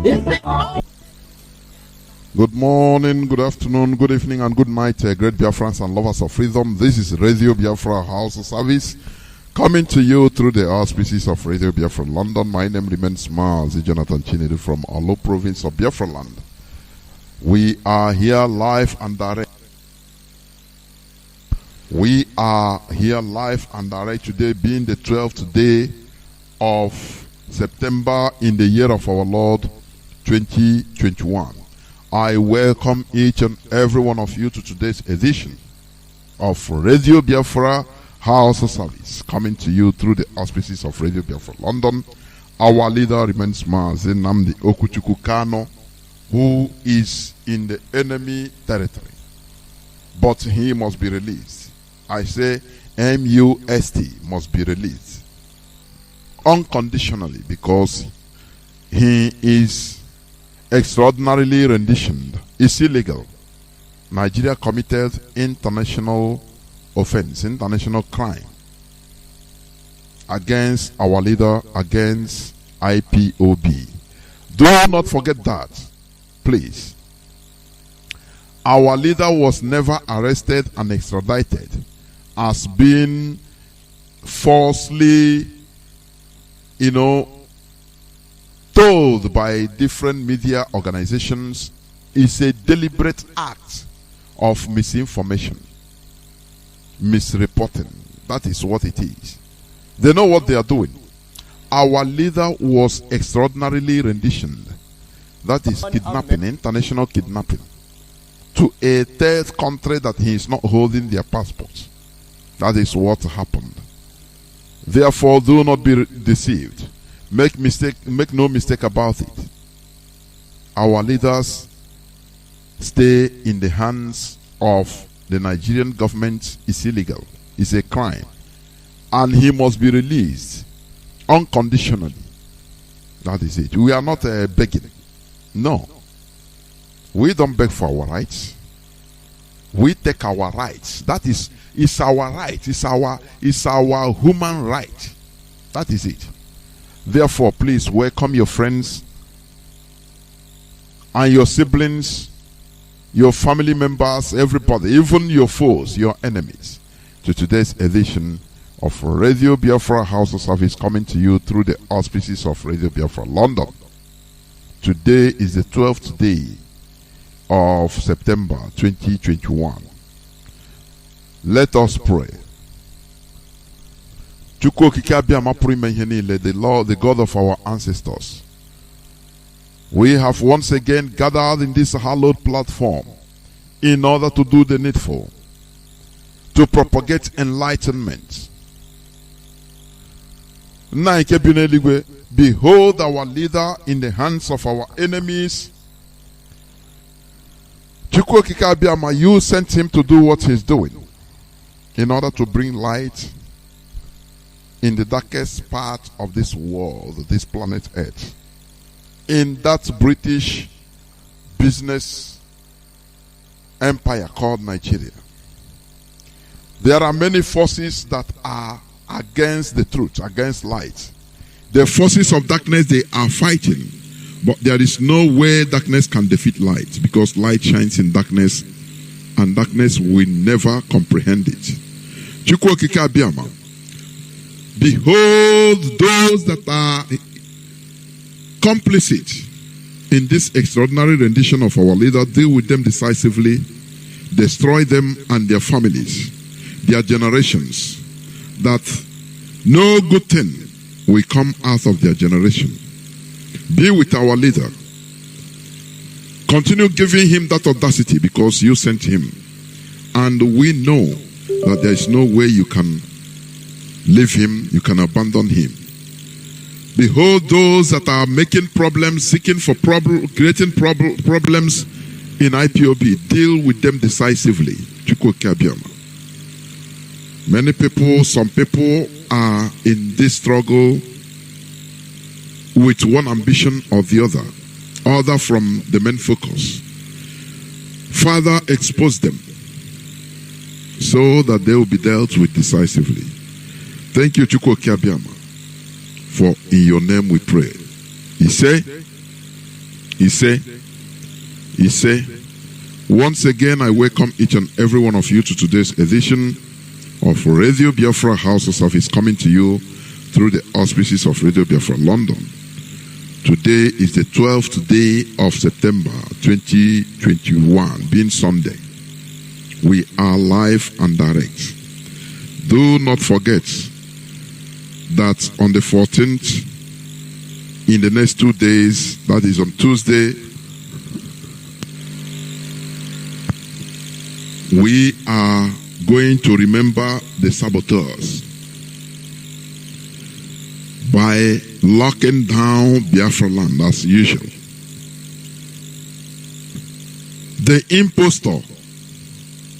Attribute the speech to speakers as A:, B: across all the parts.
A: Good morning, good afternoon, good evening, and good night, great Biafrans and lovers of freedom. This is Radio Biafra HAUSA-SERVICE coming to you through the auspices of Radio Biafra London. My name remains Mazi JOHNATHAN from Alo province of Biafra land. We are here live and direct. We are here live and direct today, being the 12th day of September in the year of our Lord 2021. I welcome each and every one of you to today's edition of Radio Biafra HAUSA-SERVICE, coming to you through the auspices of Radio Biafra London. Our leader remains Mazi Nnamdi Kanu, who is in the enemy territory, but he must be released. I say MUST must be released unconditionally, because he is extraordinarily renditioned. It's illegal. Nigeria committed international offense, international crime against our leader, against IPOB. Do not forget that, please. Our leader was never arrested and extradited as being falsely, told by different media organizations. Is a deliberate act of misinformation, misreporting. That is what it is. They know what they are doing. Our leader was extraordinarily renditioned. That is kidnapping, international kidnapping, to a third country that he is not holding their passports. That is what happened. Therefore, do not be deceived. Make no mistake about it. Our leaders stay in the hands of the Nigerian government. Is illegal. It's a crime. And he must be released unconditionally. That is it. We are not begging. No. We don't beg for our rights. We take our rights. That is, it's our right. It's our human right. That is it. Therefore, please welcome your friends and your siblings, your family members, everybody, even your foes, your enemies, to today's edition of Radio Biafra HAUSA-SERVICE, coming to you through the auspices of Radio Biafra London. Today is the 12th day of September 2021. Let us pray. The Lord, the God of our ancestors, we have once again gathered in this hallowed platform in order to do the needful, to propagate enlightenment. Behold our leader in the hands of our enemies. You sent him to do what he's doing in order to bring light in the darkest part of this world, this planet Earth, in that British business empire called Nigeria. There are many forces that are against the truth, against light. The forces of darkness, they are fighting, but there is no way darkness can defeat light, because light shines in darkness and darkness will never comprehend it. Behold those that are complicit in this extraordinary rendition of our leader. Deal with them decisively. Destroy them and their families, their generations, that no good thing will come out of their generation. Be with our leader. Continue giving him that audacity, because you sent him. And we know that there is no way you can leave him, you can abandon him. Behold those that are making problems, seeking for creating problems in IPOB. Deal with them decisively. Many people, some people are in this struggle with one ambition or the other from the main focus. Father, expose them so that they will be dealt with decisively. Thank you, Chukwu Kiabiama, for in your name we pray. He said, He said, once again, I welcome each and every one of you to today's edition of Radio Biafra HAUSA-SERVICE, coming to you through the auspices of Radio Biafra London. Today is the 12th day of September 2021, being Sunday. We are live and direct. Do not forget that on the 14th, in the next 2 days, that is on Tuesday, we are going to remember the saboteurs by locking down Biafra land as usual. The impostor,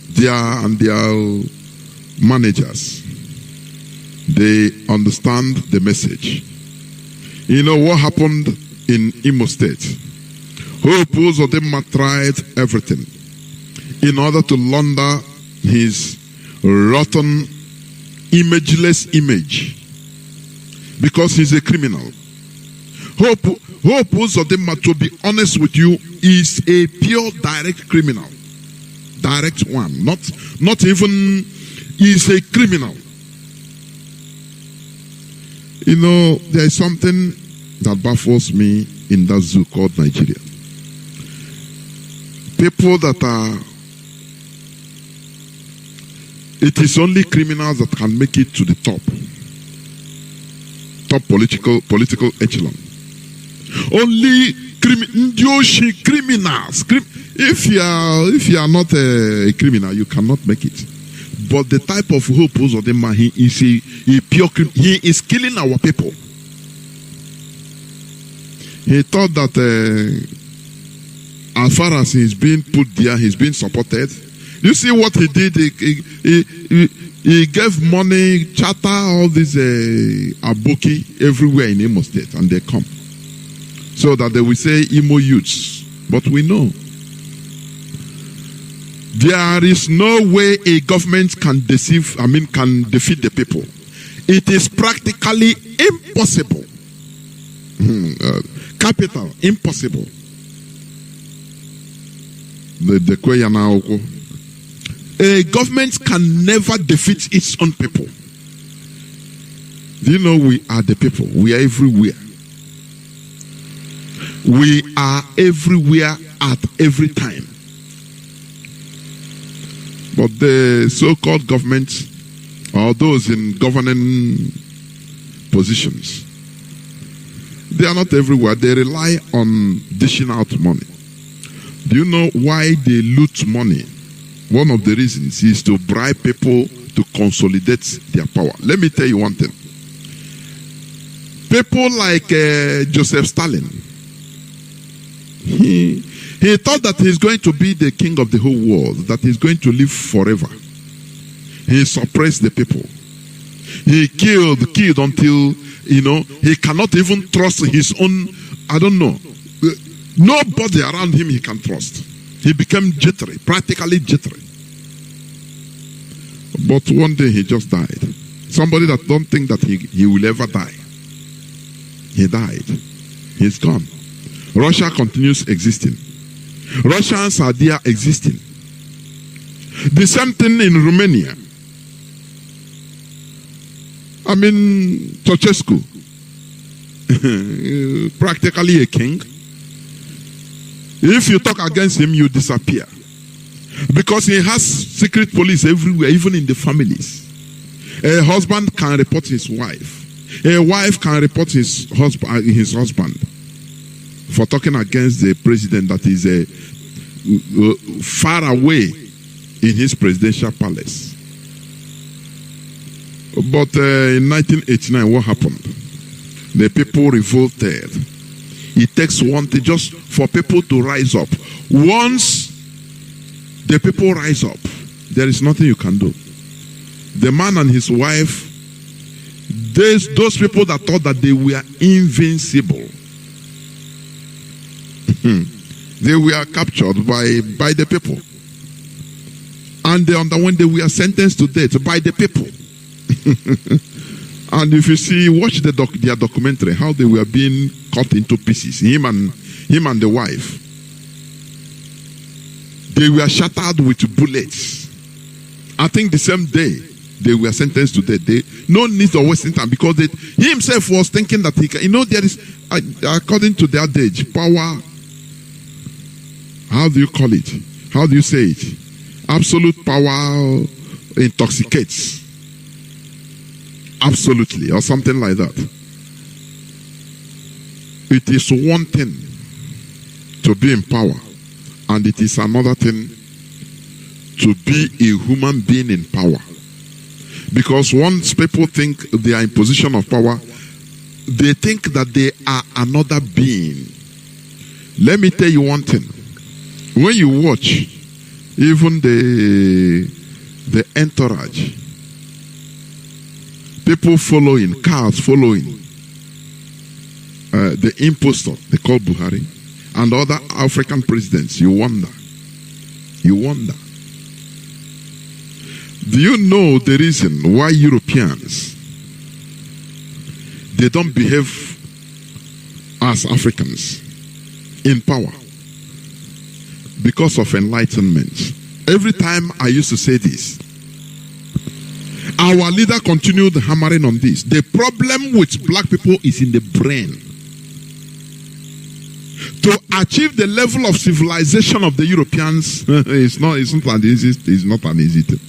A: their managers, they understand the message. You know what happened in Imo State? Hope Uzodinma tried everything in order to launder his rotten, imageless image, because he's a criminal. Hope Uzodinma, to be honest with you, is a pure direct criminal. Direct one. Not even, he's a criminal. You know, there is something that baffles me in that zoo called Nigeria. People that are, it is only criminals that can make it to the top political echelon. Only criminals. If you are not a criminal, you cannot make it. But the type of Hope Uzodinma, he is a pure criminal. He is killing our people. He thought that as far as he's being put there, he's being supported. You see what he did? He gave money, charter, all these aboki everywhere in Imo State, and they come. So that they will say Imo youths. But we know there is no way a government can defeat the people. It is practically impossible. Capital, impossible. A government can never defeat its own people. Do you know we are the people? We are everywhere. We are everywhere at every time. But the so-called government, or those in governing positions, they are not everywhere. They rely on dishing out money. Do you know why they loot money? One of the reasons is to bribe people to consolidate their power. Let me tell you one thing. People like Joseph Stalin, he thought that he's going to be the king of the whole world, that he's going to live forever. He suppressed the people. He killed until, he cannot even trust his own, nobody around him he can trust. He became jittery, practically jittery. But one day he just died. Somebody that don't think that he will ever die. He died. He's gone. Russia continues existing. Russians are there existing. The same thing in Romania. Ceausescu, practically a king. If you talk against him, you disappear. Because he has secret police everywhere, even in the families. A husband can report his wife. A wife can report his husband for talking against the president that is far away in his presidential palace. But in 1989, what happened? The people revolted. It takes one thing just for people to rise up. Once the people rise up, there is nothing you can do. The man and his wife, those people that thought that they were invincible, they were captured by the people. And they were sentenced to death by the people. And if you watch their documentary, how they were being cut into pieces, him and him and the wife, they were shattered with bullets. I think the same day they were sentenced to death. No need of wasting time, because he himself was thinking that he can, there is, according to their age, power. How do you call it? How do you say it? Absolute power intoxicates. Absolutely, or something like that. It is one thing to be in power, and it is another thing to be a human being in power. Because once people think they are in position of power, they think that they are another being. Let me tell you one thing. When you watch even the entourage, people following, cars following, the impostor, they call Buhari, and other African presidents, you wonder. You wonder. Do you know the reason why Europeans, they don't behave as Africans in power? Because of enlightenment. Every time I used to say this, our leader continued hammering on this. The problem with black people is in the brain. To achieve the level of civilization of the Europeans, it's not an easy thing.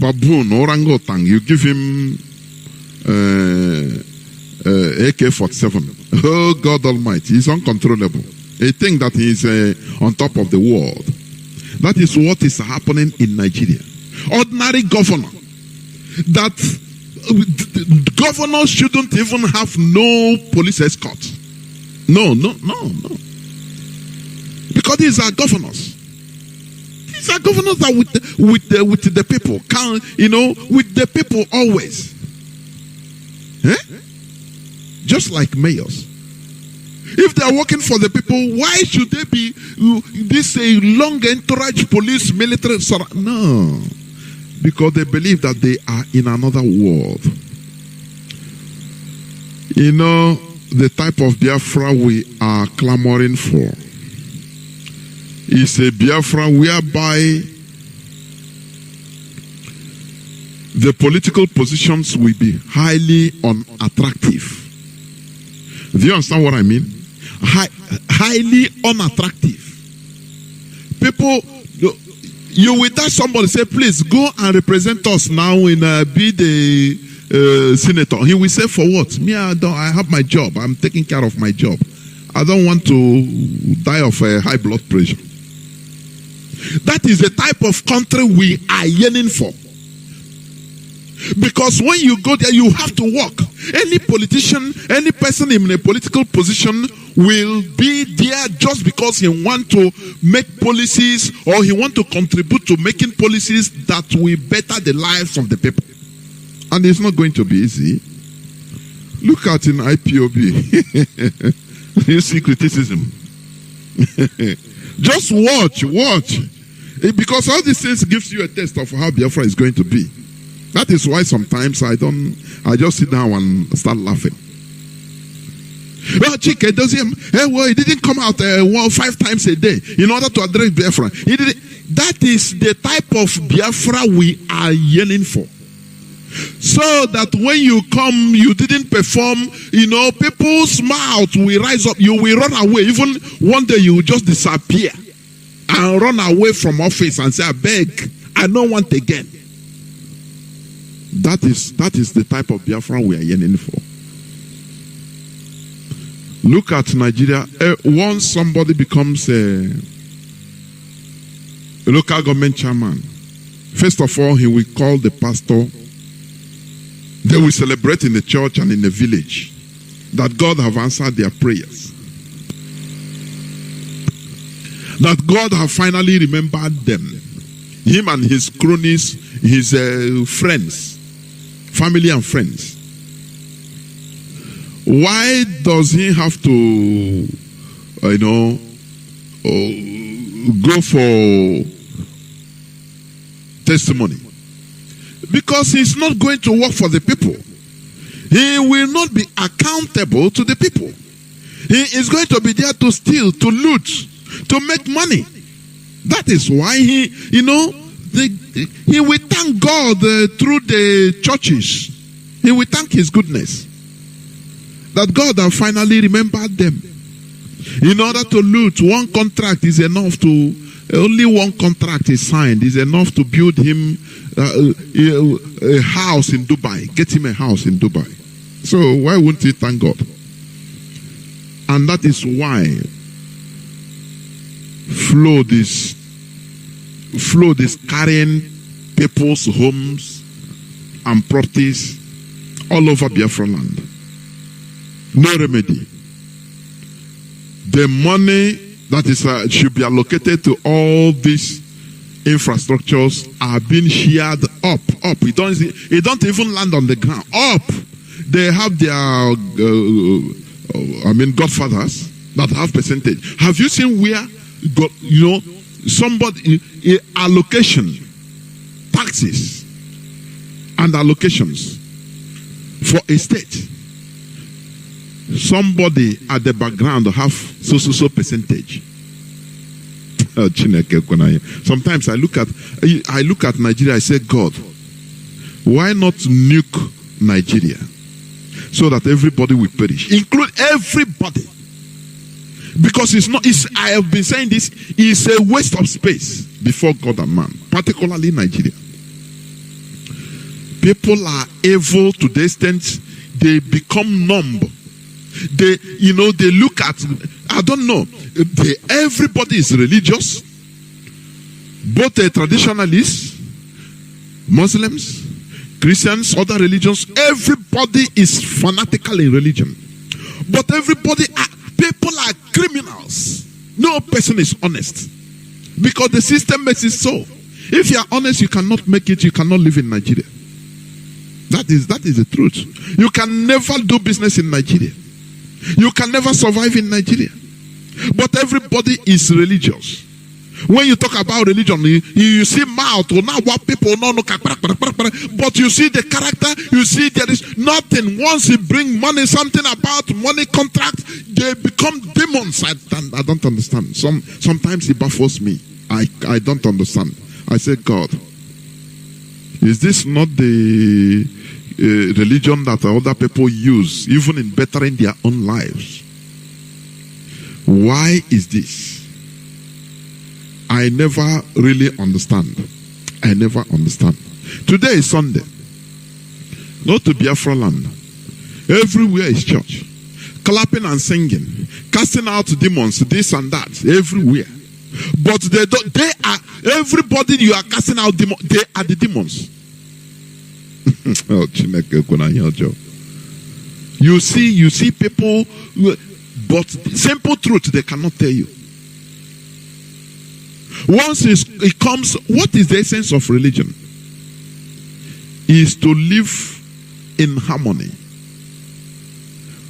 A: Baboon, orangutan, you give him AK-47. Oh God Almighty, he's uncontrollable. He thinks that he's on top of the world. That is what is happening in Nigeria. Ordinary governor, that governors shouldn't even have no police escort. No. Because these are governors. These are governors that with the people, with the people always. Just like mayors. If they are working for the people, why should they be this long entourage, police, military? No. Because they believe that they are in another world. The type of Biafra we are clamoring for is a Biafra whereby the political positions will be highly unattractive. Do you understand what I mean? Highly unattractive. People, you will tell somebody, say, please go and represent us now in be the senator. He will say, for what? Me, I have my job. I'm taking care of my job. I don't want to die of high blood pressure. That is the type of country we are yearning for. Because when you go there, you have to work. Any politician, any person in a political position will be there just because he wants to make policies, or he wants to contribute to making policies that will better the lives of the people. And it's not going to be easy. Look at in IPOB. You see criticism. Just watch. Because all these things gives you a taste of how Biafra is going to be. That is why sometimes I just sit down and start laughing. Well, Chike does him. He didn't come out 5 times a day in order to address Biafra. That is the type of Biafra we are yearning for. So that when you come, you didn't perform, people's mouths will rise up. You will run away. Even one day you will just disappear and run away from office and say, I beg, I don't want again. That is the type of Biafra we are yearning for. Look at Nigeria. Once somebody becomes a local government chairman, first of all, he will call the pastor. They will celebrate in the church and in the village that God have answered their prayers. That God have finally remembered them. Him and his cronies, his friends, family and friends. Why does he have to, go for testimony? Because he's not going to work for the people. He will not be accountable to the people. He is going to be there to steal, to loot, to make money. That is why he will thank God through the churches. He will thank his goodness. That God has finally remembered them. In order to loot, one contract is enough to, only one contract is signed, is enough to build him a house in Dubai. Get him a house in Dubai. So why wouldn't he thank God? And that is why flood is carrying people's homes and properties all over Biafra land. No remedy. The money that is should be allocated to all these infrastructures are being shared up. It don't even land on the ground. Up. They have their godfathers that have percentage. Have you seen where somebody allocation, taxes and allocations for a state? Somebody at the background have so percentage. Sometimes I look at Nigeria, I say, God, why not nuke Nigeria so that everybody will perish, include everybody? Because I have been saying this, is a waste of space before God and man, particularly Nigeria. People are evil to the extent they become numb. They look at, I don't know, everybody is religious, both the traditionalists, Muslims, Christians, other religions. Everybody is fanatical in religion, but people are criminals. No person is honest, because the system makes it so. If you are honest, you cannot make it. You cannot live in Nigeria. That is the truth. You can never do business in Nigeria. You can never survive in Nigeria. But everybody is religious. When you talk about religion, you see mouth, now what people know, but you see the character, you see there is nothing. Once you bring money, something about money contract, they become demons. I don't understand. Sometimes it baffles me. I don't understand. I say, God, is this not the religion that other people use, even in bettering their own lives? Why is this? I never really understand. I never understand. Today is Sunday. Not to Biafra land. Everywhere is church. Clapping and singing. Casting out demons, this and that. Everywhere. But they are, everybody you are casting out demons, they are the demons. You see people, but simple truth they cannot tell you. Once it comes, what is the essence of religion? Is to live in harmony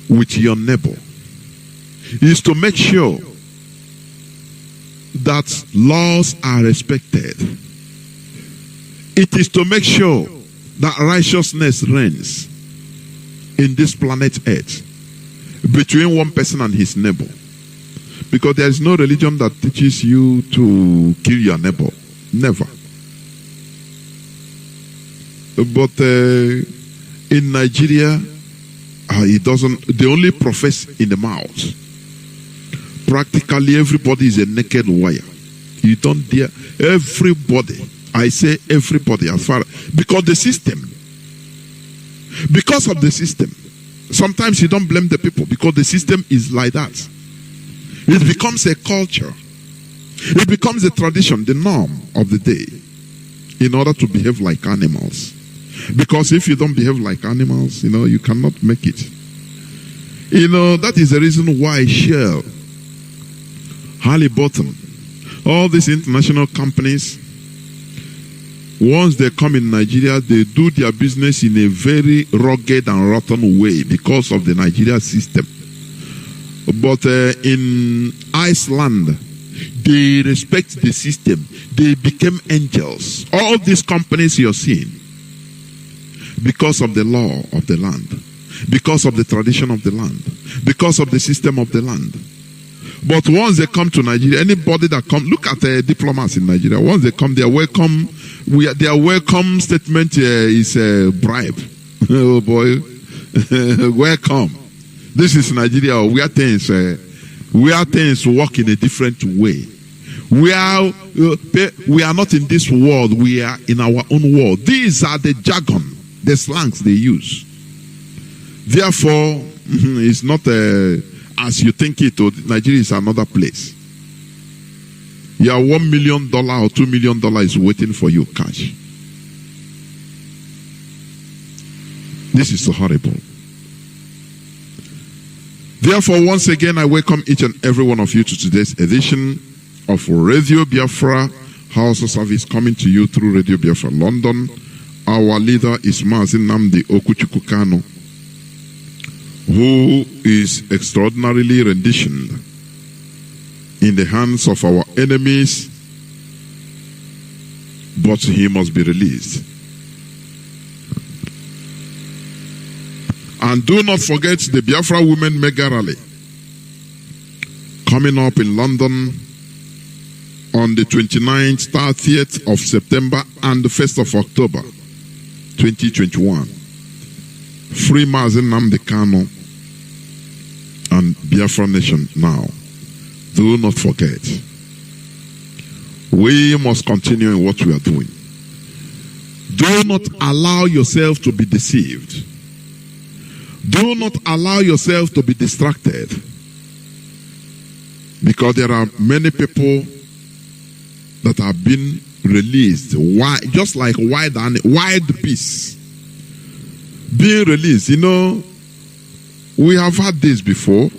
A: with your neighbor. Is to make sure that laws are respected. It is to make sure that righteousness reigns in this planet Earth between one person and his neighbor. Because there is no religion that teaches you to kill your neighbor. Never. But in Nigeria, it doesn't. They only profess in the mouth. Practically everybody is a naked wire. You don't dare. Everybody. I say everybody, as far because the system. Because of the system. Sometimes you don't blame the people because the system is like that. It becomes a culture. It becomes a tradition, the norm of the day, in order to behave like animals. Because if you don't behave like animals, you cannot make it. That is the reason why Shell, Halliburton, all these international companies, once they come in Nigeria, they do their business in a very rugged and rotten way because of the Nigeria system. But in Iceland, they respect the system. They became angels. All these companies you're seeing, because of the law of the land. because of the tradition of the land, because of the system of the land. But once they come to Nigeria, anybody that comes, look at the diplomats in Nigeria. Once they come, their welcome statement is a bribe. Oh boy, welcome. This is Nigeria, where things work in a different way. We are not in this world, we are in our own world. These are the jargon, the slangs they use. Therefore, it's not as you think it, Nigeria is another place. Your $1 million or $2 million is waiting for you, cash. This is so horrible. Therefore, once again, I welcome each and every one of you to today's edition of Radio Biafra HAUSA-SERVICE, coming to you through Radio Biafra London. Our leader is Mazi Kanu, who is extraordinarily renditioned in the hands of our enemies, but he must be released. And do not forget the Biafra Women Mega Rally coming up in London on the 29th, 30th of September and the 1st of October 2021. Free Mazi Nnamdi and Biafra Nation now. Do not forget. We must continue in what we are doing. Do not allow yourself to be deceived. Do not allow yourself to be distracted. Because there are many people that have been released, just like wild beasts being released. You know, we have had this before.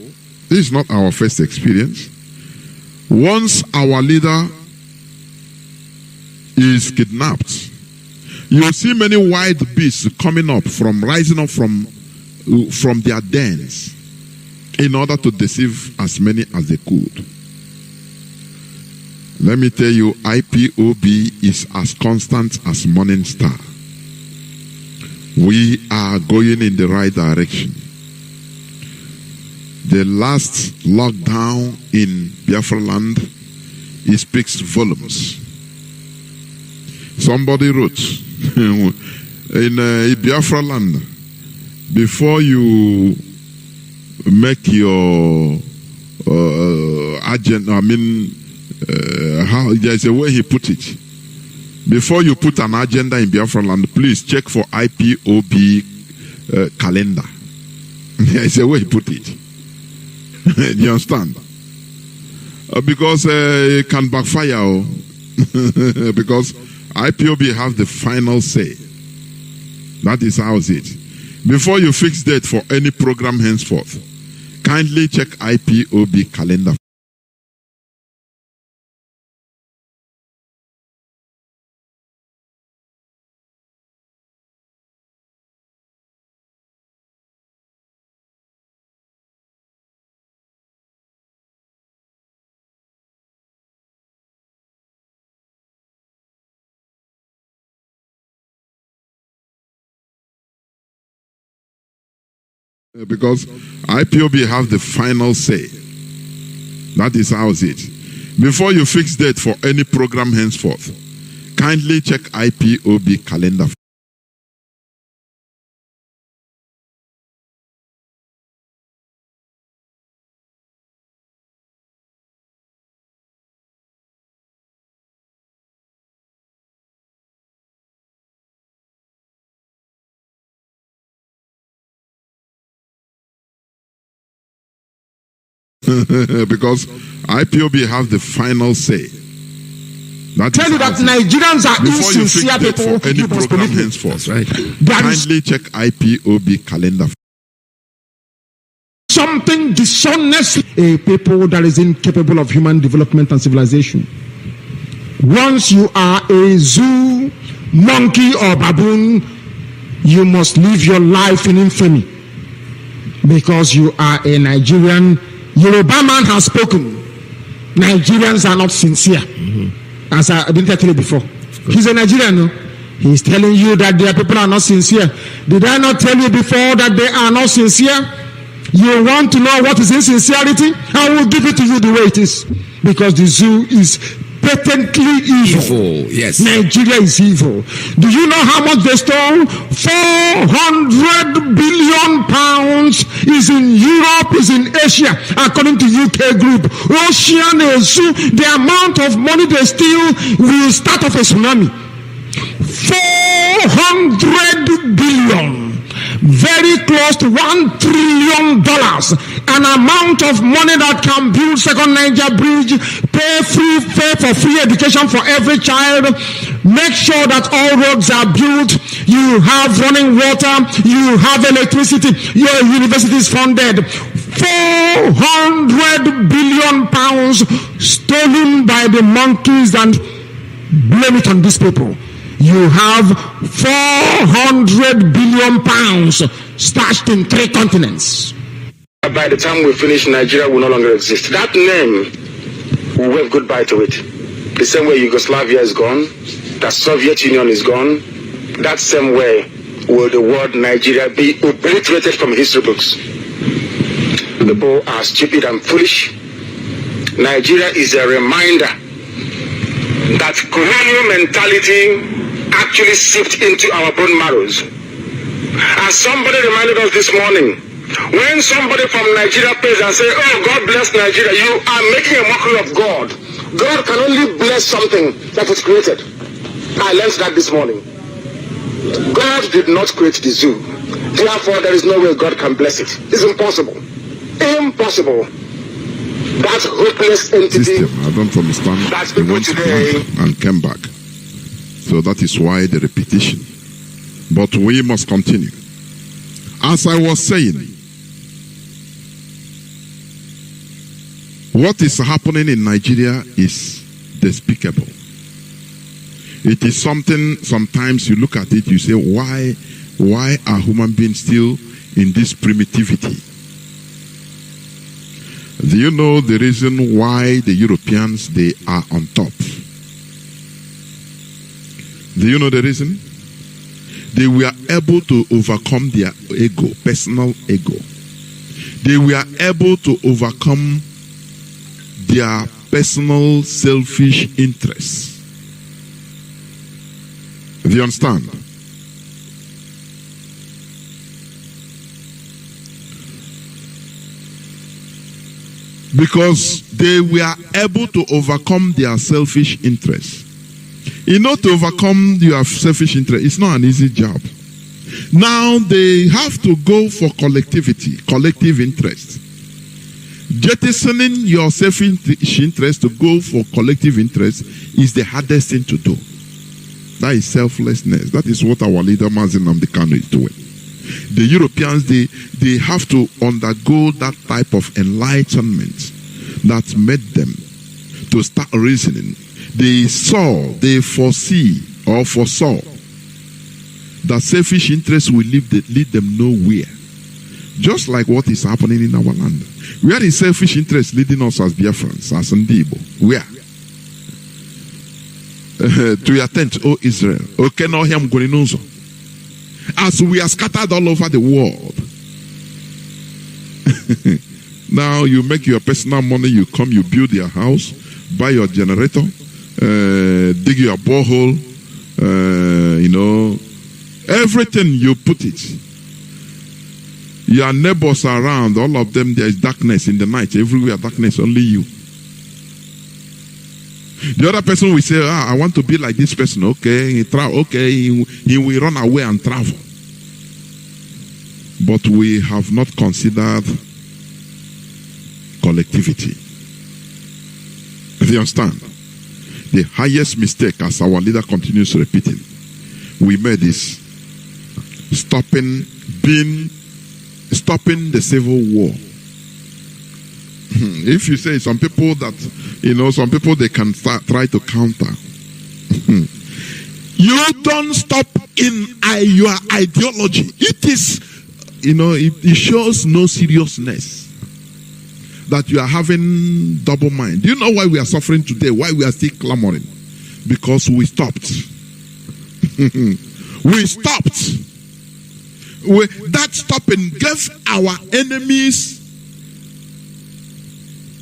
A: This is not our first experience. Once our leader is kidnapped, you see many wild beasts rising up from their dens in order to deceive as many as they could. Let me tell you, IPOB is as constant as morning star. We are going in the right direction. The last lockdown in Biafra land, it speaks volumes. Somebody wrote in Biafra land, before you make your agenda, how there's a way he put it. Before you put an agenda in Biafra land, please check for IPOB calendar. There's a way he put it. Do you understand? Because it can backfire. Because IPOB have the final say. That is how it is. Before you fix date for any program henceforth, kindly check IPOB calendar. Because IPOB have the final say. That is how it is. Before you fix date for any program henceforth, kindly check IPOB calendar. Because IPOB have the final say. Tell you that Nigerians are insincere people for any program henceforth. Right. Kindly check IPOB calendar.
B: Something dishonest. A people that is incapable of human development and civilization. Once you are a zoo, monkey or baboon, you must live your life in infamy. Because you are a Nigerian. Yoruba man has spoken. Nigerians are not sincere. As I didn't tell you before. He's a Nigerian, no? He's telling you that their people are not sincere. Did I not tell you before that they are not sincere? You want to know what is insincerity? I will give it to you the way it is. Because the zoo is patently evil.
C: Yes.
B: Nigeria is evil. Do you know how much they stole? 400 billion pounds is in Europe, is in Asia, according to UK group. Ocean Zoo, the amount of money they steal will start off a tsunami. 400 billion. Very close to $1 trillion, an amount of money that can build second Niger bridge, pay for free education for every child, make sure that all roads are built, you have running water, you have electricity, your university is funded. 400 billion pounds stolen by the monkeys, and blame it on these people. You have 400 billion pounds stashed in 3 continents.
D: By the time we finish, Nigeria will no longer exist. That name, we wave goodbye to it. The same way Yugoslavia is gone, the Soviet Union is gone, that same way will the word Nigeria be obliterated from history books. The people are stupid and foolish. Nigeria is a reminder that colonial mentality actually seeped into our bone marrows. As somebody reminded us this morning, when somebody from Nigeria prays and says, "Oh, God bless Nigeria," you are making a mockery of God. God can only bless something that was created. I learned that this morning. God did not create the zoo. Therefore, there is no way God can bless it. It's impossible. Impossible. That hopeless entity.
A: System, I don't understand.
D: That's people today.
A: And came back. So that is why the repetition. But we must continue. As I was saying, what is happening in Nigeria is despicable. It is something, sometimes you look at it, you say, why are human beings still in this primitivity? Do you know the reason why the Europeans, they are on top? Do you know the reason? They were able to overcome their ego, personal ego. They were able to overcome their personal selfish interests. Do you understand? Because they were able to overcome their selfish interests. You know, to overcome your selfish interest, it's not an easy job. Now they have to go for collectivity, collective interest. Jettisoning your selfish interest to go for collective interest is the hardest thing to do. That is selflessness. That is what our leader Mazi Kanu is doing. The Europeans, they have to undergo that type of enlightenment that made them to start reasoning. They foresaw that selfish interests will lead them nowhere. Just like what is happening in our land. Where is selfish interest leading us as Biafrans, as Ndibo? Where? To your tent, O Israel. As we are scattered all over the world. Now you make your personal money, you come, you build your house, buy your generator, dig your borehole, everything you put it. Your neighbors around, all of them, there is darkness in the night. Everywhere darkness, only you. The other person will say, I want to be like this person. Okay, he will run away and travel. But we have not considered collectivity. Do you understand? The highest mistake, as our leader continues repeating, we made is stopping the civil war. If you say some people that, some people they can try to counter. You don't stop in your ideology. It is, it shows no seriousness that you are having double mind. Do you know why we are suffering today? Why we are still clamoring? Because we stopped. We stopped. That stopping gave our enemies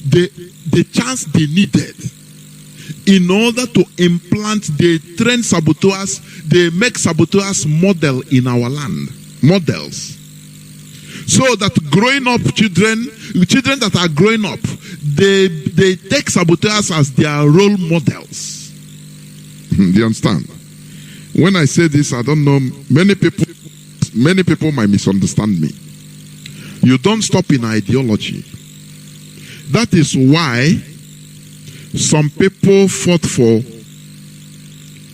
A: the chance they needed in order to implant. They train saboteurs, they make saboteurs model in our land, models. So that growing up children that are growing up, they take saboteurs as their role models. Do you understand? When I say this, I don't know, many people might misunderstand me. You don't stop in ideology. That is why some people fought for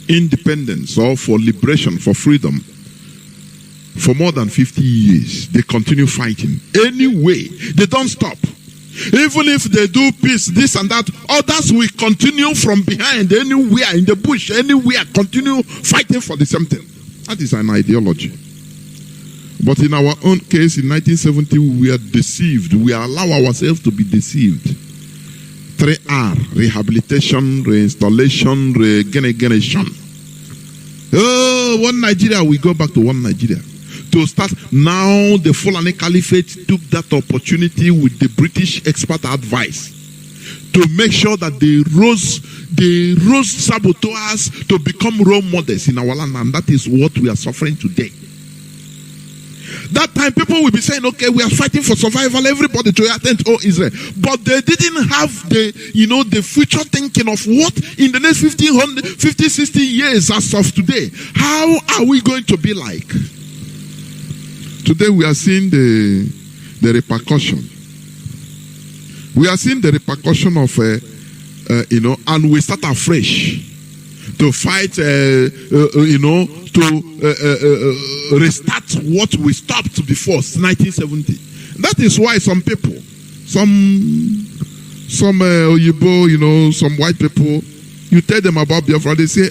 A: independence or for liberation, for freedom, for more than 50 years. They continue fighting. Anyway, they don't stop. Even if they do peace, this and that, others will continue from behind, anywhere, in the bush, anywhere, continue fighting for the same thing. That is an ideology. But in our own case, in 1970, we are deceived. We allow ourselves to be deceived. 3R, rehabilitation, reinstallation, regeneration. Oh, one Nigeria, we go back to one Nigeria. To start, now the Fulani Caliphate took that opportunity with the British expert advice to make sure that they rose saboteurs to become role models in our land, and that is what we are suffering today. That time people will be saying, okay, we are fighting for survival, everybody to attend Israel. But they didn't have the future thinking of what in the next 50, 60 years as of today. How are we going to be like? Today we are seeing the repercussion. We are seeing the repercussion of, and we start afresh to fight, to restart what we stopped before 1970. That is why some people, some Oyibo, some white people, you tell them about Biafra, they say,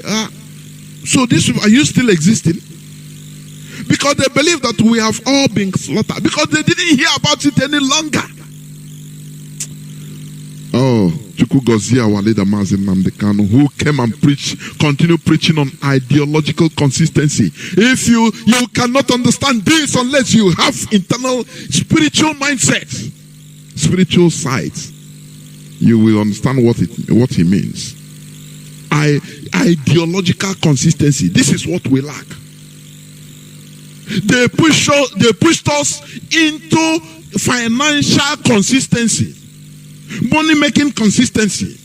A: so this, are you still existing? Because they believe that we have all been slaughtered. Because they didn't hear about it any longer. Oh, Chukwugozie, our leader, Mazi Nnamdi, who came and continue preaching on ideological consistency. If you cannot understand this unless you have internal spiritual mindset, spiritual sight, you will understand what he means. Ideological consistency. This is what we lack. They pushed us into financial consistency, money making consistency.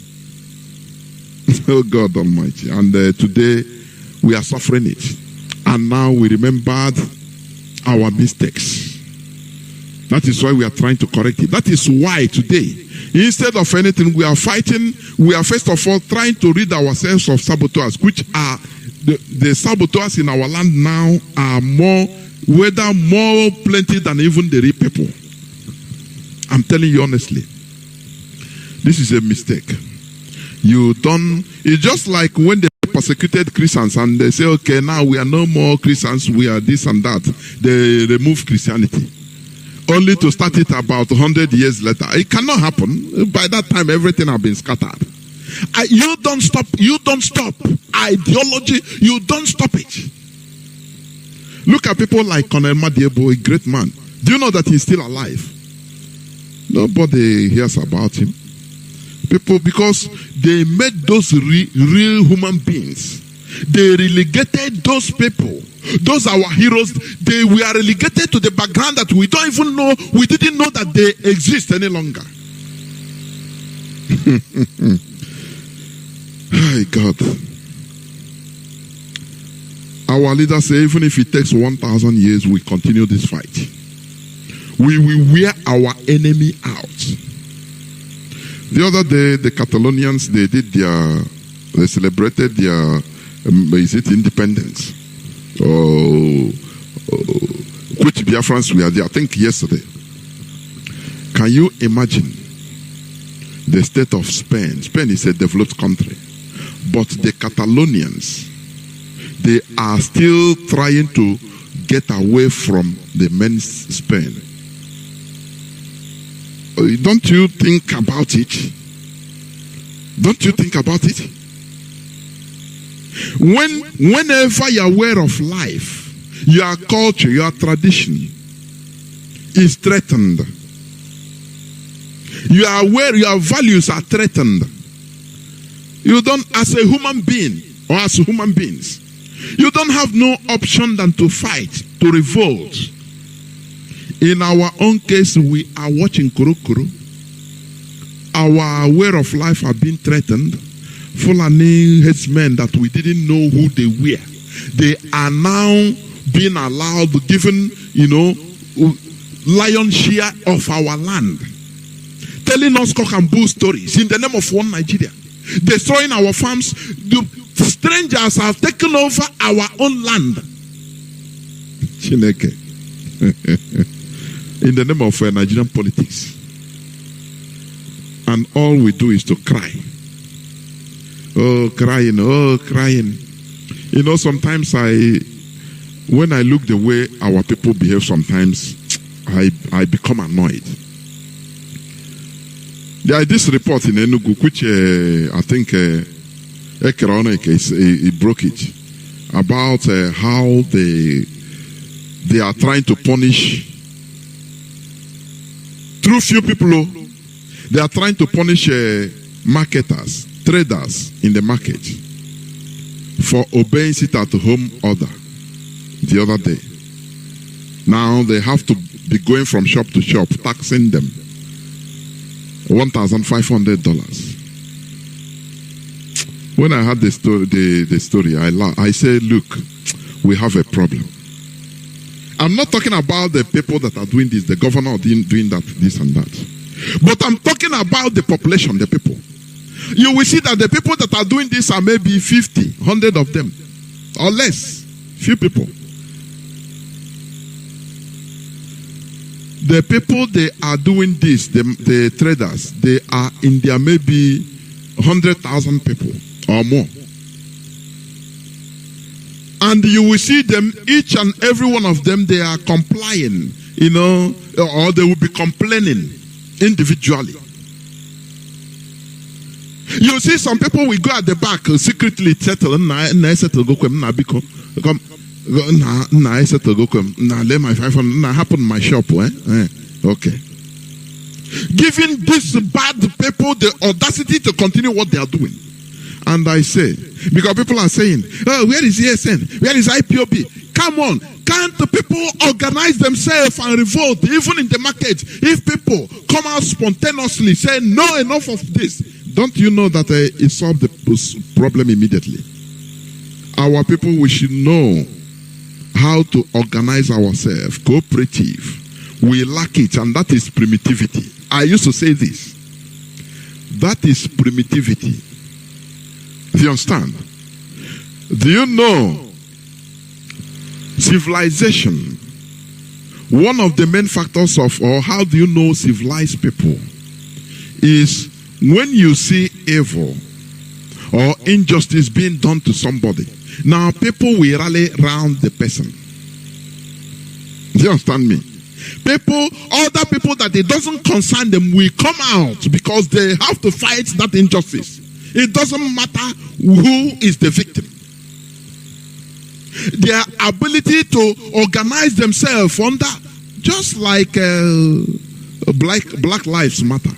A: Oh God Almighty! And today we are suffering it, and now we remembered our mistakes. That is why we are trying to correct it. That is why today, instead of anything, we are fighting. We are first of all trying to rid ourselves of saboteurs, which are the saboteurs in our land now are more plenty than even the real people. I'm telling you honestly, this is a mistake. It's just like when they persecuted Christians and they say, okay, now we are no more Christians, we are this and that. They remove Christianity. Only to start it about 100 years later. It cannot happen. By that time, everything has been scattered. You don't stop. Ideology, you don't stop it. Look at people like Colonel Madiebo, a great man. Do you know that he's still alive? Nobody hears about him. People, because they made those real human beings. They relegated those people. Those are our heroes. They were relegated to the background that we don't even know. We didn't know that they exist any longer. Hey God. Our leaders say even if it takes 1,000 years, we continue this fight. We will wear our enemy out. The other day, the Catalonians, they celebrated their independence. Which Biafrans were there, I think yesterday. Can you imagine the state of Spain? Spain is a developed country. But the Catalonians, they are still trying to get away from the men's Spain. Don't you think about it? Don't you think about it? Whenever you're aware of life, your culture, your tradition is threatened. You are aware your values are threatened. You don't, as a human being or as human beings, you don't have no option than to fight, to revolt. In our own case, we are watching Kurukuru. Our way of life are being threatened. Fulani headsmen that we didn't know who they were, they are now being allowed, given, lion's share of our land, telling us cock and bull stories in the name of one Nigeria, destroying our farms. The strangers have taken over our own land. Chineke. In the name of Nigerian politics. And all we do is to cry. Oh, crying, oh, crying. Sometimes when I look the way our people behave, sometimes I become annoyed. There is this report in Enugu, which I think he broke it, about how they are trying to punish, through few people, they are trying to punish marketers, traders in the market for obeying sit-at-home order the other day. Now they have to be going from shop to shop, taxing them $1,500. When I heard the story, I said, look, we have a problem. I'm not talking about the people that are doing this, the governor doing that, this and that. But I'm talking about the population, the people. You will see that the people that are doing this are maybe 50, 100 of them, or less, few people. The people they are doing this, the traders, they are in there maybe 100,000 people or more. And you will see them, each and every one of them, they are complying, or they will be complaining individually. You see some people will go at the back secretly settle, let my 500 happen in my shop. Okay. Giving these bad people the audacity to continue what they are doing. And I say, because people are saying, oh, where is ESN? Where is Ipob? Come on, can't the people organize themselves and revolt, even in the market? If people come out spontaneously, say, no, enough of this, don't you know that it solved the problem immediately? Our people, we should know how to organize ourselves, cooperative. We lack it, and that is primitivity. I used to say this. That is primitivity. Do you understand? Do you know civilization? One of the main factors of, or how do you know civilized people, is when you see evil or injustice being done to somebody. Now people will rally around the person. Do you understand me? People, other people that it doesn't concern them will come out because they have to fight that injustice. It doesn't matter who is the victim. Their ability to organize themselves under, just like Black Lives Matter.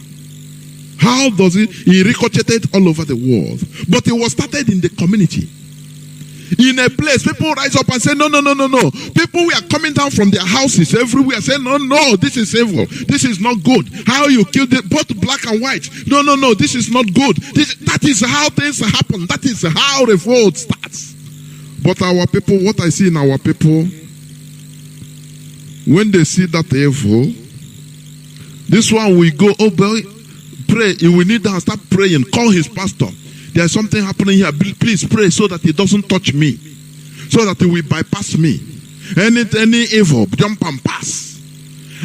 A: How does it? It ricocheted all over the world. But it was started in the community. In a place, people rise up and say, no. People were coming down from their houses everywhere saying, no, this is evil. This is not good. How you killed it, both black and white. No, this is not good. That is how things happen. That is how revolt starts. But our people, what I see in our people, when they see that evil, this one will go, oh boy, pray. He will kneel down and start praying. Call his pastor. There's something happening here. Please pray so that it doesn't touch me. So that it will bypass me. Any evil, jump and pass.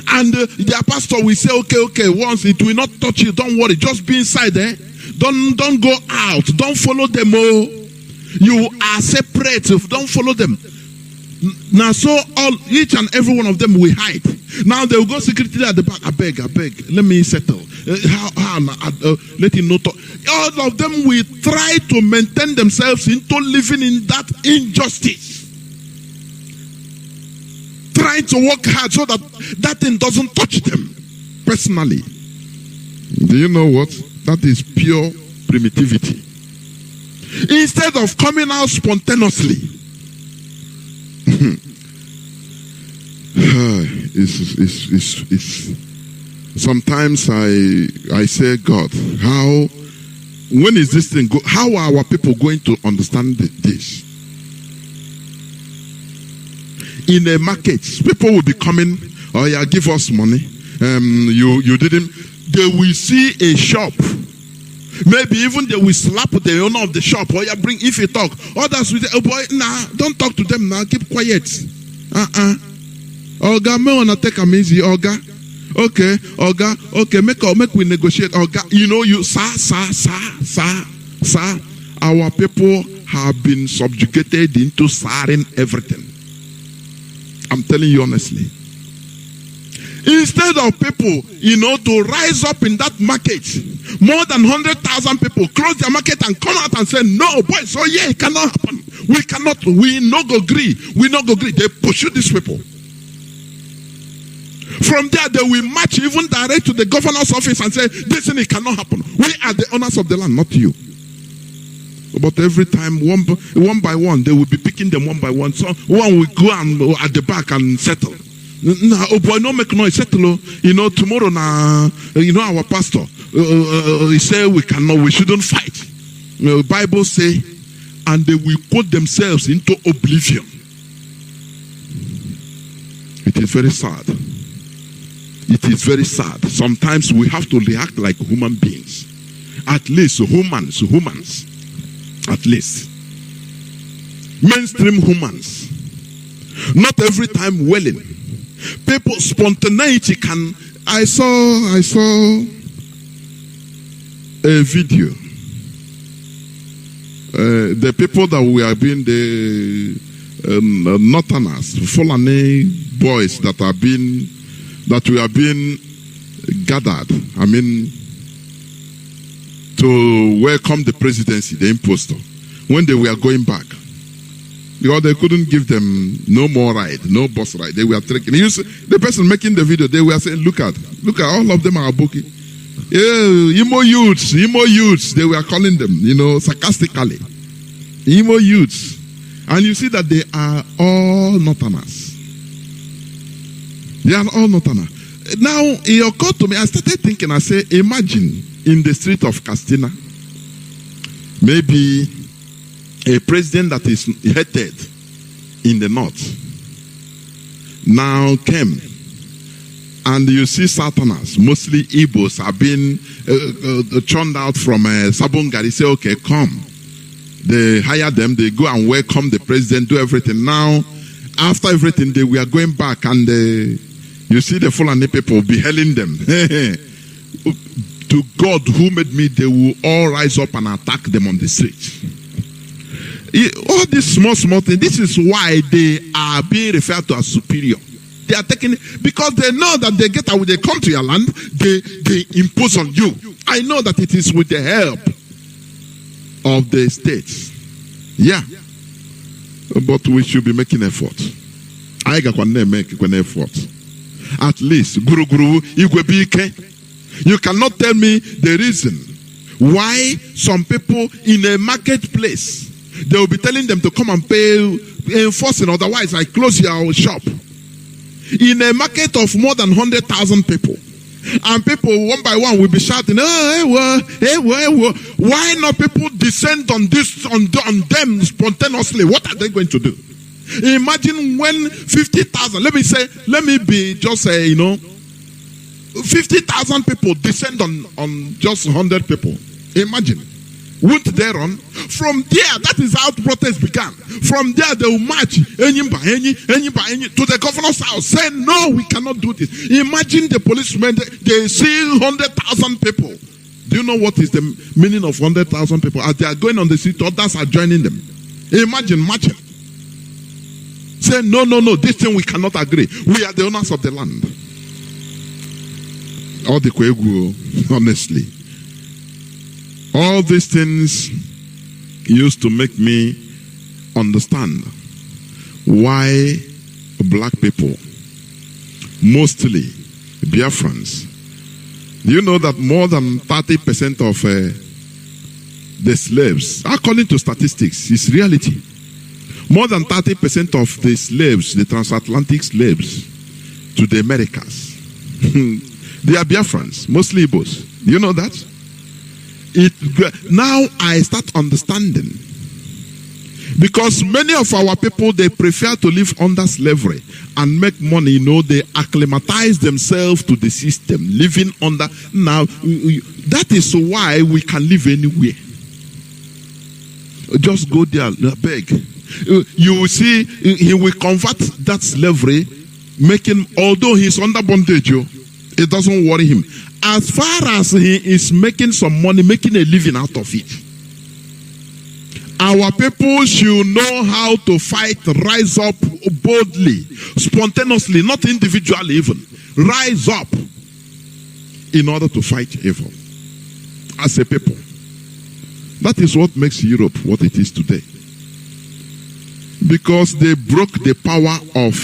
A: And their pastor will say, okay, once it will not touch you, don't worry. Just be inside there. Don't go out. Don't follow them. Oh, you are separate. Don't follow them. Now, so each and every one of them will hide. Now they will go secretly at the back. I beg, let me settle. Let him know. All of them will try to maintain themselves into living in that injustice. Trying to work hard so that that thing doesn't touch them personally. Do you know what? That is pure primitivity. Instead of coming out spontaneously, sometimes I say, God, when is this thing how are our people going to understand this? In a market, people will be coming, oh yeah, give us money. You didn't. They will see a shop. Maybe even they will slap the owner of the shop. Or you bring, if you talk, others will say, oh boy, nah, don't talk to them now. Keep quiet. Oga, me wanna take a easy. Oga, okay, Oga, okay, make we negotiate. Oga, you know you, sir. Our people have been subjugated into siring everything. I'm telling you honestly. Instead of people, to rise up in that market, more than 100,000 people close their market and come out and say, no, boys, so yeah, it cannot happen. We not agree. They pursue these people. From there, they will march even direct to the governor's office and say, this thing, it cannot happen. We are the owners of the land, not you. But every time, one by one, they will be picking them one by one. So one will go and at the back and settle. Nah, oh boy, no make noise, settle. Tomorrow now, our pastor, he said we shouldn't fight. The Bible say, and they will put themselves into oblivion. It is very sad. It is very sad. Sometimes we have to react like human beings. At least humans. At least. Mainstream humans. Not every time willing. People, spontaneity can. I saw a video. The people that we have been the Northerners, Fulani boys that we have been gathered. I mean, to welcome the presidency, the impostor, when they were going back. Because they couldn't give them no more ride, no bus ride. They were trekking. The person making the video, they were saying, look at all of them are booking. Yeah, Imo youths, they were calling them, sarcastically. Imo youths. And you see that they are all Northerners. They are all Northerners. Now, it occurred to me, I started thinking, I said, imagine in the street of Castina, maybe a president that is hated in the north now came, and you see Southerners, mostly Igbos, have been churned out from Sabonga. They say, okay, come. They hire them, they go and welcome the president, do everything. Now, after everything, they were going back, and you see the Fulani people be hailing them. To God who made me, they will all rise up and attack them on the street. All these small things, this is why they are being referred to as superior. They are taking it because they know that they get out, they come to your land, they impose on you. I know that it is with the help of the states. Yeah. But we should be making effort. I can make an effort. At least, Guru, you cannot tell me the reason why some people in a marketplace, they will be telling them to come and pay, enforcing, otherwise I close your shop. In a market of more than 100,000 people, and people one by one will be shouting, why not people descend on them spontaneously? What are they going to do? Imagine when 50,000, let me be just 50,000 people descend on just 100 people. Imagine. Won't they run? From there, that is how protest began. From there, they will march to the governor's house, saying, no, we cannot do this. Imagine the policemen, they see 100,000 people. Do you know what is the meaning of 100,000 people? As they are going on the street, others are joining them. Imagine marching. say, no, this thing we cannot agree. We are the owners of the land. All the Kwegu, honestly. All these things used to make me understand why black people, mostly Biafrans, do you know that more than 30% of the slaves, according to statistics, is reality. More than 30% of the slaves, the transatlantic slaves to the Americas, they are Biafrans, mostly Igbos. Do you know that? Now I start understanding. Because many of our people, they prefer to live under slavery and make money. You know, they acclimatize themselves to the system, living under. Now, that is why we can live anywhere. Just go there, beg. You will see, he will convert that slavery, making, although he's under bondage, it doesn't worry him. As far as he is making some money, making a living out of it. Our people should know how to fight, rise up boldly, spontaneously, not individually even. Rise up in order to fight evil as a people. That is what makes Europe what it is today. Because they broke the power of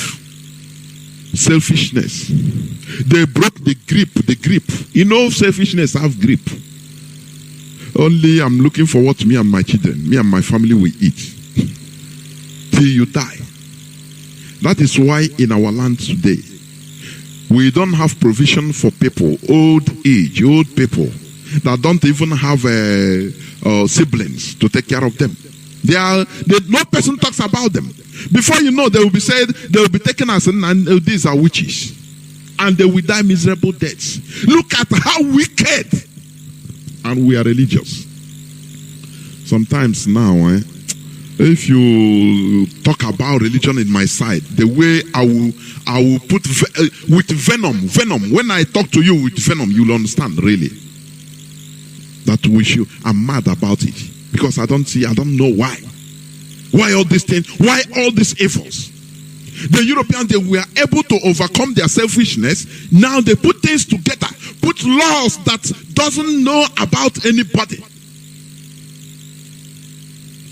A: selfishness. They broke the grip. You know, selfishness have grip. Only I'm looking for what me and my children, me and my family will eat till you die. That is why in our land today, we don't have provision for people, old people that don't even have siblings to take care of them. No person talks about them. Before you know, they will be said, they will be taken as and these are witches, and they will die miserable deaths. Look at how wicked. And we are religious. Sometimes now, if you talk about religion in my side, the way I will put with venom. When I talk to you with venom, you'll understand really that I'm mad about it, because I don't know why. Why all these things? Why all these evils? The Europeans, they were able to overcome their selfishness. Now they put things together, put laws that doesn't know about anybody,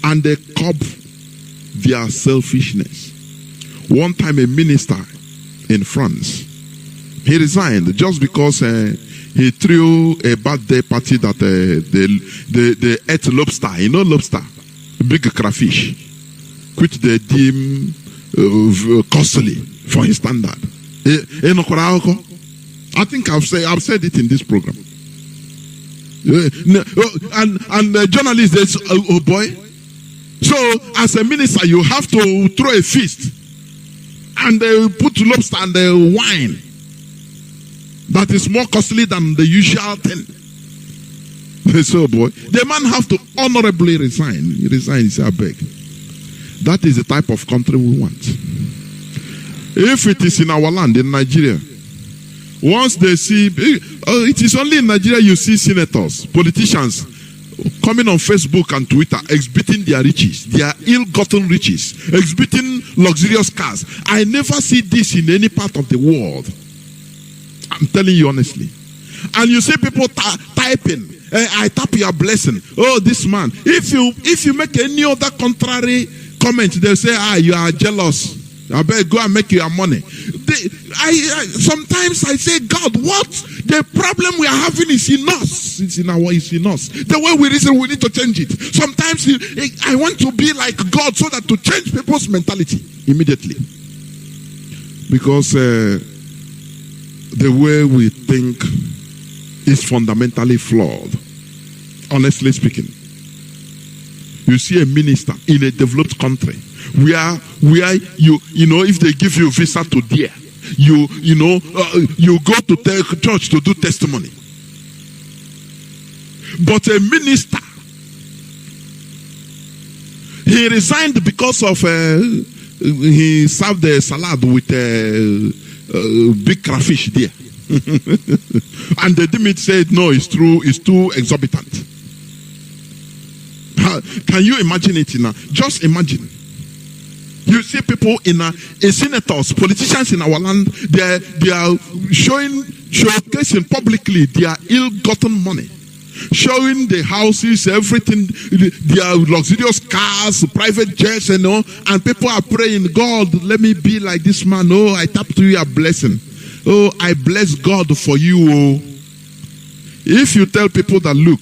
A: and they curb their selfishness. One time a minister in France, he resigned just because he threw a birthday party that they ate lobster. You know lobster, big crayfish, which they deem costly for his standard. I think I've said it in this program. And the journalist says, oh boy. So as a minister, you have to throw a feast, and they put lobster and the wine that is more costly than the usual thing. They say, oh boy, the man have to honorably resign. He resigned. He said, I beg. That is the type of country we want. If it is in our land, in Nigeria, once they see, it is only in Nigeria you see senators, politicians coming on Facebook and Twitter exhibiting their riches, their ill-gotten riches, exhibiting luxurious cars. I never see this in any part of the world. I'm telling you honestly. And you see people typing, I tap your blessing. Oh, this man. If you make any other contrary comment, they'll say, you are jealous. I better go and make your money. Sometimes I say, God, what? The problem we are having is in us. It's in us. The way we reason, we need to change it. Sometimes I want to be like God, so that to change people's mentality immediately. Because the way we think is fundamentally flawed. Honestly speaking. You see a minister in a developed country where you know, if they give you a visa to there, you go to church to do testimony. But a minister, he resigned because of he served the salad with big crayfish there. And the demon said, no, it's too exorbitant. Can you imagine it now? Just imagine. You see people senators, politicians in our land, they are showcasing publicly their ill-gotten money, showing the houses, everything, their luxurious cars, private jets, and people are praying, God, let me be like this man. Oh, I tap to you a blessing. Oh, I bless God for you. Oh. If you tell people that, look,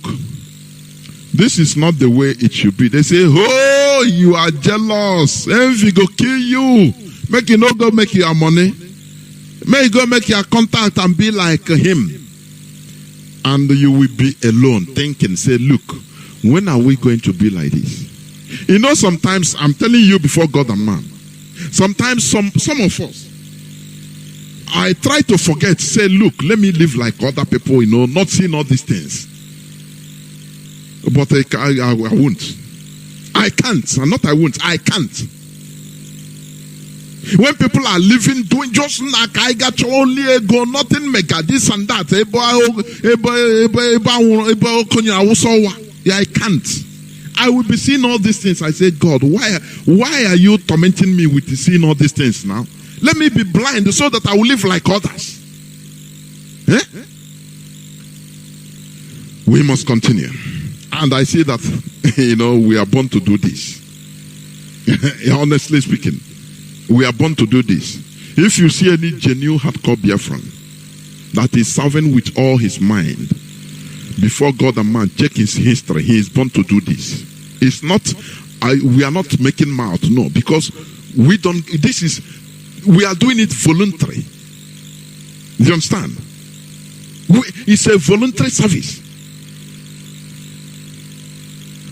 A: this is not the way it should be, they say, oh, you are jealous. Envy go kill you. Make you not go make your money. May you go make your contact and be like him. And you will be alone thinking, say, look, when are we going to be like this? You know, sometimes, I'm telling you before God and man, sometimes some of us, I try to forget, say, look, let me live like other people, not seeing all these things. But I won't. I can't. And not I won't. I can't. When people are living, doing just like I got only ego, nothing mega, this and that. Yeah, I can't. I will be seeing all these things. I say, God, why are you tormenting me with seeing all these things now? Let me be blind so that I will live like others. Eh? We must continue. And I see that, we are born to do this. Honestly speaking, we are born to do this. If you see any genuine hardcore Biafran that is serving with all his mind before God and man, check his history. He is born to do this. It's not, we are not making mouth, no, because we are doing it voluntary. You understand? It's a voluntary service.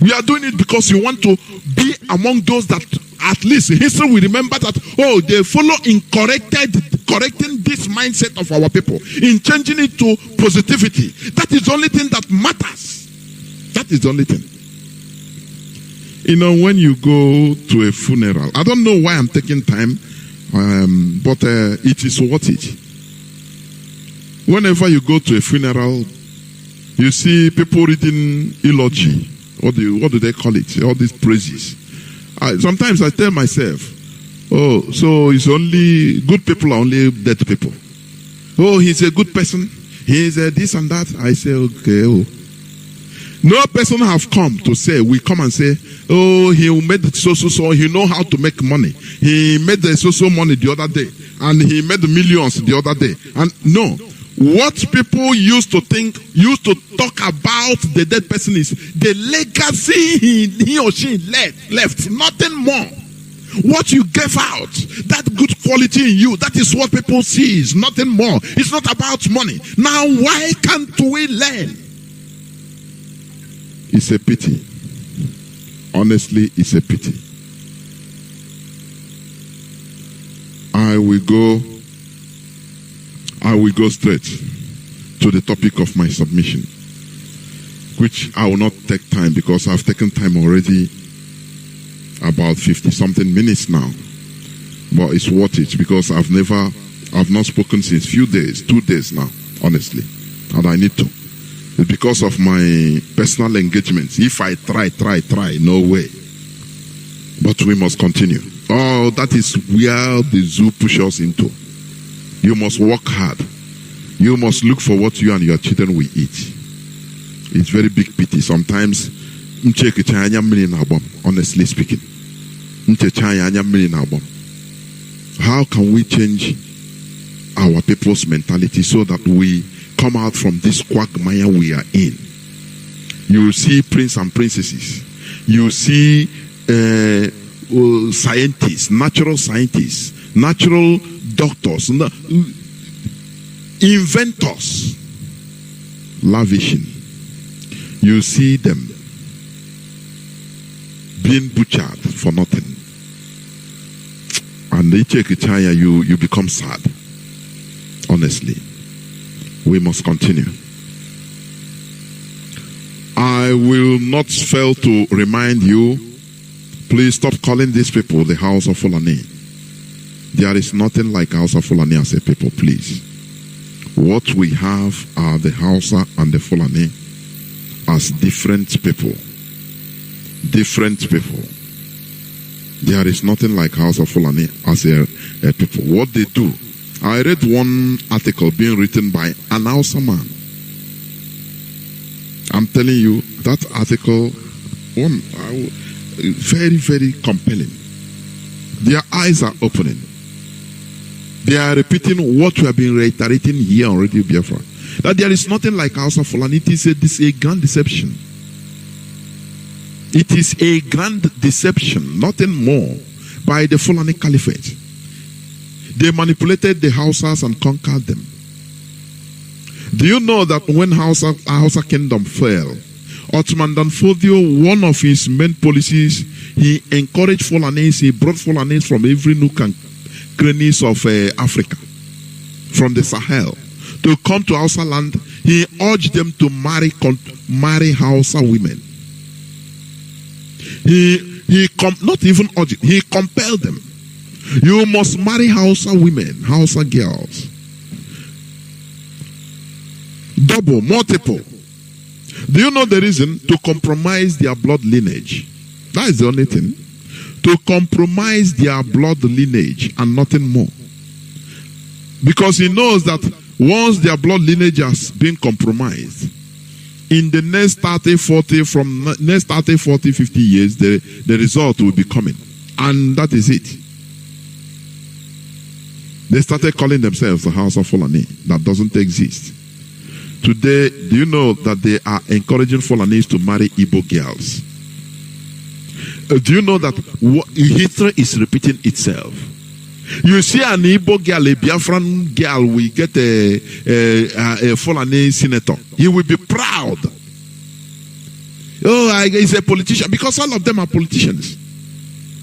A: We are doing it because you want to be among those that at least history will remember that, oh, they follow in correcting this mindset of our people, in changing it to positivity. That is the only thing that matters. That is the only thing. When you go to a funeral, I don't know why I'm taking time, but it is worth it. Whenever you go to a funeral, you see people reading eulogy. What do they call it? All these praises. Sometimes I tell myself, oh, so it's only good people are only dead people. Oh, he's a good person. He's this and that. I say, okay. Oh. No person have come to say, we come and say, oh, he made so, he know how to make money. He made the so money the other day. And he made millions the other day. And no. What people used to talk about the dead person is the legacy he or she left, nothing more. What you gave out, that good quality in you, that is what people see, is nothing more. It's not about money. Now, why can't we learn? It's a pity. Honestly, it's a pity. I will go straight to the topic of my submission, which I will not take time because I've taken time already, about 50-something minutes now. But it's worth it because I've not spoken since 2 days now, honestly. And I need to. It's because of my personal engagements. If I try, no way. But we must continue. Oh, that is where the zoo pushes us into. You must work hard. You must look for what you and your children will eat. It's very big pity. Sometimes, honestly speaking, how can we change our people's mentality so that we come out from this quagmire we are in? You will see princes and princesses. You will see scientists, natural doctors, inventors, lavishing. You see them being butchered for nothing. And they take a chaya, you become sad. Honestly. We must continue. I will not fail to remind you, please stop calling these people the House of Fulani. There is nothing like Hausa Fulani as a people, please. What we have are the Hausa and the Fulani as different people. Different people. There is nothing like House of Fulani as a people. What they do. I read one article being written by an Hausa man. I'm telling you, that article, very, very compelling. Their eyes are opening. They are repeating what we have been reiterating here on Radio Biafra. That there is nothing like House of Fulani. It is a grand deception. It is a grand deception, nothing more, by the Fulani Caliphate. They manipulated the Hausas and conquered them. Do you know that when Hausa Kingdom fell, Ottoman Danfodio, one of his main policies, he encouraged Fulanis, he brought Fulanis from every nook and crannies of Africa, from the Sahel, to come to Hausa land. He urged them to marry Hausa women. Not even urged, he compelled them. You must marry Hausa women, Hausa girls. Double, multiple. Do you know the reason? To compromise their blood lineage. That is the only thing. To compromise their blood lineage and nothing more. Because he knows that once their blood lineage has been compromised, in the next 30, 40, 50 years, the result will be coming. And that is it. They started calling themselves the House of Fulani. That doesn't exist. Today, do you know that they are encouraging Fulanis to marry Igbo girls? Do you know that history is repeating itself? You see an Igbo girl, a Biafran girl, will get a Fulani senator. He will be proud. Oh, he's a politician. Because all of them are politicians.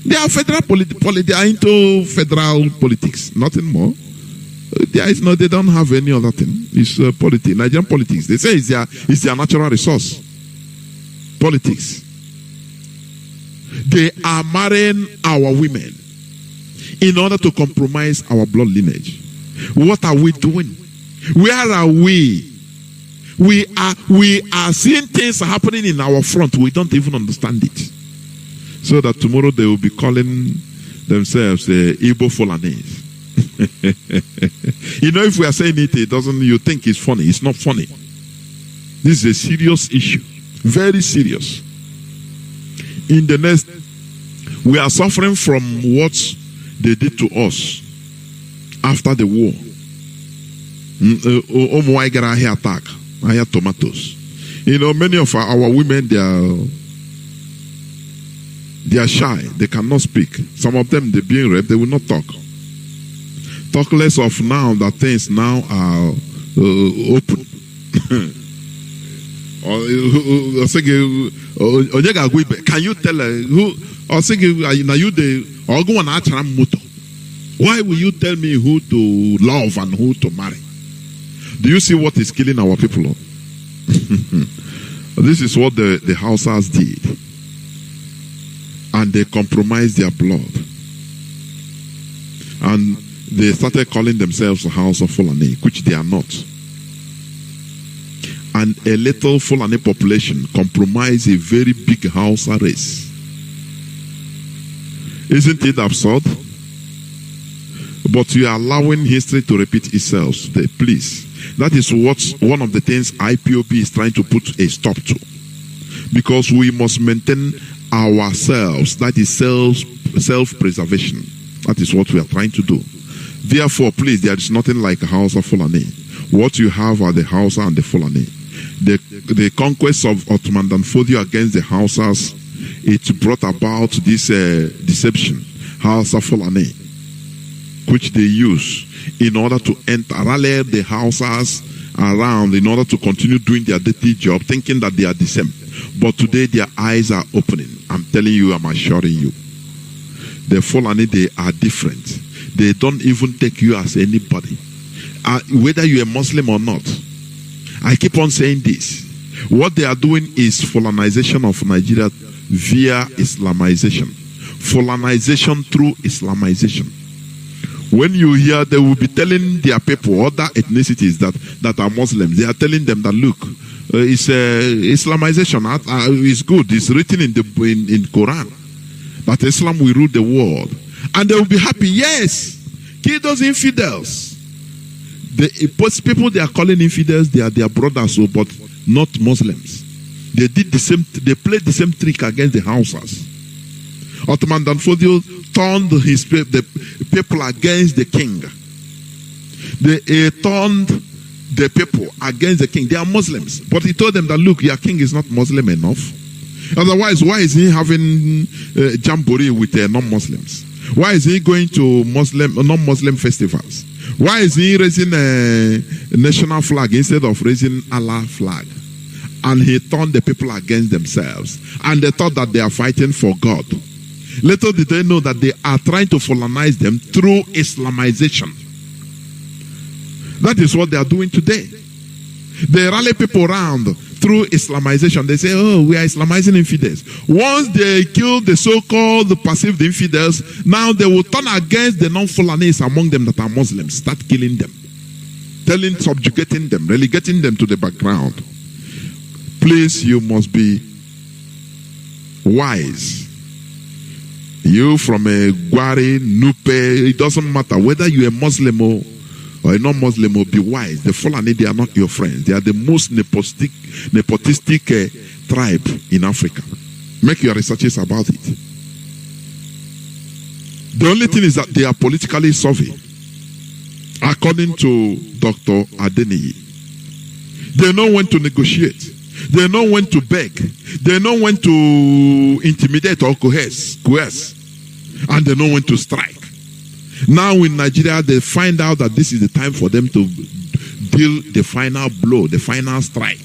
A: They are they are into federal politics. Nothing more. They don't have any other thing. It's politics. Nigerian politics. They say it's their natural resource. Politics. They are marrying our women in order to compromise our blood lineage. What are we doing? Where are we? We are seeing things happening in our front. We don't even understand it. So that tomorrow they will be calling themselves the Igbo Fulanis. You know, if we are saying it, you think it's funny. It's not funny. This is a serious issue. Very serious. In the next, we are suffering from what they did to us after the war. Attack. I had tomatoes. You know, many of our women, they are shy. They cannot speak. Some of them, they're being raped. They will not talk. Talk less of now that things now are open. Can you tell who? Why will you tell me who to love and who to marry? Do you see what is killing our people? This is what the Hausas did. And they compromised their blood. And they started calling themselves the House of Fulani, which they are not. And a little Fulani population compromised a very big Hausa race. Isn't it absurd? But you are allowing history to repeat itself today. Please. That is one of the things IPOB is trying to put a stop to. Because we must maintain ourselves. That is self-preservation. That is what we are trying to do. Therefore, please, there is nothing like a House of Fulani. What you have are the Hausa and the Fulani. The conquest of Ottoman Danfodio against the Hausas, it brought about this deception, House of Fulani, which they use in order to rally the Hausas around in order to continue doing their dirty job, thinking that they are the same. But today their eyes are opening. I'm telling you, I'm assuring you. The Fulani, they are different. They don't even take you as anybody. Whether you're a Muslim or not. I keep on saying this. What they are doing is Fulanization of Nigeria via Islamization. Fulanization through Islamization. When you hear, they will be telling their people, other ethnicities that are Muslims, they are telling them that, look, it's Islamization. It's good. It's written in Quran. that Islam will rule the world. And they will be happy. Yes, kill those infidels. The people they are calling infidels, they are their brothers, but not Muslims. They did the same. They played the same trick against the Hausas. Ottoman Danfodio turned the people against the king. They turned the people against the king. They are Muslims, but he told them that, look, your king is not Muslim enough. Otherwise, why is he having jamboree with non-Muslims? Why is he going to non-Muslim festivals? Why is he raising a national flag instead of raising Allah flag? And he turned the people against themselves. And they thought that they are fighting for God. Little did they know that they are trying to colonize them through Islamization. That is what they are doing today. They rally people around through Islamization. They say, oh, we are Islamizing infidels. Once they kill the so-called perceived infidels, now they will turn against the non-Fulanis among them that are Muslims, start killing them, subjugating them, relegating them to the background. Please, you must be wise. You from a Gwari, Nupe, it doesn't matter whether you're a Muslim or a non-Muslim, be wise. The Fulani, they are not your friends. They are the most nepotistic tribe in Africa. Make your researches about it. The only thing is that they are politically savvy. According to Dr. Adeniyi, they know when to negotiate. They know when to beg. They know when to intimidate or coerce. And they know when to strike. Now in Nigeria, they find out that this is the time for them to deal the final blow, the final strike.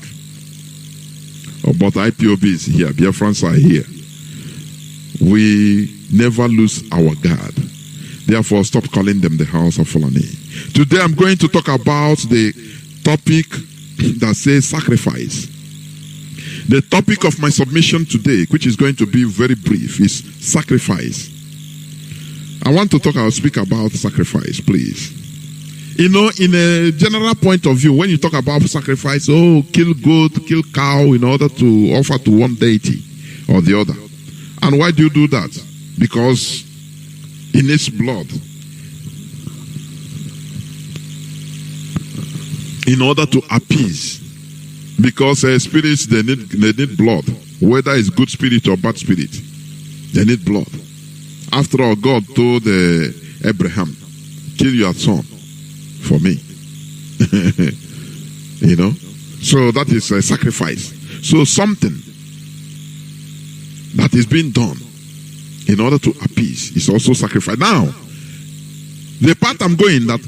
A: Oh, but Ipob is here. Biafrans are here. We never lose our guard. Therefore, stop calling them the House of Fulani. Today, I'm going to talk about the topic that says sacrifice. The topic of my submission today, which is going to be very brief, is sacrifice. I want to speak about sacrifice, please. You know, in a general point of view, when you talk about sacrifice, kill goat, kill cow in order to offer to one deity or the other. And why do you do that? Because it needs blood. In order to appease. Because spirits, they need blood. Whether it's good spirit or bad spirit, they need blood. After all, God told Abraham, kill your son for me. You know? So that is a sacrifice. So something that is being done in order to appease is also sacrifice. Now, the part I'm going, that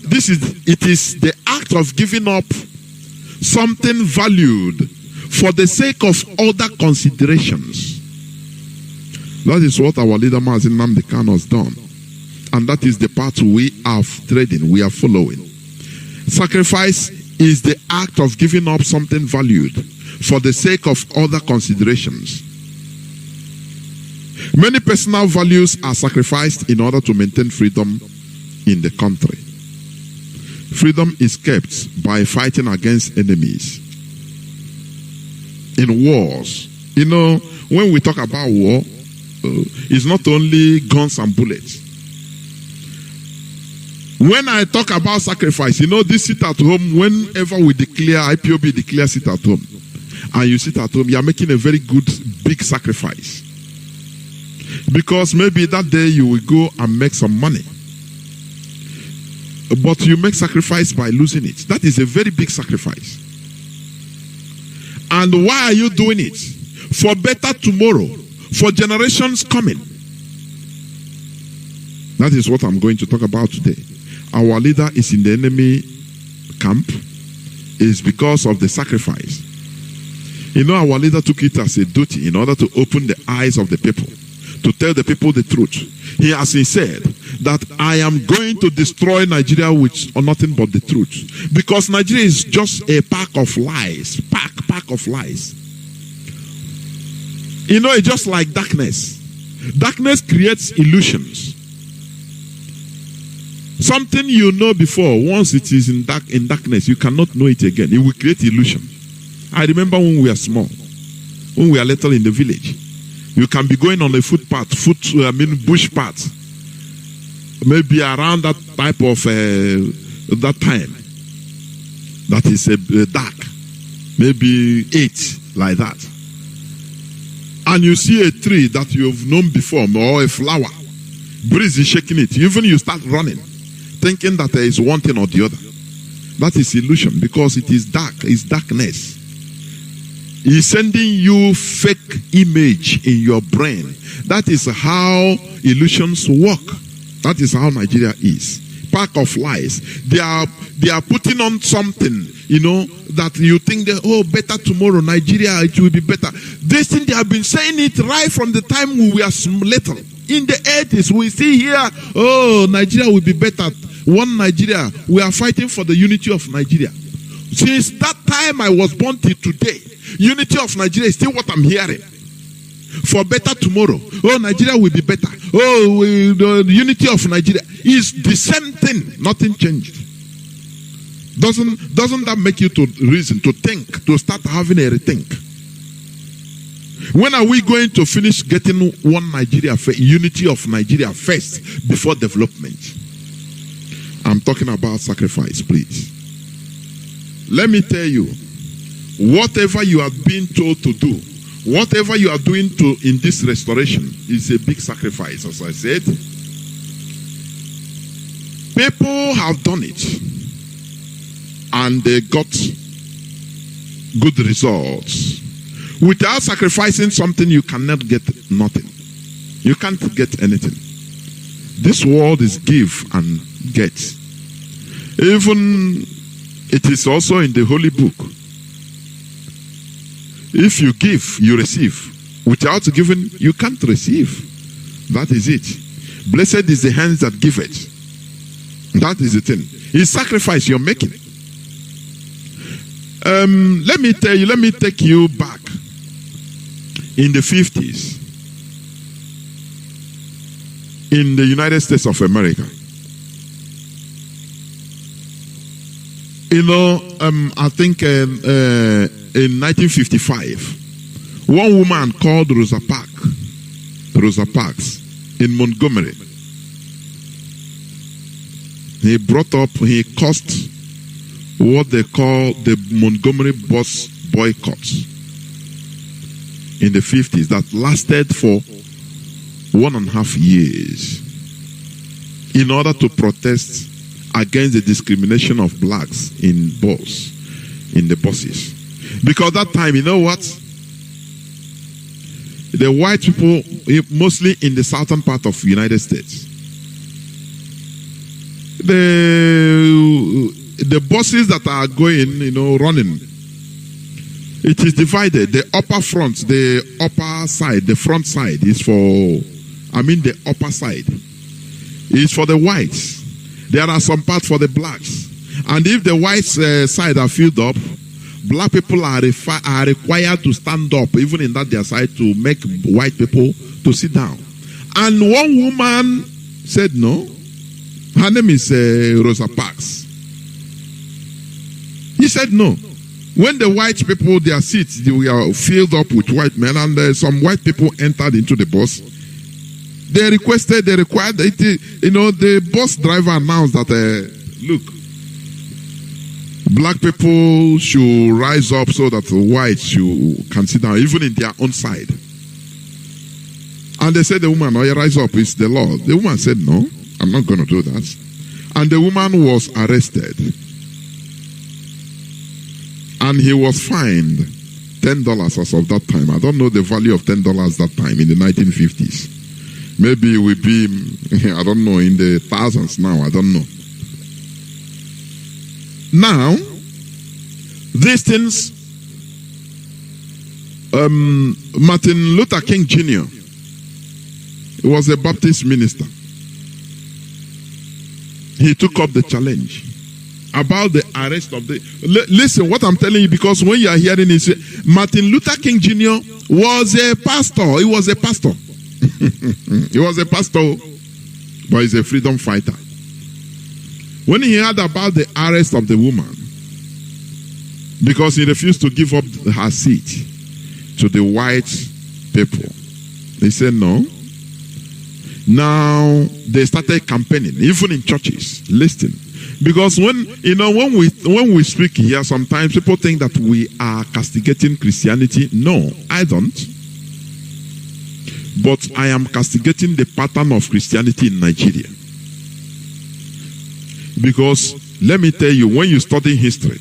A: it is the act of giving up something valued for the sake of other considerations. That is what our leader Mazi Nnamdi has done. And that is the path we are treading, we are following. Sacrifice is the act of giving up something valued for the sake of other considerations. Many personal values are sacrificed in order to maintain freedom in the country. Freedom is kept by fighting against enemies. In wars, you know, when we talk about war, it's not only guns and bullets. When I talk about sacrifice, you know, this sit at home, whenever we declare, Ipob declare sit at home, and you sit at home, you are making a very good, big sacrifice. Because maybe that day you will go and make some money. But you make sacrifice by losing it. That is a very big sacrifice. And why are you doing it? For better tomorrow. For generations coming. That is what I'm going to talk about today. Our leader is in the enemy camp. It is because of the sacrifice. You know, our leader took it as a duty in order to open the eyes of the people, to tell the people the truth. He has said that I am going to destroy Nigeria with nothing but the truth. Because Nigeria is just a pack of lies. Pack of lies. You know, it's just like darkness. Darkness creates illusions. Something you know before, once it is in darkness, you cannot know it again. It will create illusion. I remember when we were small, when we were little in the village, You can be going on a footpath, bush path. Maybe around that type of that time. That is dark. Maybe 8, like that. And you see a tree that you've known before, or a flower. Breeze is shaking it. Even you start running, thinking that there is one thing or the other. That is illusion, because it is dark. It's darkness. He's sending you fake image in your brain. That is how illusions work. That is how Nigeria is. Pack of lies. They are putting on something, that you think that, better tomorrow, Nigeria, it will be better. This thing, they have been saying it right from the time we were little. In the 80s, we see here, Nigeria will be better. One Nigeria. We are fighting for the unity of Nigeria. Since that time I was born till today, unity of Nigeria is still what I'm hearing. For better tomorrow. Nigeria will be better. The unity of Nigeria is the same thing. Nothing changed. Doesn't that make you to reason, to think, to start having a rethink? When are we going to finish getting one Nigeria, unity of Nigeria first before development? I'm talking about sacrifice, please. Let me tell you, whatever you are being told to do, whatever you are doing in this restoration is a big sacrifice, as I said. People have done it and they got good results. Without sacrificing something, you cannot get nothing. You can't get anything. This world is give and get. Even it is also in the Holy Book. If you give, you receive. Without giving, you can't receive. That is it. Blessed is the hands that give it. That is the thing. It's sacrifice you're making. Let me tell you, let me take you back. In the 50s, in the United States of America, I think in 1955, one woman called Rosa Parks in Montgomery. He caused what they call the Montgomery bus boycotts in the 50s that lasted for 1.5 years in order to protest against the discrimination of blacks in the buses. Because that time, you know what? The white people, mostly in the southern part of the United States, the buses that are going, running, it is divided. The upper front, the upper side, the front side is the upper side is for the whites. There are some parts for the blacks. And if the white side are filled up, black people are required to stand up, even in that their side, to make white people to sit down. And one woman said no. Her name is Rosa Parks. He said no. When the white people, their seats, they were filled up with white men, and some white people entered into the bus, they required, the bus driver announced that, look, black people should rise up so that the whites can sit down, even in their own side. And they said, the woman, rise up, it's the law. The woman said, no, I'm not going to do that. And the woman was arrested. And he was fined $10 as of that time. I don't know the value of $10 that time in the 1950s. Maybe it will be, I don't know, in the thousands now. I don't know. Now, these things, Martin Luther King Jr. was a Baptist minister. He took up the challenge about the arrest of the... Listen, what I'm telling you, because when you are hearing it, Martin Luther King Jr. was a pastor. He was a pastor. He was a pastor, but he's a freedom fighter. When he heard about the arrest of the woman, because he refused to give up her seat to the white people, They said no. Now they started campaigning, even in churches. Listen, because when we speak here, sometimes people think that we are castigating Christianity. No, I don't. But I am castigating the pattern of Christianity in Nigeria. Because let me tell you, when you study history,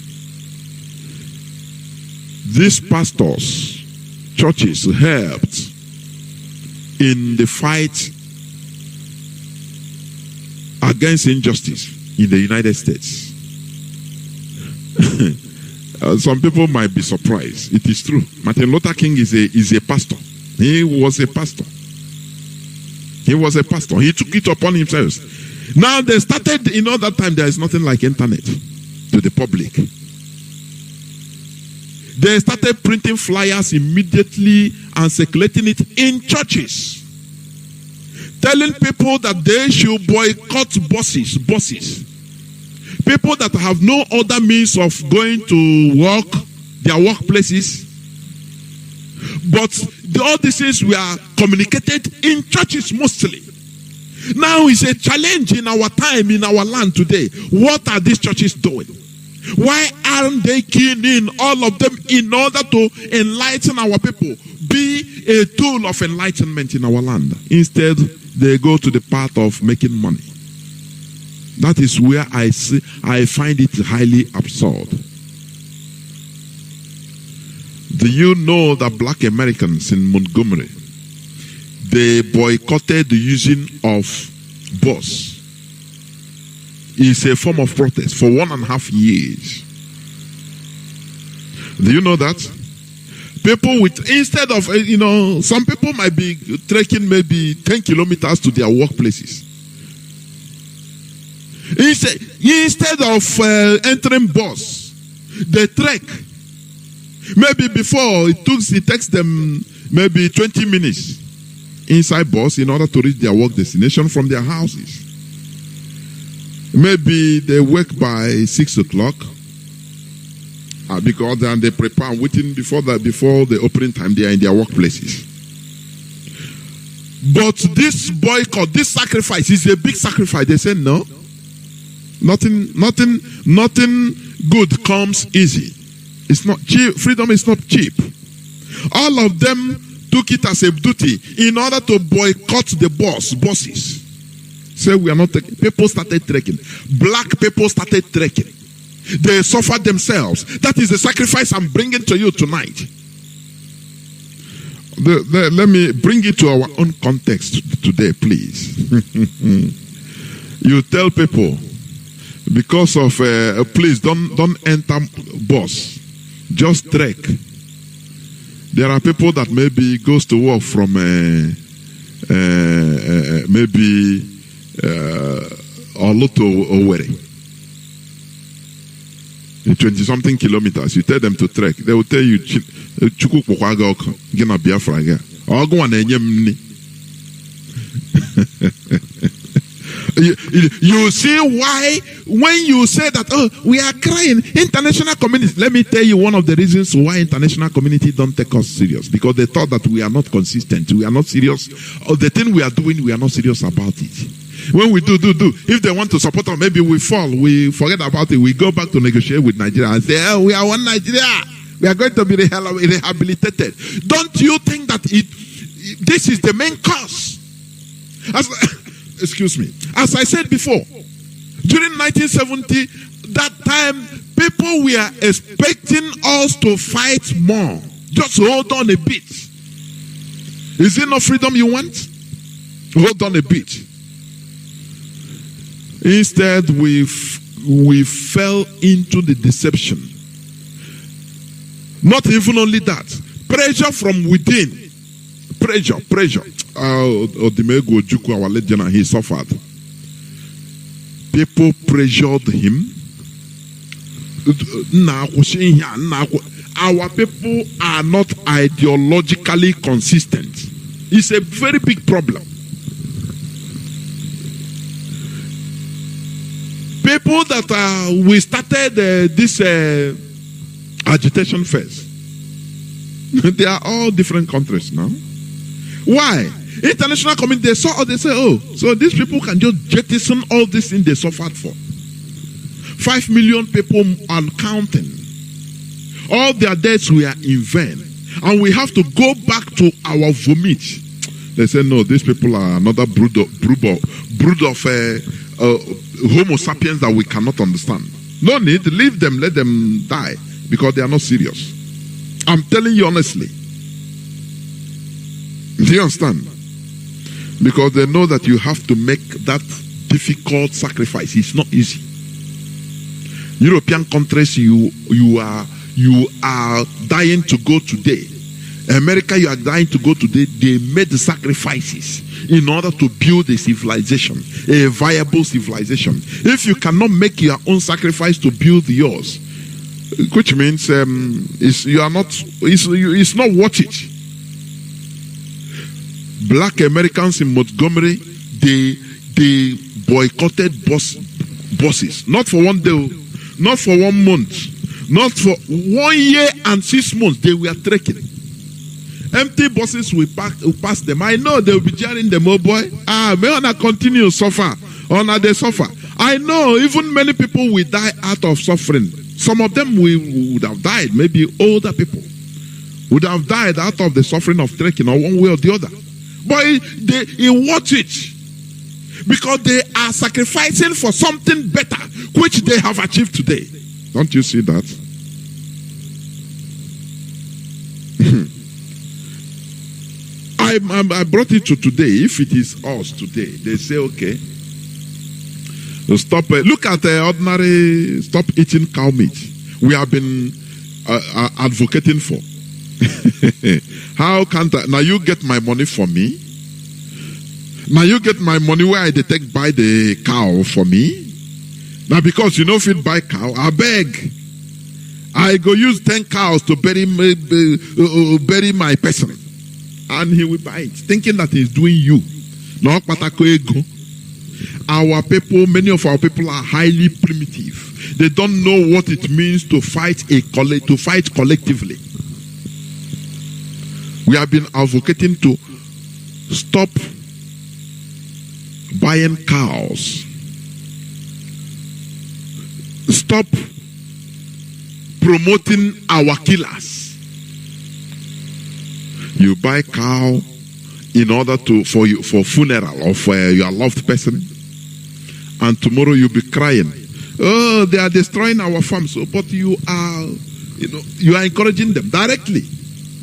A: these pastors, churches helped in the fight against injustice in the United States. Some people might be surprised. It is true. Martin Luther King is a pastor. He was a pastor. He was a pastor. He took it upon himself. Now they started, that time there is nothing like internet to the public. They started printing flyers immediately and circulating it in churches, telling people that they should boycott bosses. People that have no other means of going to work, their workplaces. But all these things were communicated in churches mostly. Now it's a challenge in our time, in our land today. What are these churches doing? Why aren't they keying in all of them in order to enlighten our people? Be a tool of enlightenment in our land. Instead, they go to the path of making money. That is where I find it highly absurd. Do you know that black Americans in Montgomery, they boycotted the using of bus? It's a form of protest for 1.5 years. Do you know that? People instead of, some people might be trekking maybe 10 kilometers to their workplaces. Instead of entering bus, they trek. Maybe before it takes them maybe 20 minutes inside bus in order to reach their work destination from their houses. Maybe they wake by 6 o'clock because then they prepare waiting before the opening time. They are in their workplaces. But this boycott, this sacrifice is a big sacrifice. They say no. Nothing good comes easy. It's not cheap. Freedom is not cheap. All of them took it as a duty in order to boycott the bosses. Say we are not taking. People started trekking. Black people started trekking. They suffered themselves. That is the sacrifice I'm bringing to you tonight. Let me bring it to our own context today, please. You tell people, because of please don't enter bus, just trek. There are people that maybe goes to work from maybe Oloto Owerri, 20-something kilometers. You tell them to trek, they will tell you Chuku Pokwaga Gina Biafra. You see why when you say that, oh, we are crying, international community. Let me tell you one of the reasons why international community don't take us serious. Because they thought that we are not consistent, we are not serious. Or the thing we are doing, we are not serious about it. When we do. If they want to support us, maybe we fall, we forget about it, we go back to negotiate with Nigeria and say, oh, we are one Nigeria. We are going to be rehabilitated. Don't you think that this is the main cause? Excuse me. As I said before, during 1970, that time, people were expecting us to fight more. Just hold on a bit. Is it not freedom you want? Hold on a bit. Instead, we fell into the deception. Not even only that. Pressure from within. Pressure. Odimego Juku, our legend, he suffered. People pressured him. Our people are not ideologically consistent. It's a very big problem. People that we started this agitation phase, they are all different countries now. Why? International community, they saw, they say, oh, so these people can just jettison all this thing they suffered for. 5 million people and counting. All their deaths were in vain. And we have to go back to our vomit. They say, no, these people are another brood of Homo sapiens that we cannot understand. No need, leave them, let them die, because they are not serious. I'm telling you honestly. Do you understand? Because they know that you have to make that difficult sacrifice. It's not easy. European countries, you are dying to go today. America, you are dying to go today. They made the sacrifices in order to build a civilization, a viable civilization. If you cannot make your own sacrifice to build yours, which means it's not worth it. Black Americans in Montgomery, they boycotted buses, not for one day, not for 1 month, not for 1 year and 6 months. They were trekking. Empty buses will pass them. I know they will be jeering them, oh boy. May I continue to suffer? They suffer. I know even many people will die out of suffering. Some of them would have died. Maybe older people would have died out of the suffering of trekking, or one way or the other. But they watch it because they are sacrificing for something better, which they have achieved today. Don't you see that? I brought it to today. If it is us today, they say, okay, stop. Look at the ordinary, stop eating cow meat. We have been advocating for. How can't I? Now you get my money for me. Now you get my money where I take buy the cow for me. Now because you know if you buy cow, I beg. I go use 10 cows to bury my person. And he will buy it, thinking that he's doing you. No, our people, many of our people are highly primitive. They don't know what it means to fight collectively. We have been advocating to stop buying cows. Stop promoting our killers. You buy cow in order for funeral of your loved person, and tomorrow you'll be crying, oh, they are destroying our farms. So, but you are encouraging them directly.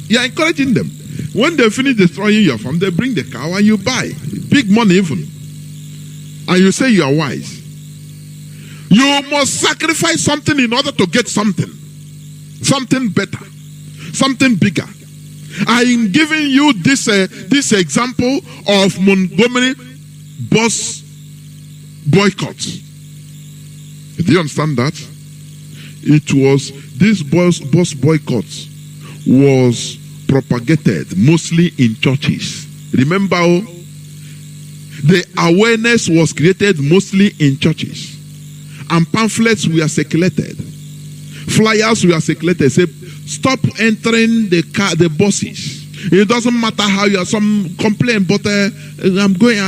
A: You are encouraging them. When they finish destroying your farm, they bring the cow and you buy big money even, and you say you are wise. You must sacrifice something in order to get something better, something bigger. I am giving you this example of Montgomery bus boycott. Do you understand that? It was this bus boycott was propagated mostly in churches. Remember, the awareness was created mostly in churches, and pamphlets were circulated, flyers were circulated. Say, stop entering the buses. It doesn't matter how you are. Some complain, but I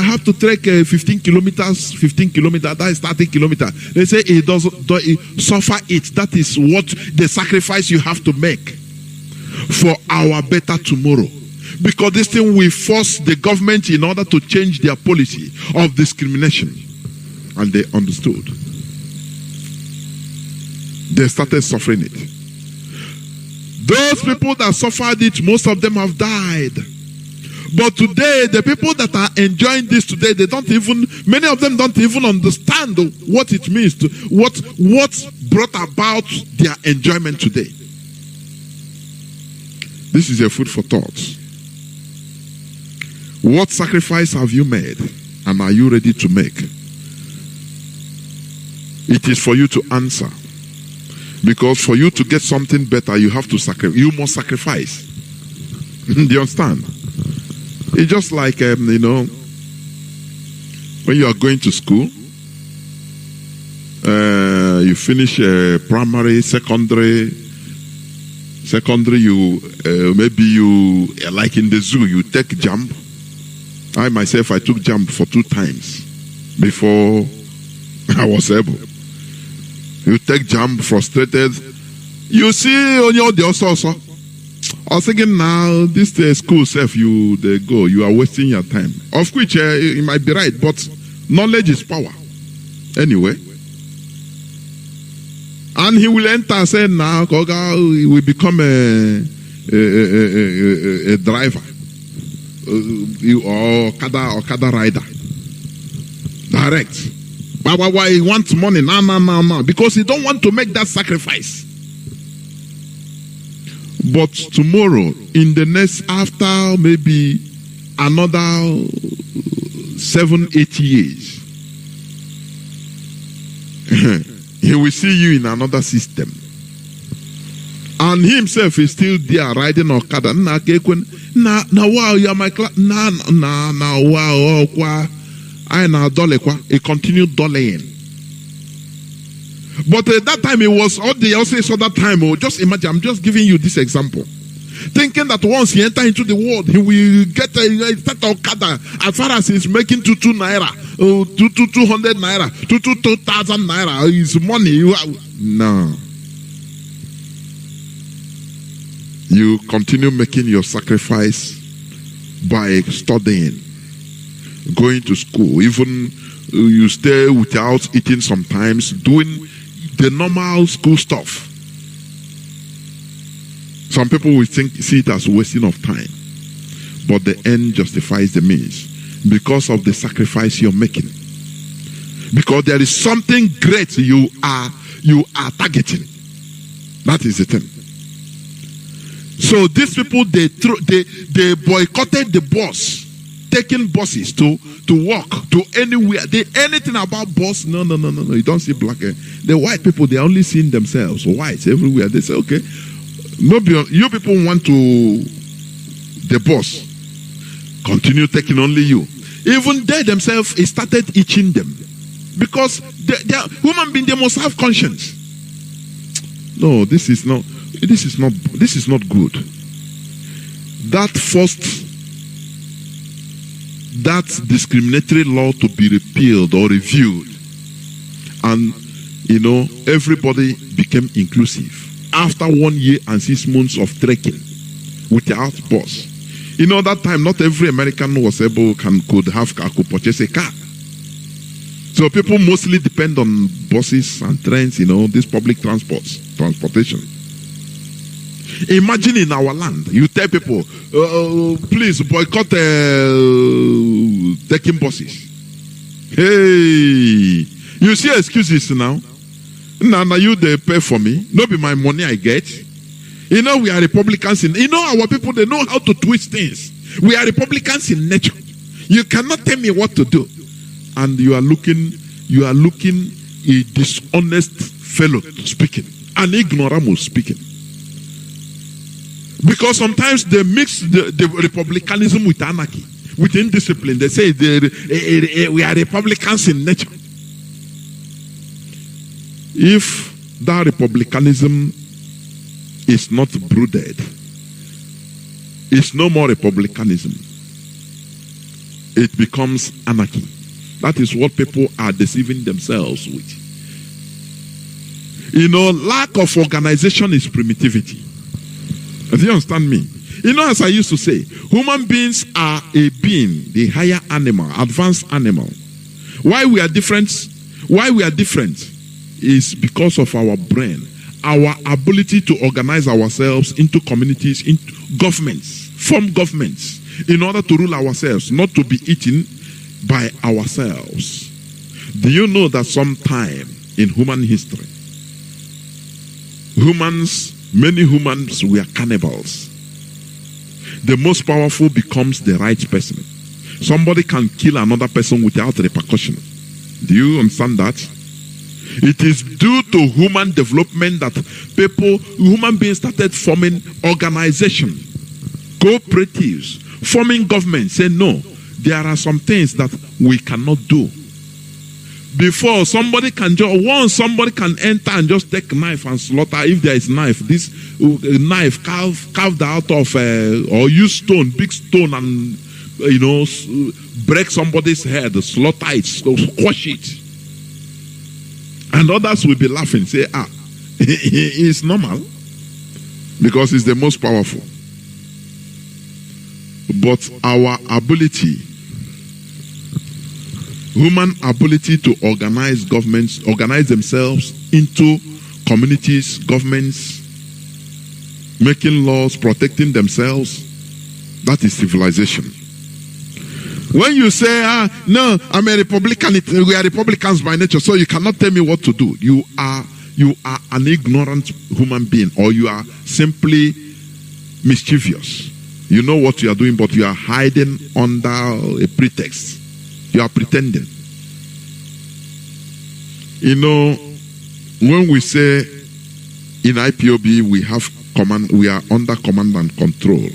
A: have to trek 15 kilometers. That is 30 kilometers. They say it doesn't suffer it. That is what the sacrifice you have to make for our better tomorrow. Because this thing will force the government in order to change their policy of discrimination. And they understood. They started suffering it. Those people that suffered it, most of them have died. But today, the people that are enjoying this today, many of them don't even understand what it means to what brought about their enjoyment today. This is a food for thought. What sacrifice have you made, and are you ready to make? It is for you to answer. Because for you to get something better, you have to sacrifice. You must sacrifice. Do you understand? It's just like, when you are going to school, you finish primary, secondary, Secondary, you maybe you like in the zoo, you take jump. I myself, I took jump for 2 times before I was able. You take jump, frustrated. You see on your also. I was thinking now, this school self, they go, you are wasting your time. Of which you might be right, but knowledge is power. Anyway. And he will enter and say, now, he will become a driver. Or Okada rider. Direct. But why he wants money? No. Because he don't want to make that sacrifice. But tomorrow, in the next, after maybe another 7-8 years, he will see you in another system. And he himself is still there riding Okada. Wow, you are my class. Wow. He continued dollying. But at that time, it was all the also that time. Just imagine, I'm just giving you this example. Thinking that once he enter into the world, he will get a Okada as far as he's making 2 naira, 200 naira, 2,000 naira. His money. No. You continue making your sacrifice by studying, going to school, even you stay without eating sometimes, doing the normal school stuff. Some people will see it as wasting of time, but the end justifies the means because of the sacrifice you're making. Because there is something great you are targeting. That is the thing. So these people they boycotted the bus, taking buses to walk to anywhere. Anything about bus? No. You don't see black. The white people, they are only seeing themselves. Whites everywhere. They say, okay, you people want to the bus. Continue taking only you. Even they themselves started itching them. Because they are human beings, they must have conscience. No, this is not good. That discriminatory law to be repealed or reviewed, and everybody became inclusive after 1 year and 6 months of trekking without bus. That time not every American was able could purchase a car. So people mostly depend on buses and trains, this public transportation. Imagine in our land, you tell people, please boycott taking buses. Hey, you see excuses now. Now you they pay for me. Not be my money I get. We are Republicans our people, they know how to twist things. We are Republicans in nature. You cannot tell me what to do. And you are looking a dishonest fellow speaking, an ignoramus speaking. Because sometimes they mix the republicanism with anarchy, with indiscipline. They say we are Republicans in nature. If that republicanism is not brooded, it's no more republicanism. It becomes anarchy. That is what people are deceiving themselves with. Lack of organization is primitivity. Do you understand me? As I used to say, human beings are a being, the higher animal, advanced animal. Why we are different is because of our brain, our ability to organize ourselves into communities, into governments, form governments, in order to rule ourselves, not to be eaten by ourselves. Do you know that sometime in human history, many humans were cannibals? The most powerful becomes the right person. Somebody can kill another person without repercussion. Do you understand that? It is due to human development that human beings started forming organizations, cooperatives, forming governments, saying no, there are some things that we cannot do. Before somebody can once somebody can enter and just take a knife and slaughter, if there is knife, this knife carved out of or use stone, big stone, and break somebody's head, slaughter it, squash it, and others will be laughing, say, it's normal because it's the most powerful. But our ability, human ability to organize governments, organize themselves into communities, governments, making laws, protecting themselves, that is civilization. When you say, no, I'm a Republican, we are Republicans by nature, so you cannot tell me what to do. You are an ignorant human being, or you are simply mischievous. You know what you are doing, but you are hiding under a pretext. You are pretending. When we say in IPOB we have command, we are under command and control,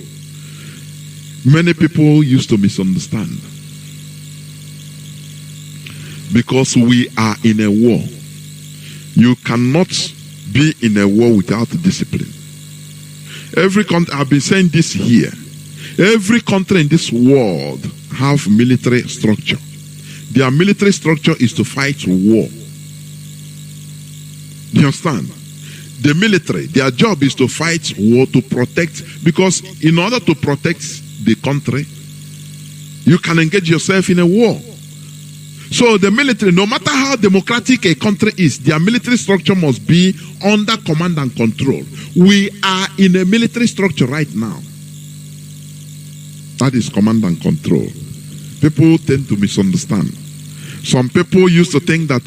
A: many people used to misunderstand. Because we are in a war. You cannot be in a war without discipline. Every country, I've been saying this here, every country in this world have military structure. Their military structure is to fight war. Do you understand? The military, their job is to fight war, to protect, because in order to protect the country, you can engage yourself in a war. So the military, no matter how democratic a country is, their military structure must be under command and control. We are in a military structure right now. That is command and control. People tend to misunderstand. Some people used to think that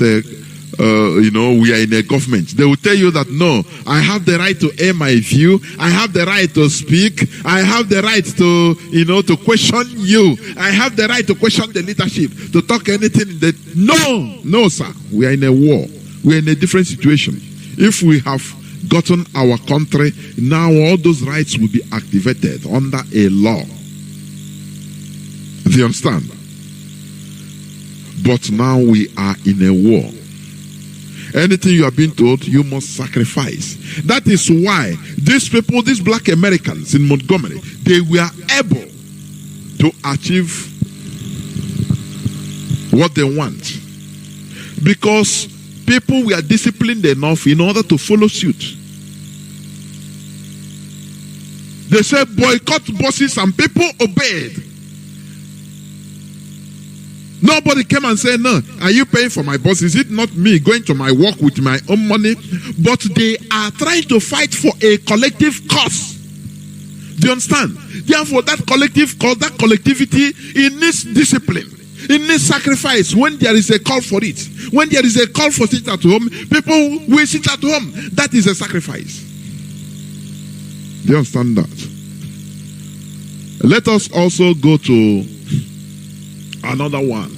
A: we are in a government. They will tell you that, no, I have the right to air my view. I have the right to speak. I have the right to, to question you. I have the right to question the leadership, to talk anything. No, sir. We are in a war. We are in a different situation. If we have gotten our country, now all those rights will be activated under a law. Do you understand? But now we are in a war. Anything you are being told, you must sacrifice. That is why these people, these black Americans in Montgomery, they were able to achieve what they want. Because people were disciplined enough in order to follow suit. They said boycott bosses and people obeyed. Nobody came and said, no, are you paying for my boss? Is it not me going to my work with my own money? But they are trying to fight for a collective cause. Do you understand? Therefore, that collective cause, that collectivity, it needs discipline. It needs sacrifice when there is a call for it. When there is a call for sit at home, people will sit at home. That is a sacrifice. Do you understand that? Let us also go to another one.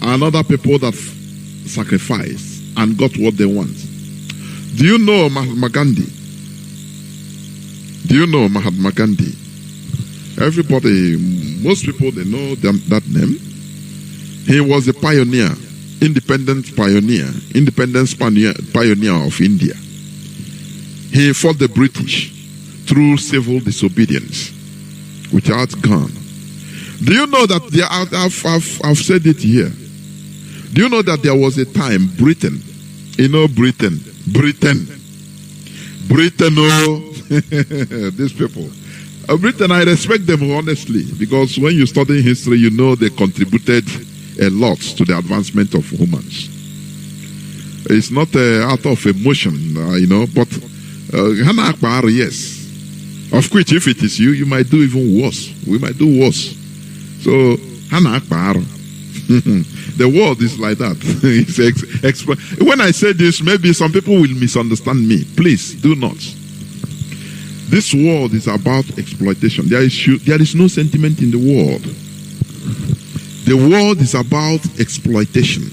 A: Another people that sacrificed and got what they want. Do you know Mahatma Gandhi? Do you know Mahatma Gandhi? Everybody, most people, they know that name. He was a pioneer, independence pioneer of India. He fought the British through civil disobedience without gun. Do you know that I've said it here? Do you know that there was a time Britain, these people. Britain, I respect them honestly, because when you study history, you know they contributed a lot to the advancement of humans. It's not out of emotion, but yes. Of course, if it is you might do even worse. We might do worse. So, the world is like that. When I say this, maybe some people will misunderstand me. Please, do not. This world is about exploitation. There is no sentiment in the world. The world is about exploitation.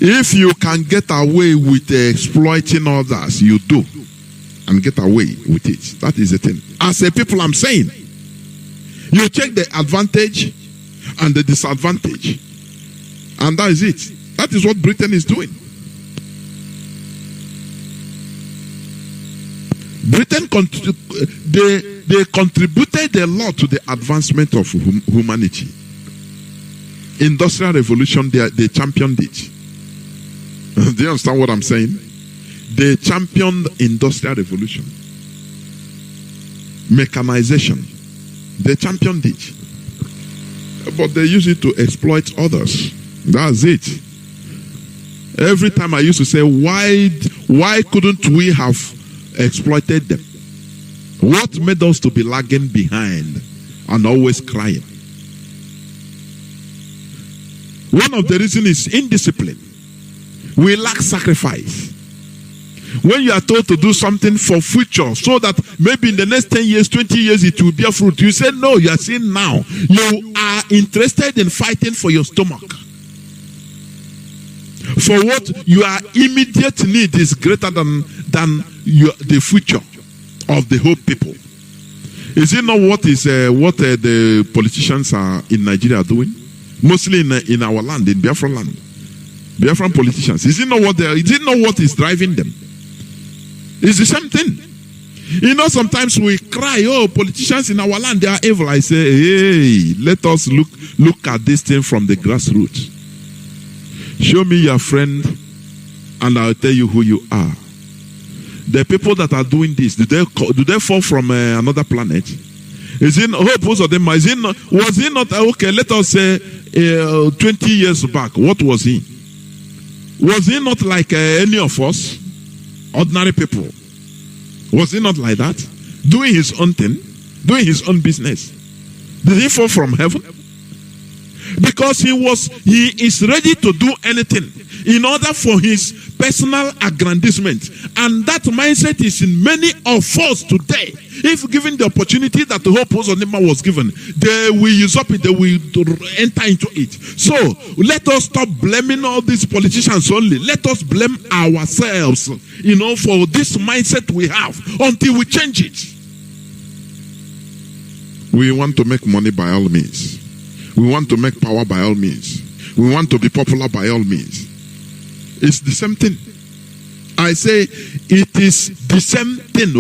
A: If you can get away with exploiting others, you do. And get away with it. That is the thing. As a people, I'm saying, you check the advantage and the disadvantage, And that is it. That is what Britain is doing. Britain they contributed a lot to the advancement of humanity. Industrial Revolution, they championed it. Do you understand what I'm saying? They championed Industrial Revolution. Mechanization. They championed it. But they use it to exploit others. That's it. Every time I used to say, why couldn't we have exploited them? What made us to be lagging behind and always crying? One of the reasons is indiscipline. We lack sacrifice. When you are told to do something for future, so that maybe in the next 10 years, 20 years, it will bear fruit, you say no, you are saying now. You are interested in fighting for your stomach. For what your immediate need is greater than the future of the whole people. Is it not what the politicians are in Nigeria doing? Mostly in our land, in Biafra land. Biafran politicians. Is it not what is driving them? It's the same thing. You know, sometimes we cry, oh, politicians in our land, they are evil. I say, hey, let us look at this thing from the grassroots. Show me your friend, and I'll tell you who you are. The people that are doing this, do they fall from another planet? Is it most of them? Was he not okay? Let us say 20 years back. What was he? Was he not like any of us, ordinary people? Was he not like that, doing his own thing, doing his own business? Did he fall from heaven? Because he is ready to do anything in order for his personal aggrandizement. And that mindset is in many of us today. If given the opportunity that the whole post on Nima was given, they will use up it, they will enter into it. So let us stop blaming all these politicians only. Let us blame ourselves, for this mindset we have until we change it. We want to make money by all means. We want to make power by all means. We want to be popular by all means. It's the same thing. I say it is the same thing.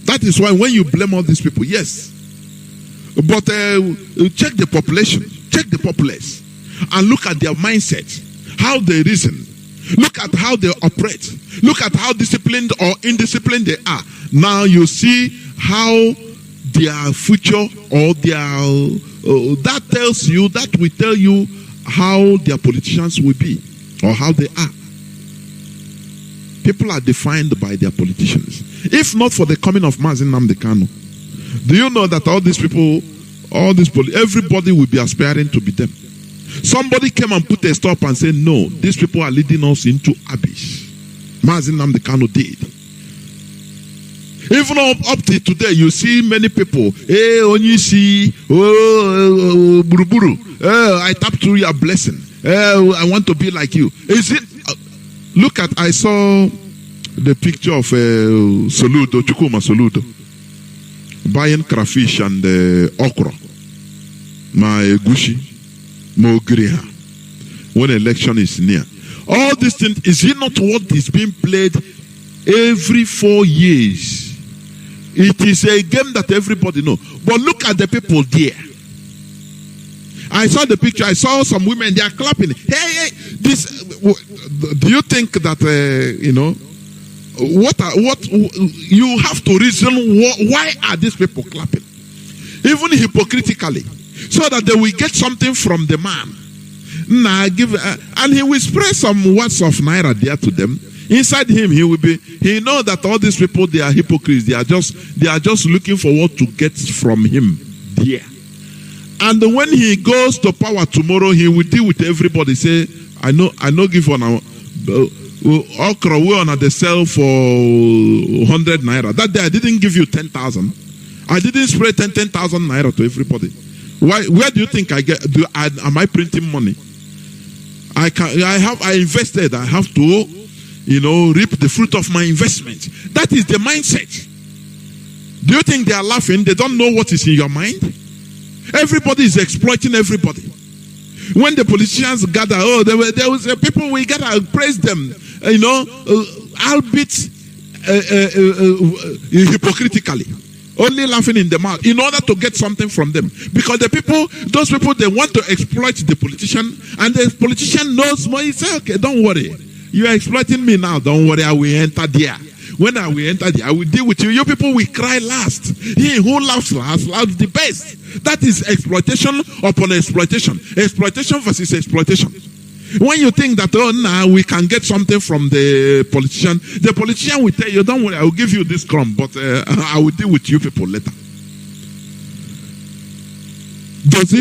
A: That is why when you blame all these people, yes. But check the population, check the populace, and look at their mindset, how they reason. Look at how they operate. Look at how disciplined or indisciplined they are. Now you see how their future or that will tell you how their politicians will be or how they are. People are defined by their politicians. If not for the coming of Mazi Nnamdi Kanu, do you know that all these people, everybody will be aspiring to be them? Somebody came and put a stop and said, no, these people are leading us into abyss. Mazi Nnamdi Kanu did. Even up to today, you see many people. Hey, Onyisi, Buruburu. I tap through your blessing. I want to be like you. Is it? Look at, I saw the picture of Soludo, Chukuma Soludo, buying crayfish and okra. My gushi, mogriha. When election is near. All these things, is it not what is being played every 4 years? It is a game that everybody knows. But look at the people there. I saw the picture. I saw some women. They are clapping. Hey, this. Do you think that what you have to reason? Why are these people clapping? Even hypocritically, so that they will get something from the man. And he will spread some words of naira there to them. Inside him, he knows that all these people, they are hypocrites. They are just looking for what to get from him there. And when he goes to power tomorrow, he will deal with everybody. Say, I know give on okra we on the sell for 100 naira. That day I didn't give you 10,000. I didn't spread 10,000 naira to everybody. Why? Where do you think I get? Am I printing money? I invested. I have to, reap the fruit of my investment. That is the mindset. Do you think they are laughing? They don't know what is in your mind. Everybody is exploiting everybody. When the politicians gather, there was people, we gotta praise them, albeit hypocritically, only laughing in the mouth in order to get something from them. Because those people, they want to exploit the politician, and the politician knows more. He says, okay, don't worry, you are exploiting me now, don't worry, I will enter there. When I will enter there, I will deal with you. You people will cry last. He who laughs last laughs the best. That is exploitation upon exploitation. Exploitation versus exploitation. When you think that, now we can get something from the politician will tell you, don't worry, I will give you this crumb, but I will deal with you people later. Does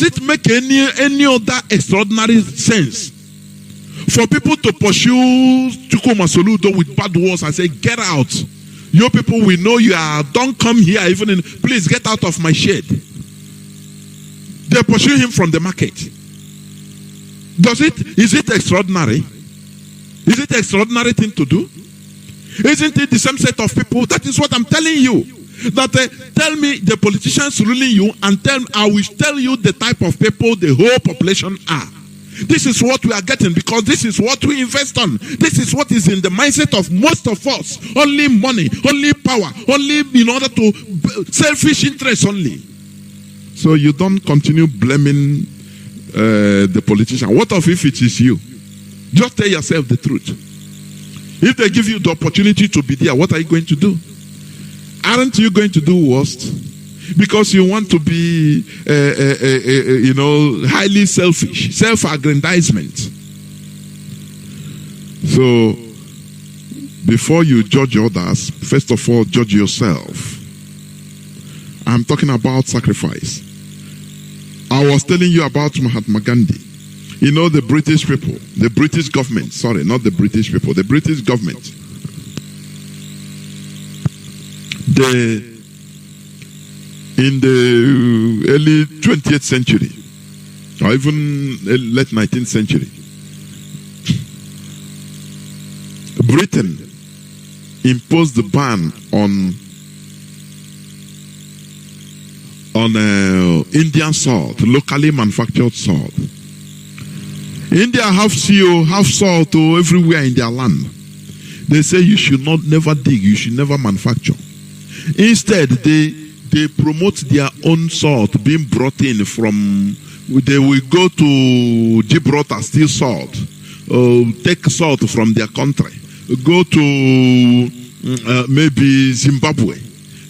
A: it make any other extraordinary sense for people to pursue Chukwuma Soludo with bad words and say, get out? You people, we know you are, don't come here, please get out of my shade. They pursue him from the market. Is it extraordinary? Is it an extraordinary thing to do? Isn't it the same set of people? That is what I'm telling you. That tell me the politicians ruling you, and I will tell you the type of people the whole population are. This is what we are getting, because this is what we invest on. This is what is in the mindset of most of us. Only money, only power, only in order to selfish interests only. So you don't continue blaming the politician. What if it is you? Just tell yourself the truth. If they give you the opportunity to be there, what are you going to do? Aren't you going to do worst? Because you want to be, highly selfish, self-aggrandizement. So, before you judge others, first of all, judge yourself. I'm talking about sacrifice. I was telling you about Mahatma Gandhi. The British people, the British government, sorry, not the British people, the British government. In the early 20th century, or even late 19th century, Britain imposed the ban on Indian salt, locally manufactured salt. India have CO, have salt everywhere in their land. They say you should never dig, you should never manufacture. Instead, they promote their own salt being brought in from, they will go to Gibraltar, steal salt, take salt from their country, go to maybe Zimbabwe,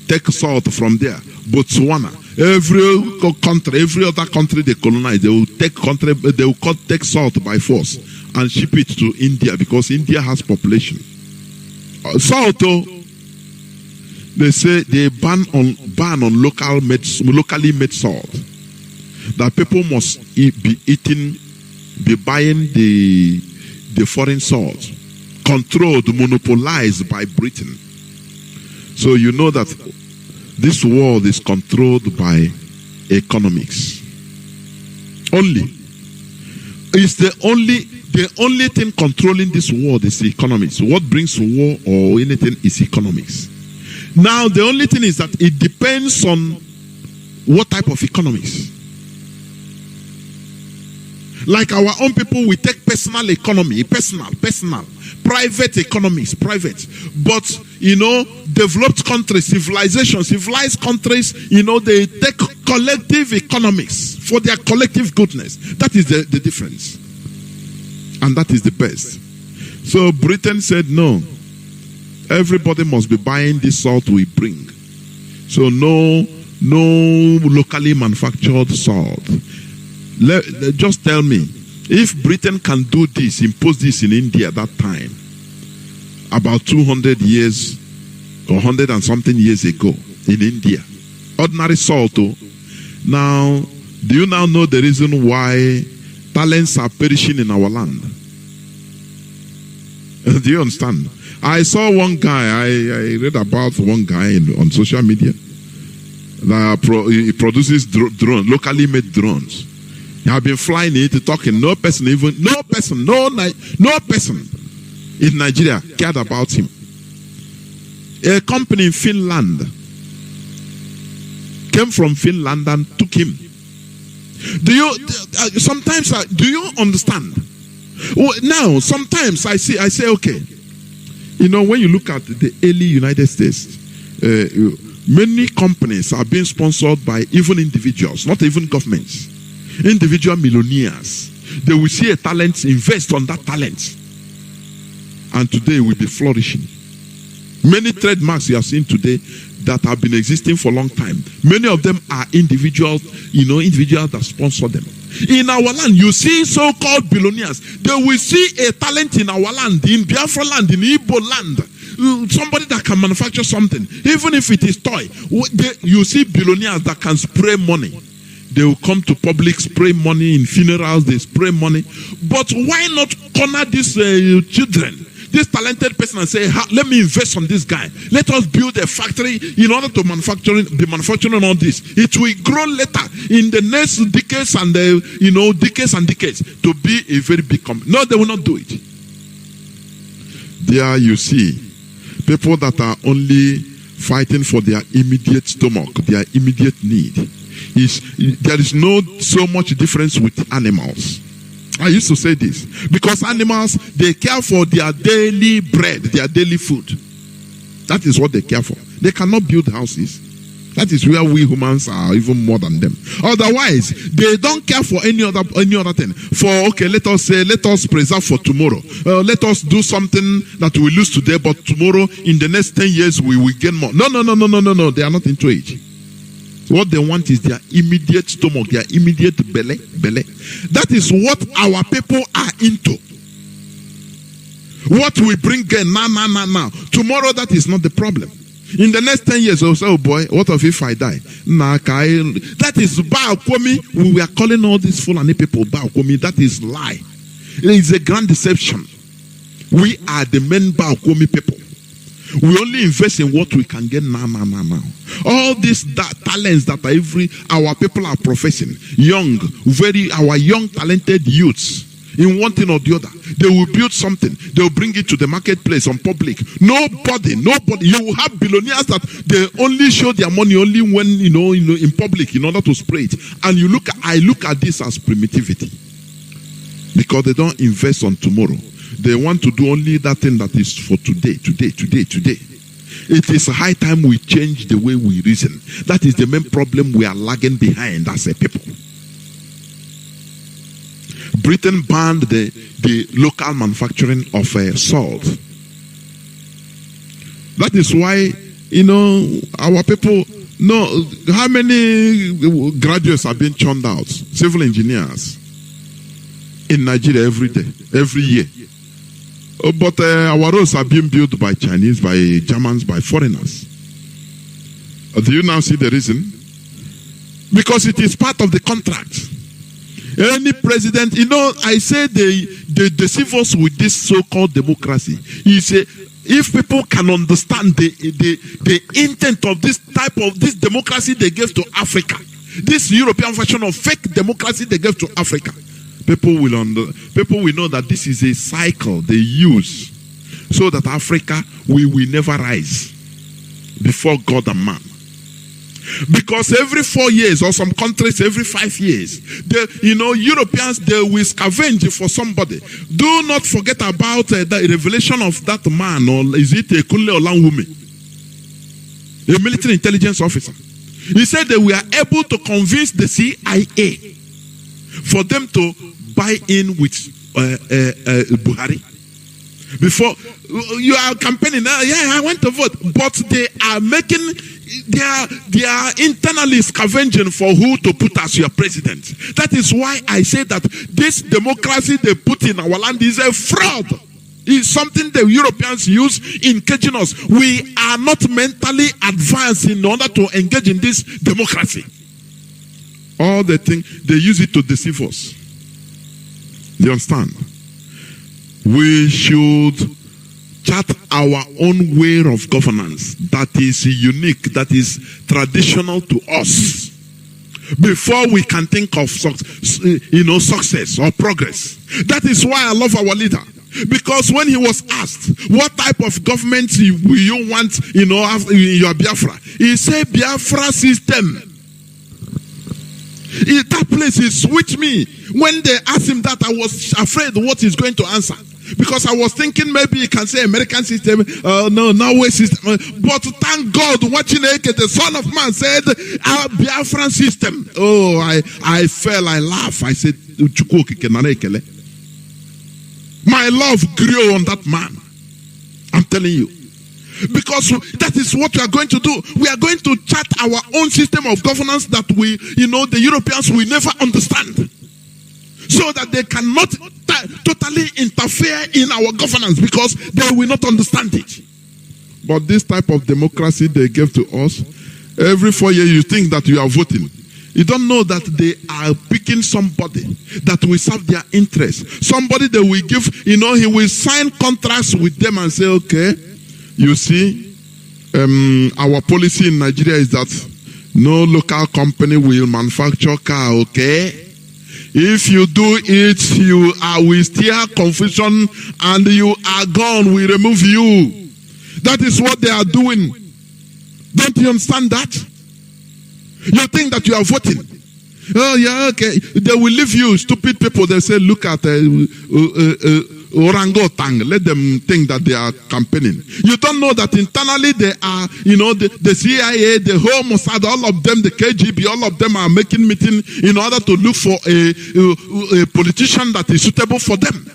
A: take salt from there, Botswana, every country, every other country they colonize, they will take salt by force and ship it to India, because India has population. Salt, they say they ban on locally made salt. That people must be buying the foreign salt, controlled, monopolized by Britain. So you know that this world is controlled by economics. Only. It's the only thing controlling this world is economics. What brings war or anything is economics. Now, the only thing is that it depends on what type of economics. Like our own people, we take personal economy, personal, private economics, private. But, developed countries, civilized countries, they take collective economics for their collective goodness. That is the difference. And that is the best. So Britain said, no. Everybody must be buying this salt we bring. So no locally manufactured salt. Just tell me, if Britain can do this, impose this in India at that time, about 200 years or 100 and something years ago in India, ordinary salt. Now, do you now know the reason why talents are perishing in our land? Do you understand? I saw one guy, I read about one guy on social media that he produces locally made drones. He have been flying it, talking. No person in Nigeria cared about him. A company in Finland came from Finland and took him. Do you understand? Well, now, sometimes I say, okay, when you look at the early United States, many companies are being sponsored by even individuals, not even governments. Individual millionaires. They will see a talent, invest on that talent, and today will be flourishing. Many trademarks you have seen today that have been existing for a long time. Many of them are individuals, individuals that sponsor them. In our land, you see so-called billionaires. They will see a talent in our land, in Biafra land, in Ipob land. Somebody that can manufacture something, even if it is toy. You see billionaires that can spray money. They will come to public, spray money in funerals, they spray money. But why not corner these children, this talented person, and say, let me invest on this guy. Let us build a factory in order to be manufacturing all this. It will grow later in the next decades and decades to be a very big company. No, they will not do it. There you see people that are only fighting for their immediate stomach, their immediate need. There is no so much difference with animals. I used to say this because animals, they care for their daily bread, their daily food. That is what they care for. They cannot build houses. That is where we humans are even more than them. Otherwise, they don't care for any other thing. For let us preserve for tomorrow. Let us do something that we lose today, but tomorrow, in the next 10 years, we will gain more. No. They are not into it. What they want is their immediate stomach, their immediate belly. That is what our people are into. What we bring in now. Tomorrow, that is not the problem. In the next 10 years, I'll say, oh boy, what if I die? That is Baokomi. We were calling all these Fulani people Baokomi. That is lie. It is a grand deception. We are the main Baokomi people. We only invest in what we can get now. All these talents that our people are professing, our young talented youths, in one thing or the other, they will build something. They will bring it to the marketplace on public. Nobody. You will have billionaires that they only show their money only when in public in order to spray it. And I look at this as primitivity because they don't invest on tomorrow. They want to do only that thing that is for today. It is high time we change the way we reason. That is the main problem we are lagging behind as a people. Britain banned the local manufacturing of salt. That is why, our people know how many graduates are being churned out, civil engineers, in Nigeria every year. But our roads are being built by Chinese, by Germans, by foreigners. Do you now see the reason? Because it is part of the contract. Any president, I say they deceive us with this so-called democracy. If people can understand the intent of this type of this democracy they gave to Africa, this European version of fake democracy they gave to Africa, people will know that this is a cycle they use so that Africa will never rise before God and man. Because every 4 years, or some countries every 5 years, Europeans, they will scavenge for somebody. Do not forget about the revelation of that man, or is it a Kunle Olawumi, a military intelligence officer. He said they were able to convince the CIA for them to buy in with Buhari. Before you are campaigning, I went to vote, but they are they are internally scavenging for who to put as your president. That is why I say that this democracy they put in our land is a fraud. It's something the Europeans use in caging us. We are not mentally advanced in order to engage in this democracy. All the things they use it to deceive us. You understand? We should chart our own way of governance that is unique, that is traditional to us, before we can think of success or progress. That is why I love our leader. Because when he was asked, what type of government will you want in your Biafra? He said, Biafra system. That place is with me. When they asked him that, I was afraid what he's going to answer. Because I was thinking maybe he can say American system, Norway system. But thank God, watching the Son of Man said, our Biafran system. Oh, I fell, I laughed. I said, my love grew on that man. I'm telling you. Because that is what we are going to do. We are going to chart our own system of governance that the Europeans will never understand. So that they cannot totally interfere in our governance because they will not understand it. But this type of democracy they gave to us, every 4 years you think that you are voting. You don't know that they are picking somebody that will serve their interests. Somebody they will give, he will sign contracts with them and say, okay, you see, our policy in Nigeria is that no local company will manufacture car, okay? If you do it, we steer confusion and you are gone, we remove you. That is what they are doing. Don't you understand that? You think that you are voting. Oh, yeah, okay. They will leave you, stupid people. They say, look at orangutan. Let them think that they are campaigning. You don't know that internally they are, the CIA, the whole Mossad, all of them, the KGB, all of them are making meeting in order to look for a politician that is suitable for them.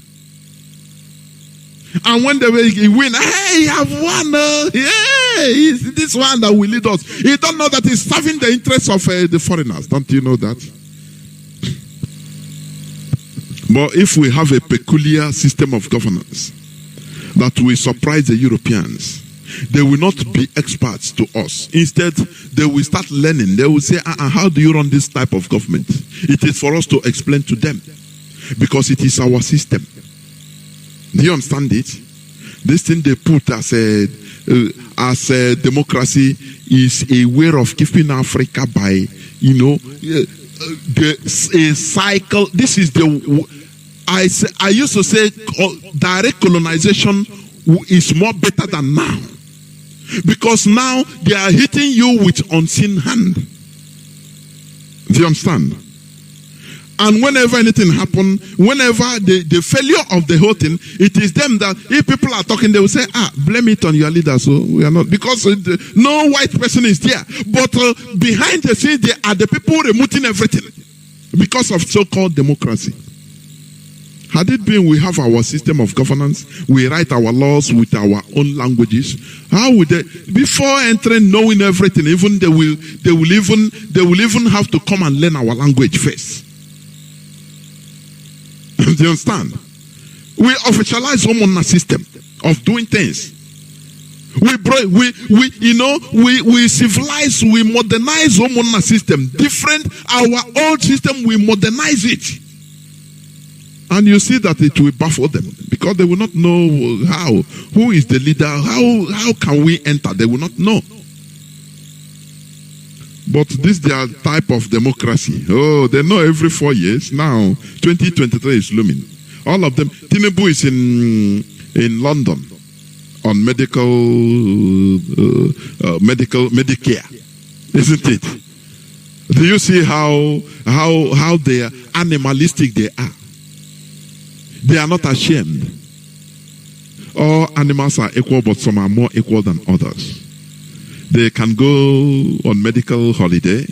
A: And when they win, hey, you have won. Hey, it's this one that will lead us. You don't know that he's serving the interests of the foreigners. Don't you know that? But if we have a peculiar system of governance that will surprise the Europeans, they will not be experts to us. Instead, they will start learning. They will say, how do you run this type of government? It is for us to explain to them because it is our system. Do you understand it? This thing they put as a democracy is a way of keeping Africa by, a cycle. This is I used to say direct colonization is more better than now. Because now they are hitting you with unseen hand. Do you understand? And whenever anything happens, whenever the failure of the whole thing, it is them that, if people are talking, they will say, blame it on your leaders. So we are not, because no white person is there. But behind the scenes, they are the people removing everything because of so-called democracy. Had it been we have our system of governance, we write our laws with our own languages, how would they, before entering knowing everything, even they will even have to come and learn our language first. Do you understand? We officialize Homonna system of doing things. We civilize, we modernize Homonna system. Different, our old system, we modernize it. And you see that it will baffle them because they will not know who is the leader, how can we enter? They will not know. But this their type of democracy. Oh, they know every 4 years. Now, 2023 is looming. All of them. Tinubu is in London on Medicare, isn't it? Do you see how they are animalistic they are? They are not ashamed. All animals are equal, but some are more equal than others. They can go on medical holiday,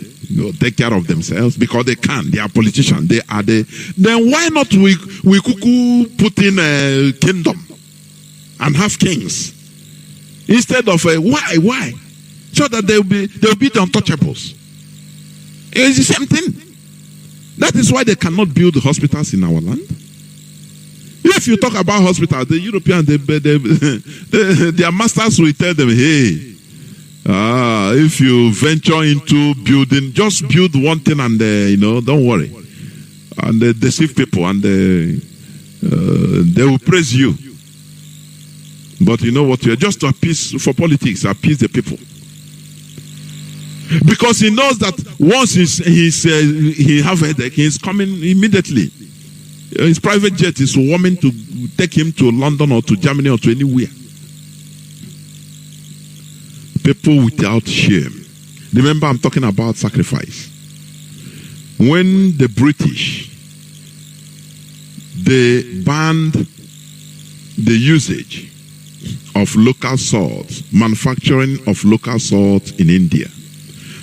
A: take care of themselves because they can. They are politicians. They are Then why not we kuku put in a kingdom and have kings instead of why? So that they'll be the untouchables. It's the same thing. That is why they cannot build hospitals in our land. If you talk about hospitals, the Europeans, their masters will tell them, hey. If you venture into building, just build one thing and don't worry. And they deceive people and they will praise you. But you know what? You're just to appease for politics, appease the people. Because he knows that once he have a headache, he's coming immediately. His private jet is warming to take him to London or to Germany or to anywhere. People without shame. Remember, I'm talking about sacrifice. when the British, they banned the usage of local salt, manufacturing of local salt in India,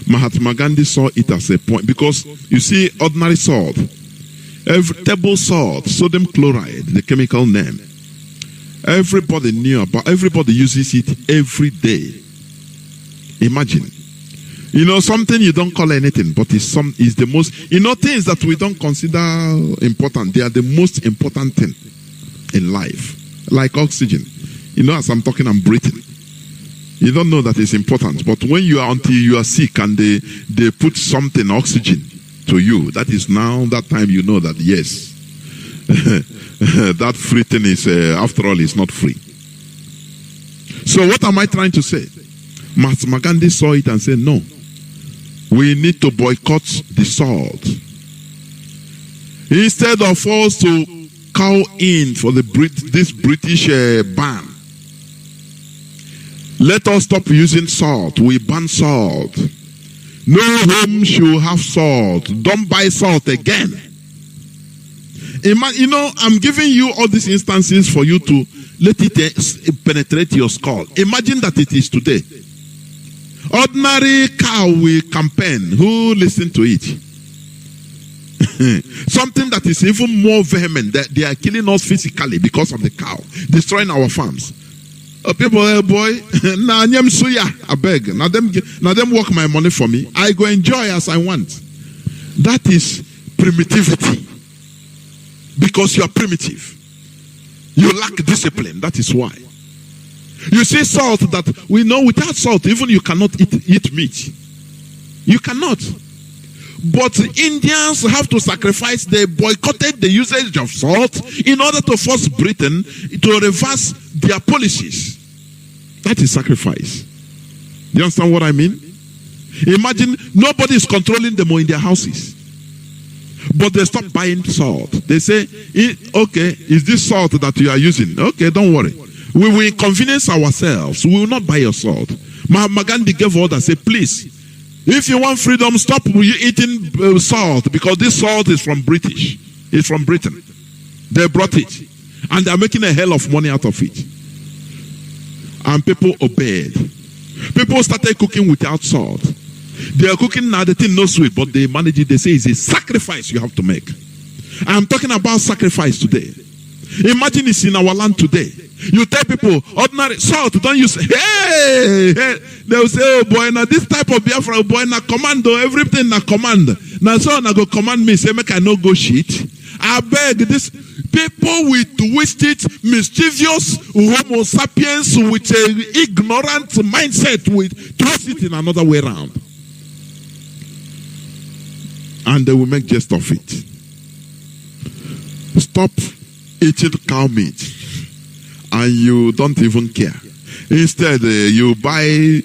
A: Mahatma Gandhi saw it as a point, because you see, ordinary salt, table salt, sodium chloride, the chemical name, everybody knew about, everybody uses it every day. Imagine, you know, something you don't call anything, but is the most, you know, things that we don't consider important, they are the most important thing in life, like oxygen. You know, as I'm talking, I'm breathing. You don't know that it's important, but when you are, until you are sick and they put something, oxygen, to you, that is now, that time you know that yes, that free thing is, after all, is not free. So what am I trying to say? Mahatma Gandhi saw it and said, no, we need to boycott the salt. Instead of us to cow in for this British ban, let us stop using salt. We ban salt. No home should have salt. Don't buy salt again. You know, I'm giving you all these instances for you to let it penetrate your skull. Imagine that it is today. Ordinary cow will campaign. Who listen to it? Something that is even more vehement. That they are killing us physically because of the cow, destroying our farms. People, boy, na nyem suya, I beg. Now them work my money for me. I go enjoy as I want. That is primitivity. Because you are primitive. You lack discipline. That is why. You see salt that we know without salt, even you cannot eat meat. You cannot. But Indians have to sacrifice. They boycotted the usage of salt in order to force Britain to reverse their policies. That is sacrifice. You understand what I mean? Imagine nobody is controlling them in their houses. But they stop buying salt. They say, okay, is this salt that you are using? Okay, don't worry. We will inconvenience ourselves. We will not buy your salt. Mahatma Gandhi gave orders, say, please, if you want freedom, stop eating salt, because this salt is from British. It's from Britain. They brought it. And they're making a hell of money out of it. And people obeyed. People started cooking without salt. They are cooking now, the thing no sweet, but they manage it. They say it's a sacrifice you have to make. I'm talking about sacrifice today. Imagine it's in our land today. You tell people, ordinary salt, don't use. Hey, they will say, oh boy, now this type of Biafra, boy, na commando, everything na command. Now so na go command me, say make I no go shit. I beg this people with twisted, mischievous Homo sapiens with an ignorant mindset with twist it in another way around. And they will make jest of it. Stop eating cow meat. And you don't even care. Instead, you buy, you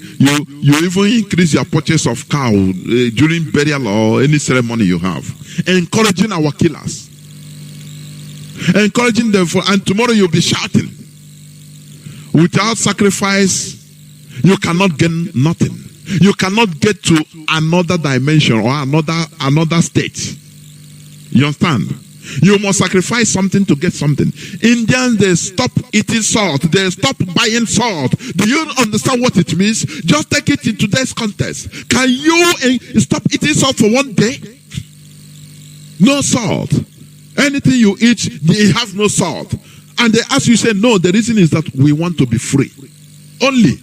A: even increase your purchase of cow during burial or any ceremony you have. Encouraging our killers. Encouraging them for, and tomorrow you'll be shouting. Without sacrifice, you cannot get nothing. You cannot get to another dimension or another state. You understand? You must sacrifice something to get something. Indians, they stop eating salt. They stop buying salt. Do you understand what it means? Just take it in today's context. Can you stop eating salt for one day? No salt. Anything you eat, they have no salt. And they ask you, say, no, the reason is that we want to be free. Only.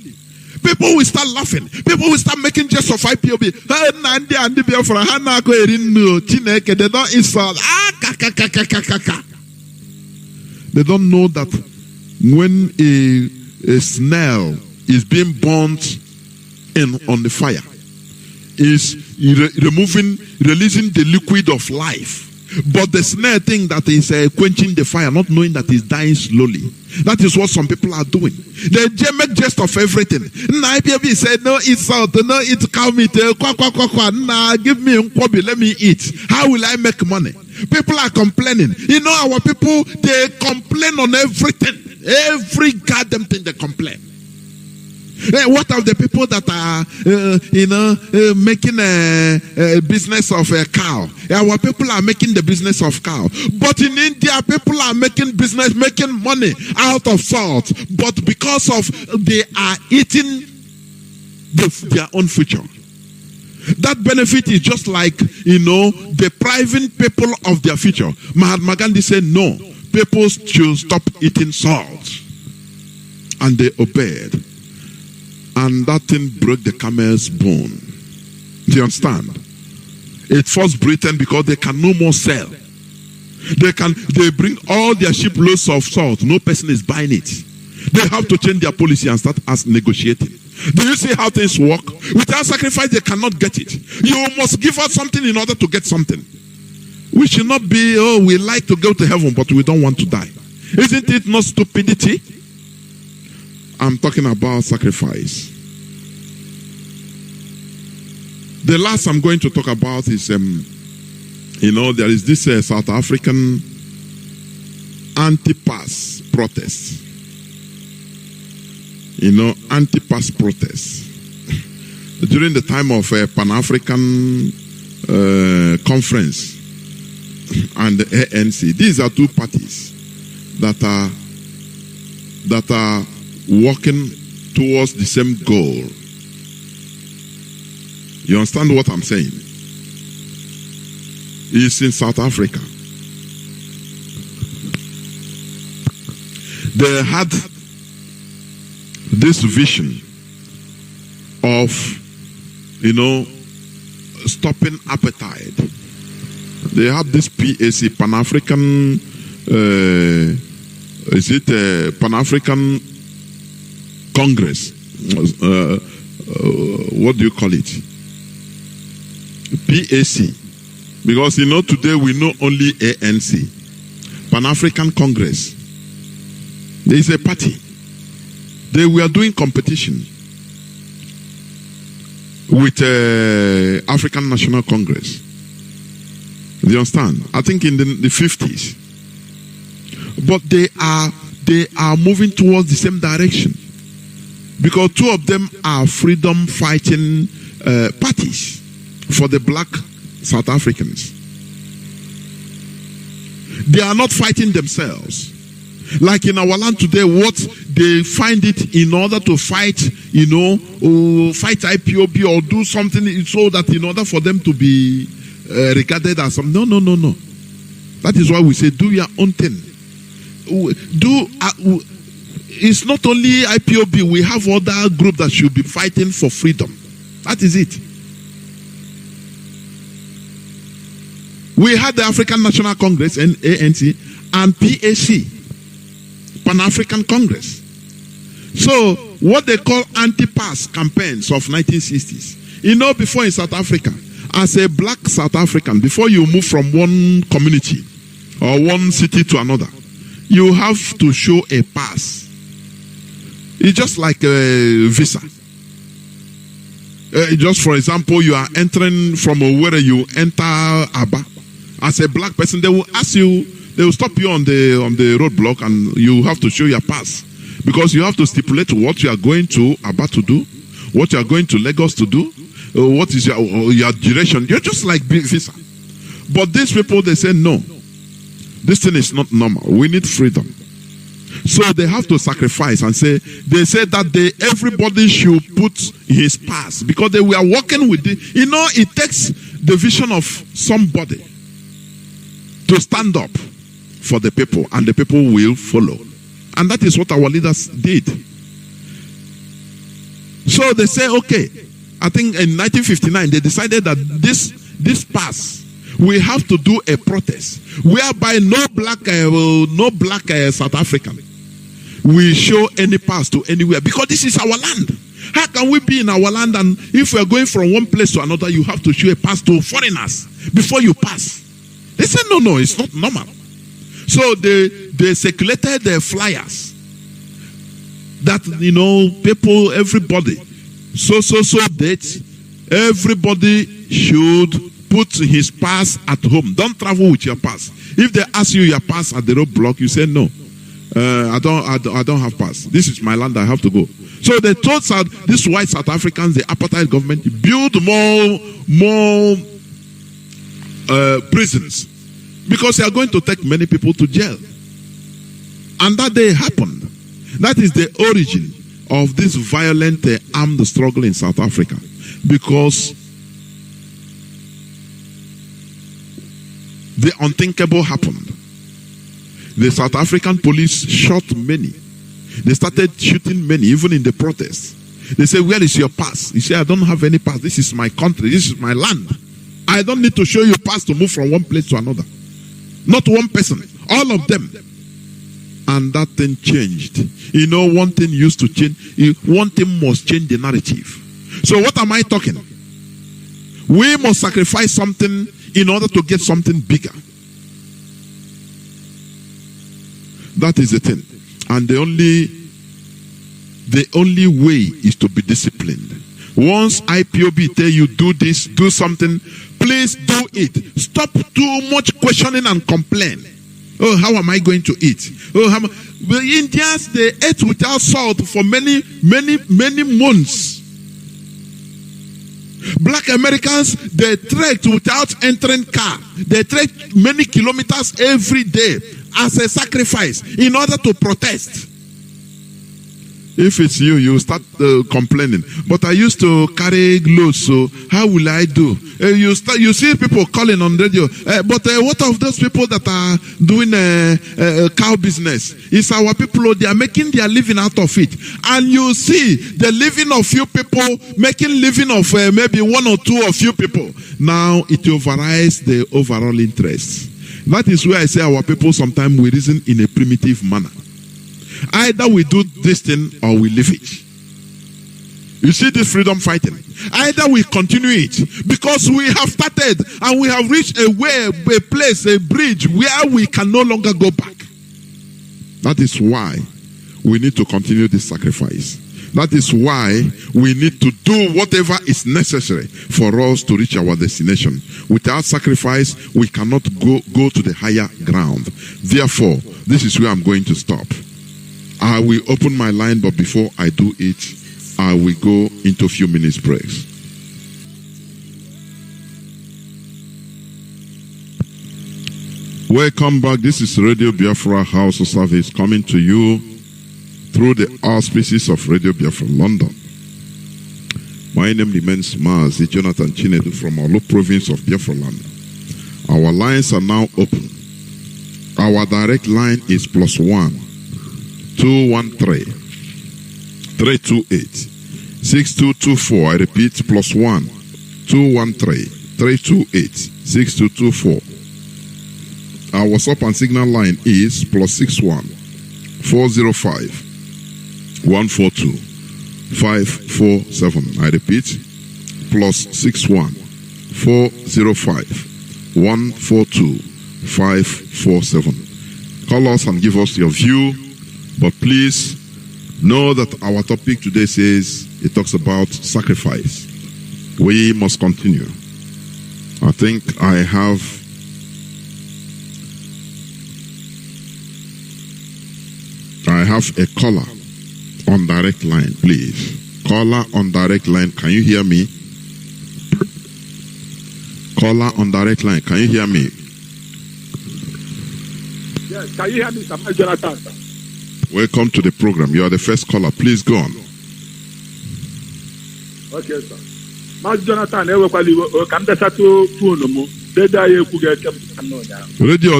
A: People will start laughing. People will start making jest of Ipob. They don't insult. They don't know that when a snail is being burnt on the fire, is releasing the liquid of life. But the snail thing that is quenching the fire, not knowing that it's dying slowly. That is what some people are doing. They make jest of everything. Nah, Ipob said, no, it's salt, no, it's cow meat, nah, give me nkwobi, let me eat. How will I make money? People are complaining. You know, our people, they complain on everything. Every goddamn thing they complain. What of the people that are, making a business of a cow? Our people are making the business of cow. But in India, people are making money out of salt. But because of they are eating their own future. That benefit is just like, depriving people of their future. Mahatma Gandhi said, no, people should stop eating salt. And they obeyed. And that thing broke the camel's bone. Do you understand? It forced Britain because they can no more sell. They bring all their shiploads of salt. No person is buying it. They have to change their policy and start negotiating. Do you see how things work? Without sacrifice, they cannot get it. You must give out something in order to get something. We should not be, we like to go to heaven, but we don't want to die. Isn't it not stupidity? I'm talking about sacrifice. The last I'm going to talk about is, there is this South African anti-pass protest. Anti-pass protest. During the time of a Pan-African conference and the ANC, these are two parties that are working towards the same goal. You understand what I'm saying? It's in South Africa. They had this vision of, stopping appetite. They have this PAC, Pan-African, Pan-African Congress? What do you call it? PAC. Because, today we know only ANC. Pan-African Congress. There is a party. They were doing competition with African National Congress. Do you understand? I think in the 50s. But they are moving towards the same direction. Because two of them are freedom fighting parties for the black South Africans. They are not fighting themselves. Like in our land today, what they find it in order to fight, fight IPOB or do something so that in order for them to be regarded as some. No. That is why we say, do your own thing. It's not only IPOB, we have other groups that should be fighting for freedom. That is it. We had the African National Congress and ANC and PAC. Pan-African Congress. So, what they call anti-pass campaigns of 1960s. Before in South Africa, as a black South African, before you move from one community or one city to another, you have to show a pass. It's just like a visa. Just for example, you are entering from where you enter Aba. As a black person, they will ask you, they will stop you on the roadblock and you have to show your pass. Because you have to stipulate what you are going to Aba to do, what you are going to Lagos to do, what is your duration. You're just like visa. But these people, they say, no, this thing is not normal. We need freedom. So they have to sacrifice and say, they say that everybody should put his pass because they were working with it. It takes the vision of somebody to stand up for the people, and the people will follow. And that is what our leaders did. So they say, okay, I think in 1959 they decided that this pass, we have to do a protest whereby no black South African will show any pass to anywhere, because this is our land. How can we be in our land and if we are going from one place to another, you have to show a pass to foreigners before you pass? They said, no, it's not normal. So they circulated the flyers that, people, everybody, so date, everybody should put his pass at home. Don't travel with your pass. If they ask you your pass at the roadblock, you say no. I don't have pass. This is my land. I have to go. So they told these white South Africans, the apartheid government, build more prisons because they are going to take many people to jail. And that day happened. That is the origin of this violent armed struggle in South Africa, because the unthinkable happened. The South African police shot many. They started shooting many, even in the protests. They say, where is your pass? You say, I don't have any pass. This is my country. This is my land. I don't need to show you pass to move from one place to another. Not one person. All of them. And that thing changed. You know, one thing used to change. One thing must change the narrative. So what am I talking? We must sacrifice something in order to get something bigger. That is the thing. And the only way is to be disciplined. Once Ipob tell you do this, do something, please do it. Stop too much questioning and complain. Oh, how am I going to eat? Oh, the Indians, they ate without salt for many months. Black Americans, they trekked without entering car. They trekked many kilometers every day as a sacrifice in order to protest. If it's you, you start complaining. But I used to carry loads, so how will I do? You see people calling on radio. But what of those people that are doing cow business? It's our people, they are making their living out of it. And you see the living of few people making living of maybe one or two or few people. Now it overrides the overall interest. That is where I say our people sometimes we reason in a primitive manner. Either we do this thing or we leave it. You see this freedom fighting. Either we continue it because we have started and we have reached a place, a bridge where we can no longer go back. That is why we need to continue this sacrifice. That is why we need to do whatever is necessary for us to reach our destination. Without sacrifice, we cannot go to the higher ground. Therefore, this is where I'm going to stop. I will open my line, but before I do it, I will go into a few minutes breaks. Welcome back. This is Radio Biafra HAUSA-SERVICE coming to you through the auspices of Radio Biafra London. My name remains Mazi JOHNATHAN from Olu province of Biafra land. Our lines are now open. Our direct line is +1 213 328 6224. I repeat, +1 213 328 6224. Our WhatsApp and Signal line is +61 405 142 547. I repeat, +61 405 142 547. Call us and give us your view. But please know that our topic today it talks about sacrifice. We must continue. I think I have a caller on direct line, please. Caller on direct line, can you hear me? Caller on direct line, can you hear me?
C: Yes, can you hear me, Mazi Jonathan?
A: Welcome to the program. You are the first caller. Please go on.
C: Okay, sir. Mazi Jonathan,
A: Radio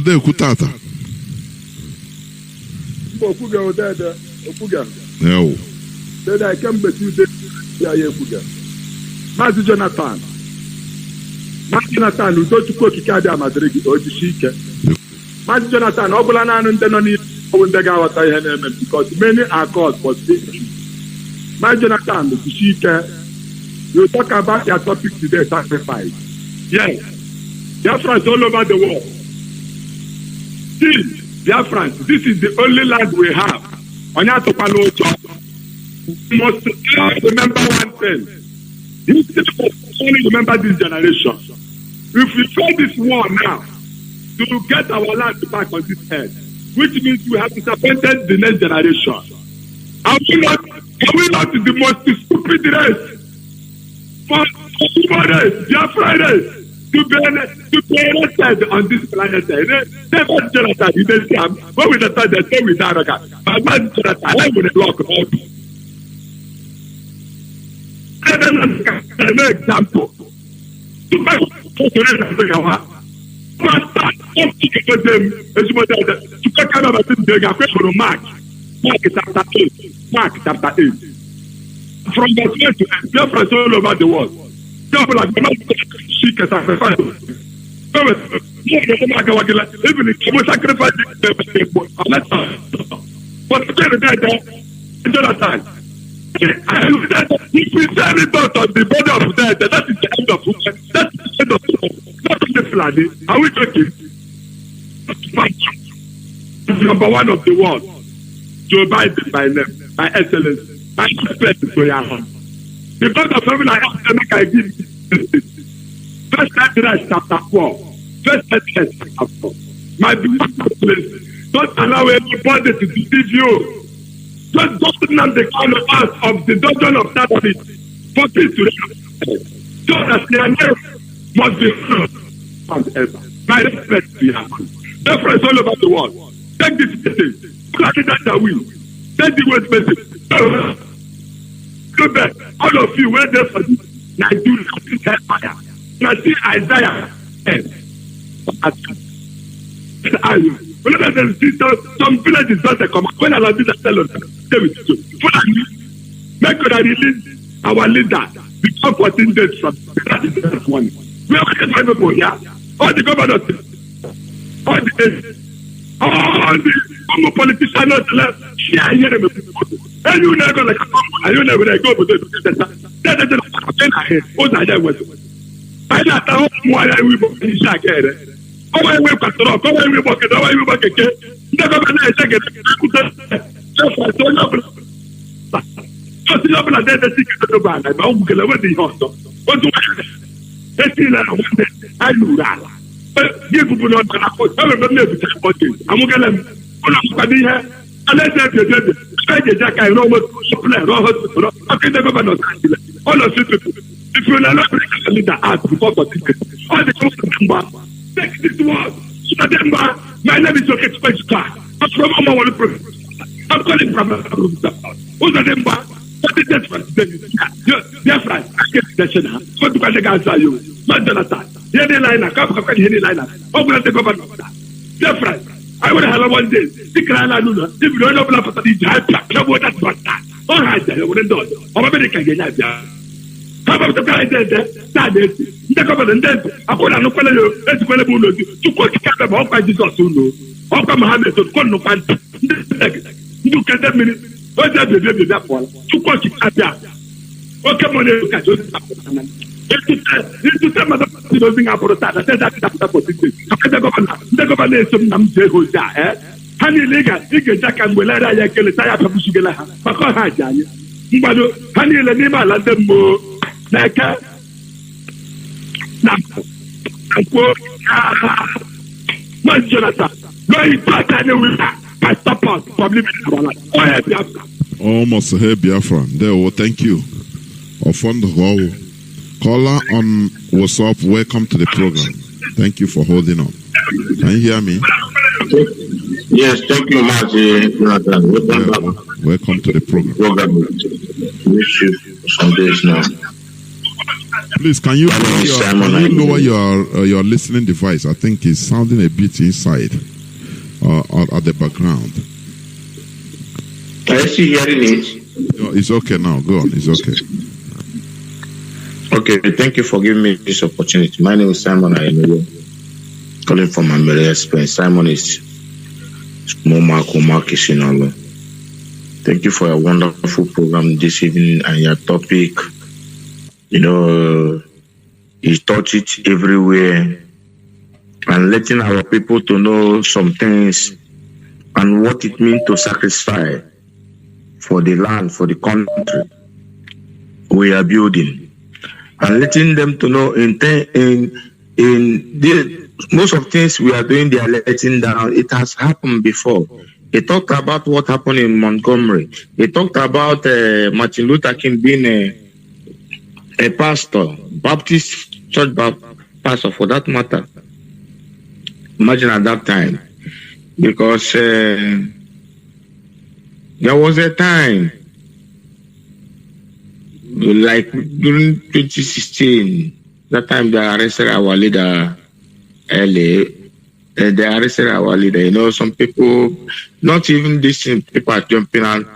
A: de Kutata. No.
C: Mazi Jonathan. Mazi Jonathan, we go to court to carry a Madrid or to seek. Mazi Jonathan, Obolana and Denoni. Because many are called for safety. Mazi Jonathan, you talk about your topic today, sacrifice. Yes, Biafrans all over the world. Still, Biafrans, this is the only land we have. We must remember one thing. You only remember this generation. If we fight this war now, to get our land back on this earth, which means we have disappointed the next generation. Are we not the most stupid race? For Biafra race to be elected on this planet. Never Jonathan, you don't see him. When we start the same with Araga, but man Jonathan, I will block all. An example. To my Mark chapter 8. From the first to Biafrans all over the world. People like seek a sacrifice. Even if you sacrifice but Jonathan, if we send it out on the border of death, that is the end of that is the end of not the plan. Are we talking? Number one of the world. To abide by them, by Excelency, by respect to your hand. Because of something I have to make, I give First Corinthians chapter 4. First Corinthians chapter 4. My beautiful place, don't allow anybody to deceive you. Just don't Nnamdi Kanu out of the dungeon of David for peace to them. So that their name must be forever. My respect to your hand. Biafrans all over the world. Take this message. That will. Take the word message. Go back. All of you were there for this. Nigeria fire. Now see Isaiah. Some villages don't come. When I love this, tell us. Make sure I release our leader before 14 days from that one. We are going to people here. All the governors, all the politicians not left. Share here and you never like and you never go to the I don't know why I will be shaggy. Oh, I will cut off. Oh, I will walk it. Oh, I will walk it. Never been a second. Just up like that, the secret of the band. I'm going to go to the hospital. What do I do? That. You people not going to put some of them to take what you. I'm going to put here. Unless I did it, I know what to play. Okay, the governor. All of you. If you not bring a leader out before the ticket, all the number, take this one. My name is Rocket Space Car. I'm from our province. I'm calling from who's the number? What is that for? Biafra, I get the Shana. What do I answer you? Not Jonathan. Any liner, come any liner. Open the governor. Biafra, I would have one day. If you don't know what the job, that's what that. All right, I wouldn't do it. America, how about the guy there? That is the government. I put on the fellow, let's go to quote about by Jesus. How come Mohammed to call no fan? You can tell me what that the baby that one to quote it at that. What come on, you catch it. It's some of the thing about that. That's the government is some Nnamdi who's there. Honey, Lega, Jack and Willada, I kill a tire of Shigala. But honey, the name of them more. Like now, Mazi Jonathan, no important I support probably
A: almost a Biafra. There, thank you. Caller on WhatsApp, welcome to the program. Thank you for holding on. Can you hear me?
E: Yes, thank you, Mazi Jonathan.
A: Welcome to the program.
E: Wish you some days now.
A: Please, can you lower your listening device? I think it's sounding a bit inside at the background.
E: Are you still hearing it?
A: No, it's okay now. Go on. It's okay.
E: Okay, thank you for giving me this opportunity. My name is Simon Ayenuyo, calling from Ambele Express. Simon is Momako Makishinalo. Thank you for a wonderful program this evening and your topic. You know, you touch it everywhere and letting our people to know some things and what it means to sacrifice for the land, for the country we are building, and letting them to know in most of things we are doing, they are letting down. It has happened before. He talked about what happened in Montgomery. He talked about Martin Luther King being a pastor, Baptist church pastor for that matter. Imagine at that time. Because there was a time, like during 2016, that time they arrested our leader, LA. They arrested our leader. You know, some people, not even this people are jumping out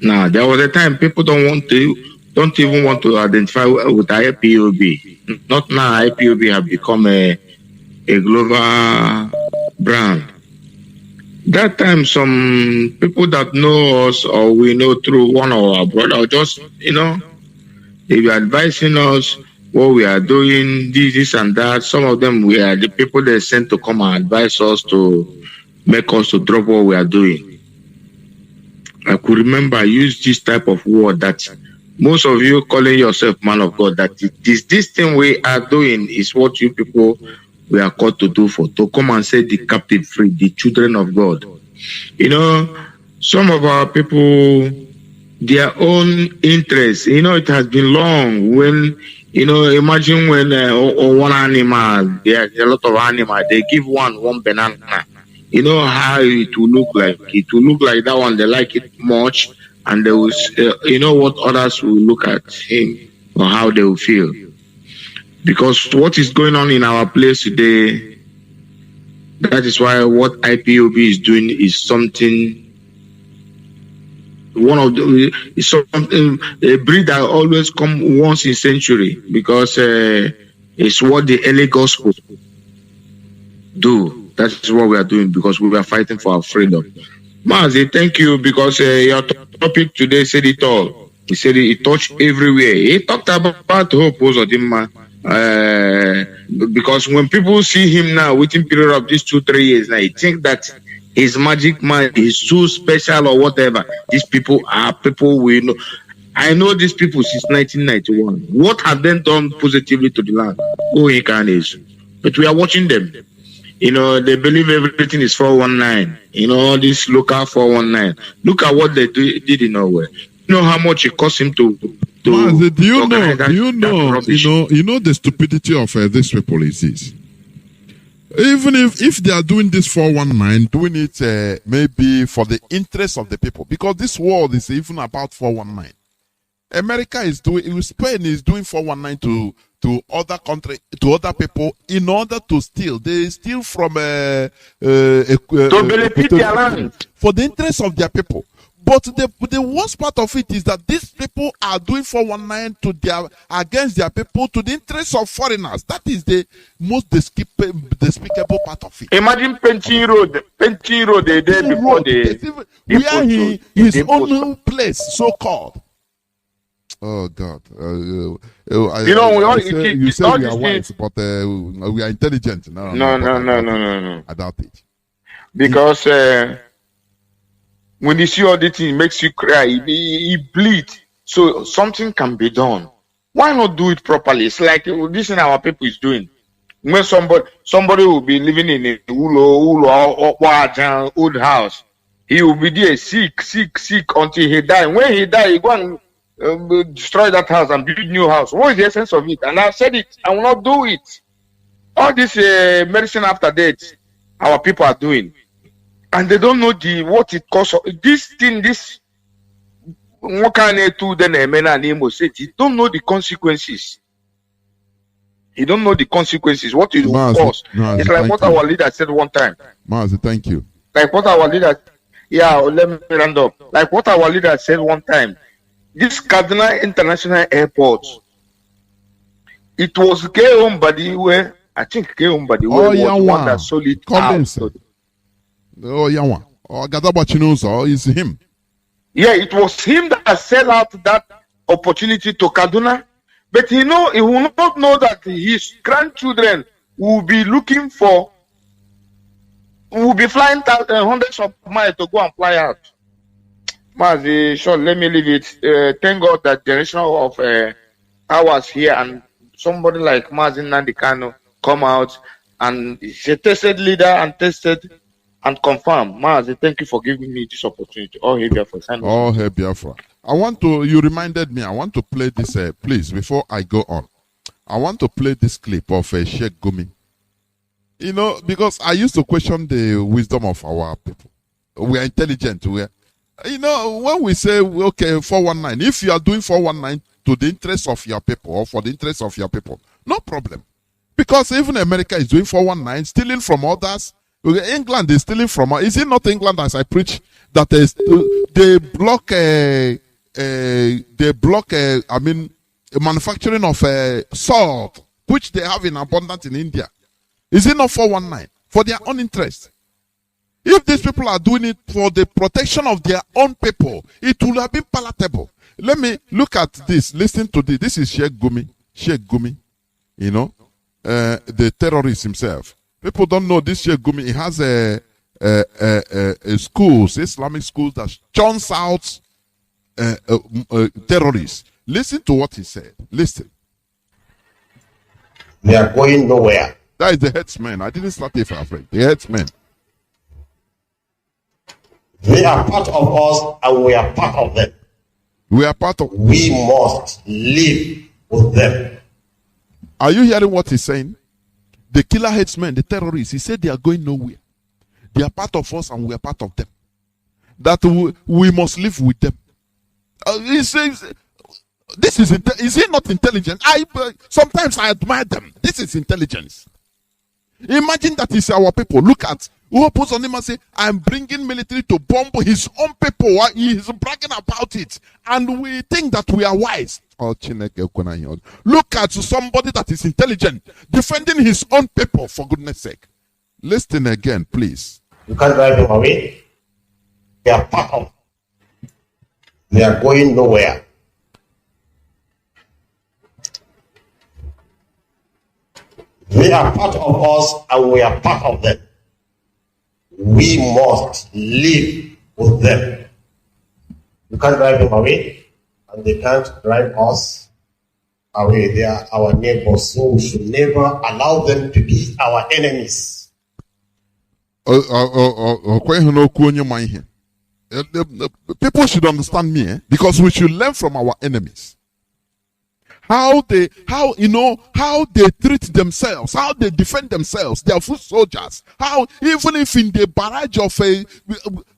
E: now. There was a time people don't even want to identify with IPOB. Not now. IPOB have become a global brand. That time, some people that know us or we know through one of our brother, just, you know, they were advising us what we are doing, this and that. Some of them were the people they sent to come and advise us to make us to drop what we are doing. I could remember I used this type of word that most of you calling yourself man of God, that this thing we are doing is what you people we are called to do, to come and set the captive free, the children of God. You know, some of our people, their own interests, you know, it has been long when, you know, imagine when one animal, there are a lot of animals, they give one banana. You know how it will look like. It will look like that one, they like it much, and they will, you know what others will look at him or how they will feel. Because what is going on in our place today, that is why what IPOB is doing is something, is something, a breed that always come once in century, because it's what the early gospel do. That is what we are doing, because we are fighting for our freedom. Mazi, thank you, because your topic today said it all. He said it touched everywhere. He talked about hope, because when people see him now within period of these 2-3 years, now, they think that his magic mind is too special or whatever. These people are people we know. I know these people since 1991. What have they done positively to the land? Oh, incarnation. But we are watching them. You know, they believe everything is 419. You know, this local 419. Look at what they did in Norway. You know how much it cost him to
A: Mazi, do you know the stupidity of these people is this? Even if they are doing this 419, doing it maybe for the interest of the people, because this world is even about 419. America is doing, Spain is doing 419 to other country, to other people in order to steal. They steal from to
E: benefit their land
A: for the interest of their people. But the worst part of it is that these people are doing 419 against their people to the interest of foreigners. That is the most despicable part of it.
C: Imagine Penching Road the day before
A: where his own place, so called. Oh God! You say we are wise, but we are intelligent. No. I doubt it.
C: Because when you see all the things, it makes you cry. It bleeds. So something can be done. Why not do it properly? It's like this thing our people is doing. When somebody will be living in a old house, he will be there sick until he die. When he die, he go and destroy that house and build new house. What is the essence of it? And I said it, I will not do it. All this medicine after death, our people are doing, and they don't know what it costs. This thing, what can they do? Then he don't know the consequences. He don't know the consequences. What it will cost. It's like what our leader said one time.
A: Mazi, thank you.
C: Like what our leader, let me round up. Like what our leader said one time. This Kaduna International Airport, it was K-Umbadi where, I think K-Umbadi was the one that sold it out.
A: Oh, Yawa. Oh, Gadabachinoso is him.
C: Yeah, it was him that sell out that opportunity to Kaduna. But he will not know that his grandchildren will be looking for, will be flying hundreds of miles to go and fly out. Mazi, sure, let me leave it. Thank God that generation of ours here and somebody like Mazi Nnamdi Kanu come out
E: And he's a tested leader and tested and confirmed. Mazi, thank you for giving me this opportunity. All hail Biafra.
A: All hail Biafra. You reminded me, I want to play this, please, before I go on. I want to play this clip of Sheikh Gumi. You know, because I used to question the wisdom of our people. We are intelligent. You know, when we say, okay, 419, if you are doing 419 to the interest of your people or for the interest of your people, no problem. Because even America is doing 419, stealing from others. England is stealing from us. Is it not England, as I preach, that they block manufacturing of salt, which they have in abundance in India? Is it not 419 for their own interest? If these people are doing it for the protection of their own people, it would have been palatable. Let me look at this. Listen to this. This is Sheikh Gumi. Sheikh Gumi, you know, the terrorist himself. People don't know this Sheikh Gumi. He has a schools, Islamic schools that churns out terrorists. Listen to what he said. Listen.
F: They are going nowhere.
A: That is the headsman. I didn't start it for afraid. The headsman.
F: They are part of us and we are part of them.
A: We are part of.
F: We must live with them.
A: Are you hearing what he's saying? The killer headsmen, the terrorists, he said they are going nowhere. They are part of us and we are part of them. That we must live with them. He says, this is it not intelligent? Sometimes I admire them. This is intelligence. Imagine that is our people. Look at who puts on him and say, I'm bringing military to bomb his own people. He is bragging about it. And we think that we are wise. Look at somebody that is intelligent, defending his own people, for goodness sake. Listen again, please.
F: You can't drive them away. They are part of. They are going nowhere. They are part of us and we are part of them. We must live with them. You can't drive them away and they can't drive us away. They are our neighbors, so we should never allow them to be our enemies.
A: People should understand me, because we should learn from our enemies. How they treat themselves, how they defend themselves, they are foot soldiers. How even if in the barrage of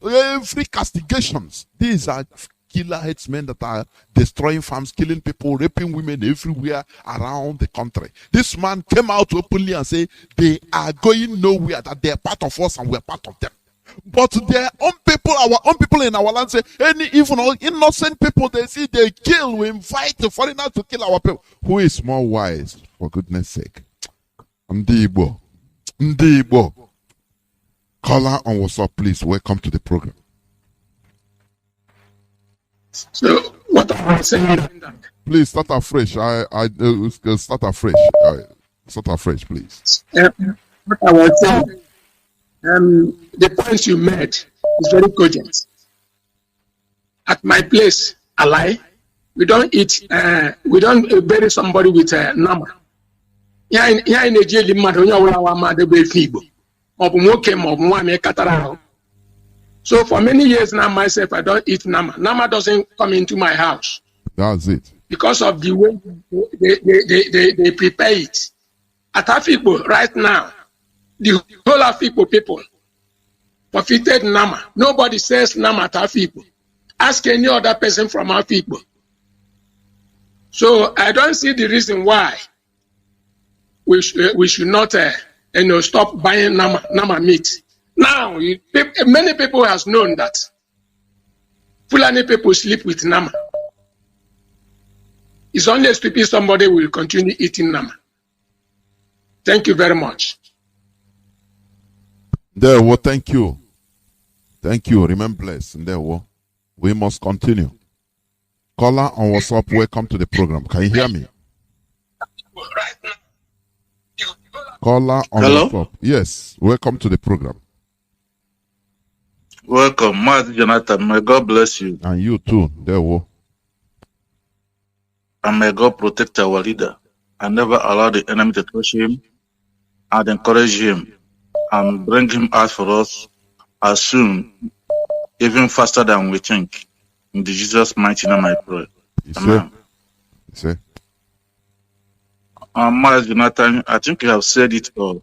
A: every castigations, these are killer headsmen that are destroying farms, killing people, raping women everywhere around the country. This man came out openly and said they are going nowhere, that they are part of us and we are part of them. But their own people, our own people in our land say, any even innocent people they see, they kill. We invite the foreigners to kill our people. Who is more wise, for goodness sake? Nnamdi. Caller on WhatsApp, please. Welcome to the program.
G: So, what am I saying?
A: Please start afresh. Start afresh. Start afresh, please.
G: What I was saying. The points you made is very cogent. At my place, Alai, we don't bury somebody with nama. Here in Nigeria, so for many years now, myself, I don't eat nama. Nama doesn't come into my house.
A: That's it.
G: Because of the way they prepare it. At Afikpo, right now, the whole Afikpo people forfeited Nama. Nobody says Nama at Afikpo. Ask any other person from Afikpo. So I don't see the reason why we should not stop buying Nama meat. Now, many people has known that Fulani people sleep with Nama. It's only stupid somebody will continue eating Nama. Thank you very much.
A: There, well, thank you. Thank you. Remain blessed. And there, well, we must continue. Caller on WhatsApp, welcome to the program. Can you hear me? Caller on WhatsApp. Yes, welcome to the program.
H: Welcome, Mazi JOHNATHAN. May God bless you.
A: And you too. There, well.
H: And may God protect our leader and never allow the enemy to touch him and encourage him and bring him out for us as soon, even faster than we think. In the Jesus' mighty name I pray. Amen. Mazi JOHNATHAN, I think you have said it all.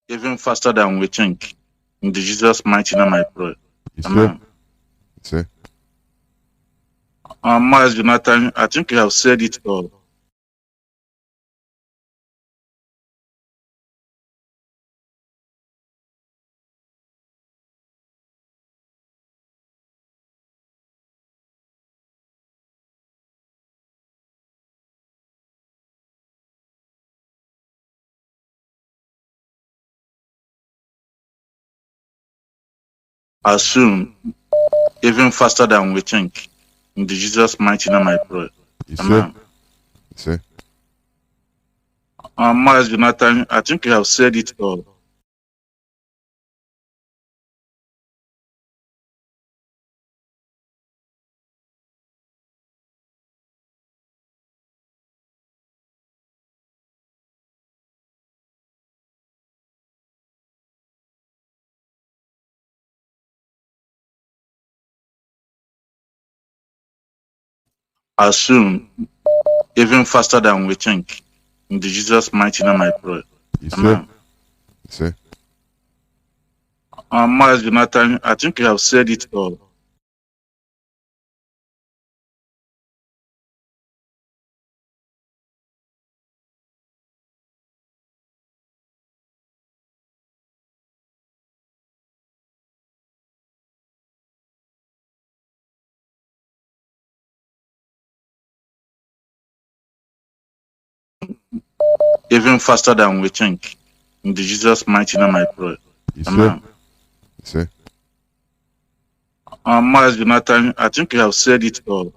H: Even faster than we think. In the Jesus' mighty name I pray. Amen. Mazi JOHNATHAN, I think you have said it all. As soon, even faster than we think. In the Jesus' mighty name I pray. Amen. Mazi JOHNATHAN, I think you have said it all. As soon, even faster than we think. In the Jesus' mighty name I pray. Amen. Mazi JOHNATHAN, I think you have said it all. Even faster than we think. In the Jesus' mighty name I pray. Amen. Mazi JOHNATHAN, I think you have said it all.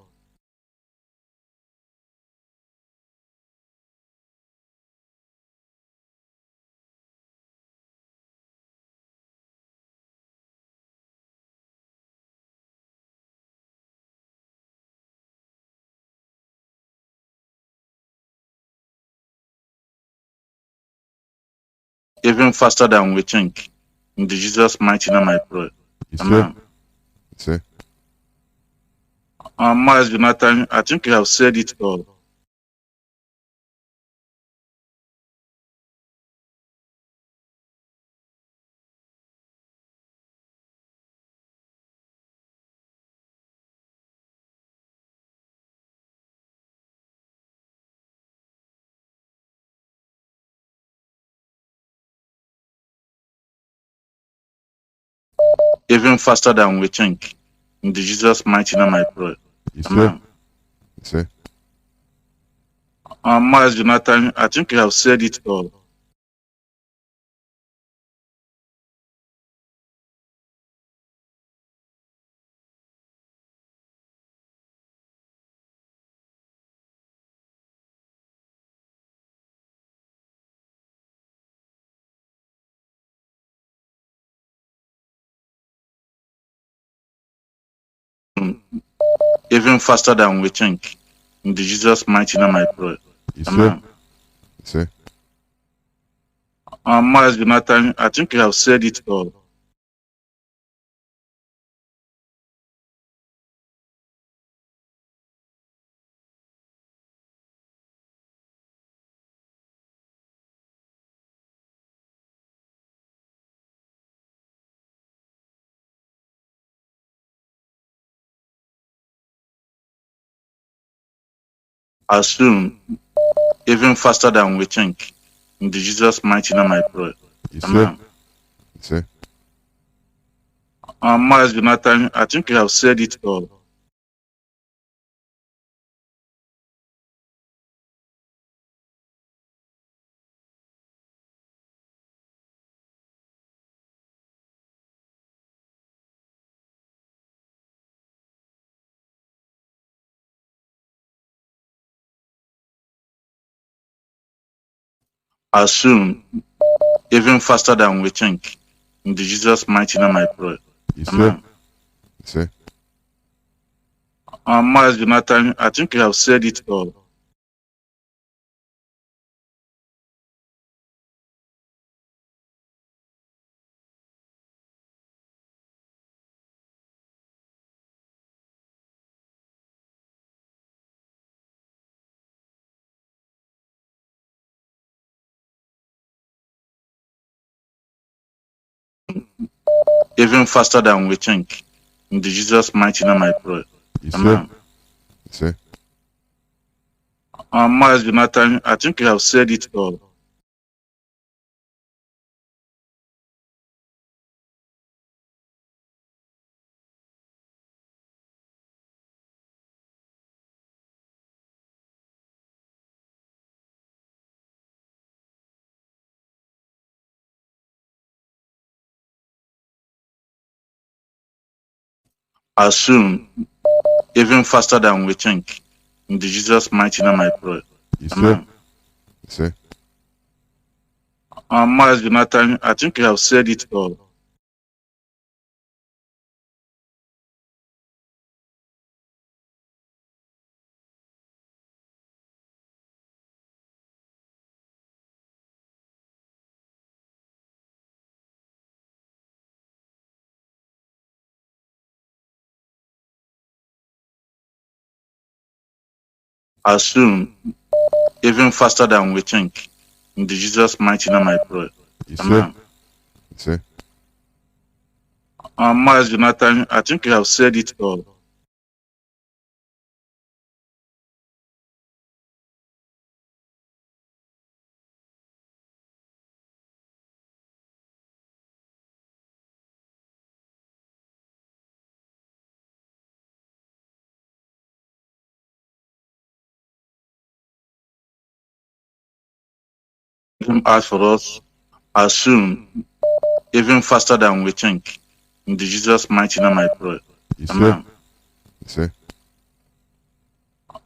H: Even faster than we think. In the Jesus' mighty name I pray. Amen. Mazi JOHNATHAN, I think you have said it all. Even faster than we think. In the Jesus' mighty name I pray. Amen. Mazi JOHNATHAN, I think you have said it all. Even faster than we think. In the Jesus' mighty name I pray. Amen. Mazi JOHNATHAN, I think you have said it all. As soon, even faster than we think. In the Jesus' mighty name I pray. Amen. Mazi JOHNATHAN, I think you have said it all. as soon, even faster than we think. In the Jesus' mighty name I pray. Amen. Mazi Jonathan, I think you have said it all. Even faster than we think. In the Jesus' mighty name I pray. Amen. Mazi Jonathan, I think you have said it all. As soon, even faster than we think. In the Jesus' mighty name I pray. Amen. Mazi Jonathan, I think you have said it all. As soon, even faster than we think. In the Jesus' mighty name I pray. Amen. Mazi Jonathan, I think you have said it all. Him ask for us as soon, even faster than we think. In the Jesus' mighty name I pray. Amen.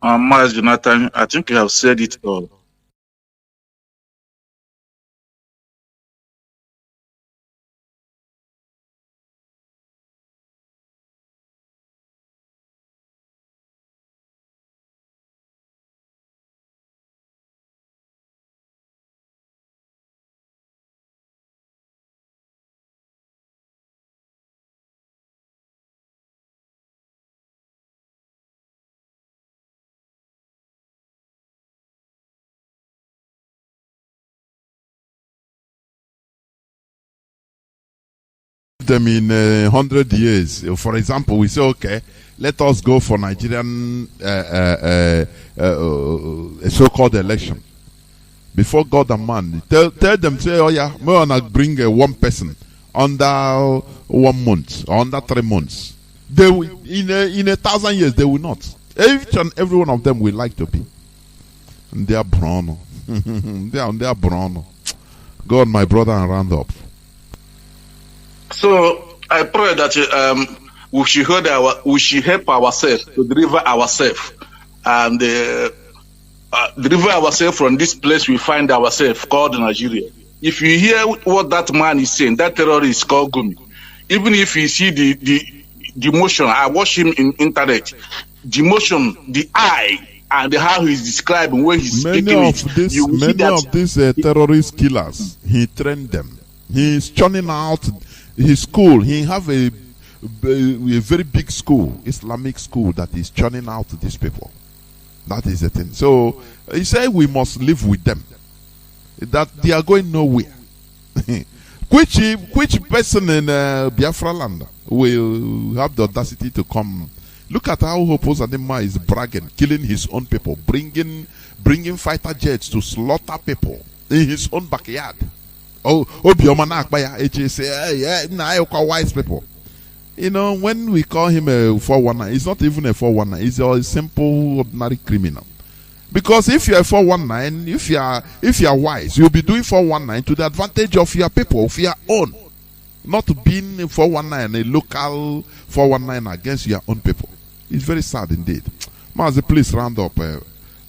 H: Mazi Jonathan, I think you have said it all.
A: Them in 100 years. For example, we say, okay, let us go for Nigerian so-called election. Before God and man, tell them, say, oh yeah, we're gonna bring one person under 1 month or under 3 months. They will, in 1,000 years, they will not. Each and every one of them will like to be. And they are brown. they are brown. God, my brother, and round up.
H: So I pray that we should help ourselves to deliver ourselves and deliver ourselves from this place we find ourselves called Nigeria. If you hear what that man is saying, that terrorist called Gumi, even if you see the motion, I watch him in internet, the motion, the eye, and how he's describing where he's speaking
A: of these terrorist killers, he trained them. He's churning out his school. He have a very big school, Islamic school, that is churning out these people. That is the thing. So he said we must live with them. That they are going nowhere. Which person in Biafra land will have the audacity to come? Look at how Hopozadema is bragging, killing his own people, bringing fighter jets to slaughter people in his own backyard. Oh, wise people. You know, when we call him a 419, it's not even a 419, he's a simple, ordinary criminal. Because if you're a 419, if you are wise, you'll be doing 419 to the advantage of your people, of your own. Not being a 419, a local 419 against your own people. It's very sad indeed. Mazi, please round up.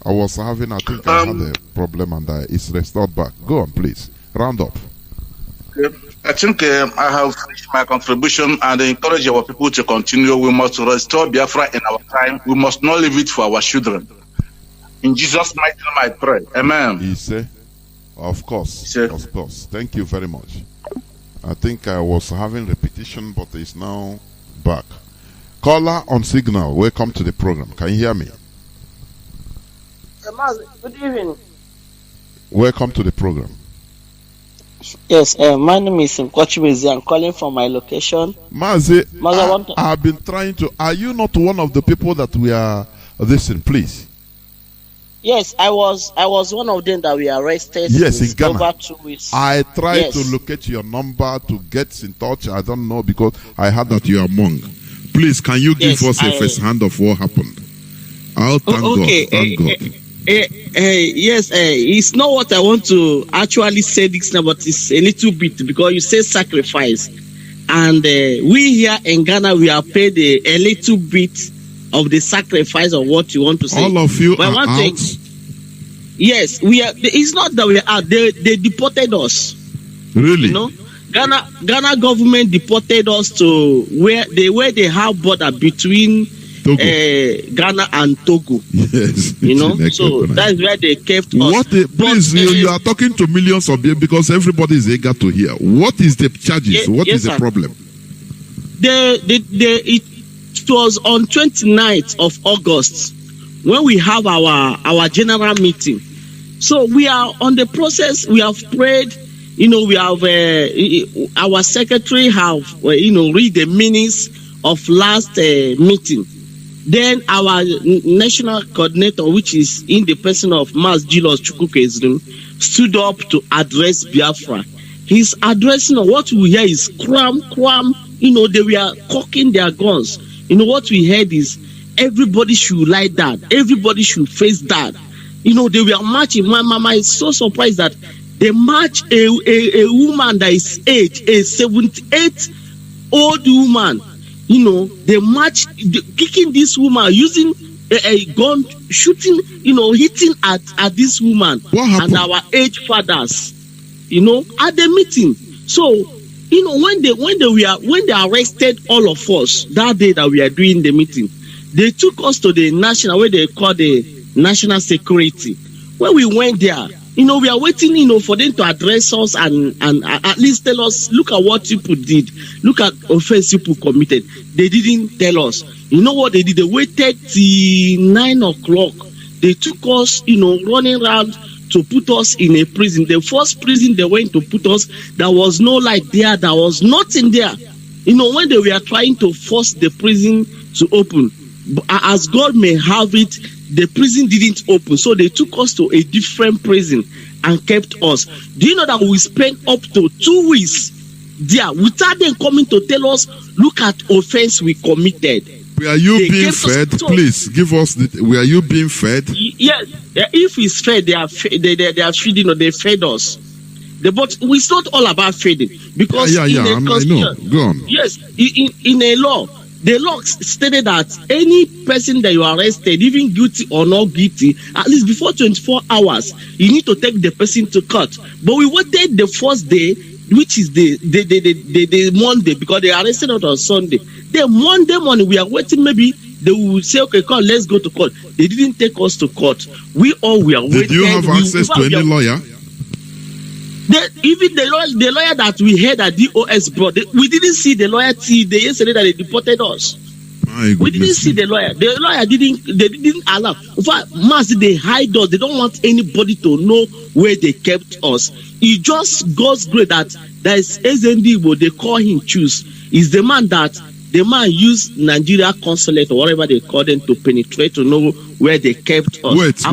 A: I was having, I think I had a problem and it's restored back. Go on, please. Round up.
H: I think I have finished my contribution and encourage our people to continue. We must restore Biafra in our time. We must not leave it for our children. In Jesus' mighty name I pray. Amen.
A: He said, of course. Of course. Thank you very much. I think I was having repetition, but it's now back. Caller on signal, welcome to the program. Can you hear me?
I: Good evening.
A: Welcome to the program.
I: Yes, my name is Mazi. I'm calling from my location.
A: Mazi, I've been trying to. Are you not one of the people that we are listening, please?
I: Yes, I was one of them that we arrested.
A: Yes, in Ghana.
I: Over 2 weeks.
A: I tried to locate your number to get in touch. I don't know because I heard that you are Hmong. Please, can you give us a first hand of what happened? Thank God. Thank God.
I: Yes, it's not what I want to actually say this now, but it's a little bit because you say sacrifice, and we here in Ghana we are paid a little bit of the sacrifice of what you want to say.
A: All of you
I: but
A: are out.
I: Yes, we are. It's not that we are out. They deported us.
A: Really?
I: You know, Ghana government deported us to where they have border between Ghana and Togo.
A: Yes,
I: you know, so that's where they kept us.
A: Please, you are talking to millions of people because everybody is eager to hear. What is the charges? What is the problem?
I: It was on 29th of August when we have our general meeting. So we are on the process. We have prayed. You know, we have our secretary have read the minutes of last meeting. Then our national coordinator, which is in the person of Mazi JOHNATHAN, stood up to address Biafra. He's addressing what we hear is cram. You know, they were cocking their guns. You know, what we heard is everybody should lie down. Everybody should face that. You know, they were marching. My mama is so surprised that they march a woman that is age, a 78-old woman. You know, they march, kicking this woman, using a gun, shooting, you know, hitting at this woman and our age fathers, you know, at the meeting. So, you know, when they arrested all of us that day that we are doing the meeting, they took us to the national, where they call the national security. When we went there, you know, we are waiting, you know, for them to address us and at least tell us, look at what people did. Look at offense people committed. They didn't tell us. You know what they did? They waited till 9 o'clock. They took us, you know, running around to put us in a prison. The first prison they went to put us, there was no light there. There was nothing there. You know, when they were trying to force the prison to open, as God may have it, the prison didn't open, so they took us to a different prison and kept us. Do you know that we spent up to 2 weeks there without them coming to tell us, look at offense we committed?
A: Were you being fed? Please give us were you being fed?
I: Yes, if it's fed, they are feeding, or they fed us. But it's not all about feeding, because
A: I know. Go on.
I: Yes, in a law, the law stated that any person that you arrested, even guilty or not guilty, at least before 24 hours, you need to take the person to court. But we waited the first day, which is the Monday, because they arrested us on Sunday. Then Monday morning, we are waiting. Maybe they will say, okay, come, let's go to court. They didn't take us to court. We all were waiting.
A: Did you have access to any lawyer?
I: Even the lawyer that we had at DOS brought, we didn't see the lawyer till the yesterday that they deported us. We didn't see the lawyer. The lawyer didn't allow. In fact, Mazi, they hide us. They don't want anybody to know where they kept us. It just God's great that there is SND, they call him Choose. Is the man used Nigeria consulate or whatever they call them to penetrate to know where they kept us.
A: Wait.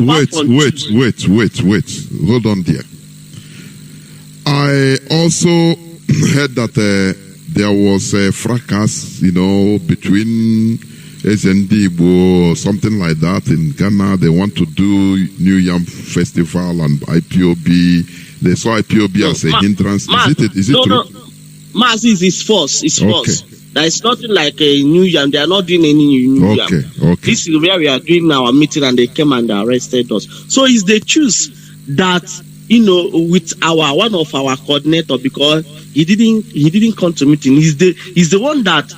A: Hold on there. I also heard that there was a fracas, you know, between SND or something like that in Ghana. They want to do New Yam Festival and IPOB. They saw IPOB as a hindrance. Is it true? No. Mazi
I: is false. It's false. There is nothing like a New Yam. They are not doing any New Yam.
A: Okay.
I: This is where we are doing our meeting, and they came and arrested us. So it's the choose that, with one of our coordinator, because he didn't come to meeting. He's the one that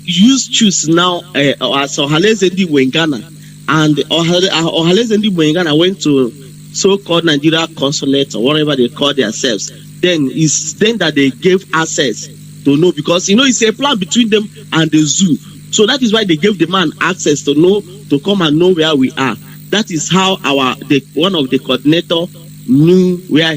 I: choose now as Ohalezendi Wengana, and Ohalezendi Wengana went to so-called Nigeria consulate or whatever they call themselves. Then it's then that they gave access to know, because it's a plan between them and the zoo. So that is why they gave the man access to come and know where we are. That is how one of the coordinator knew where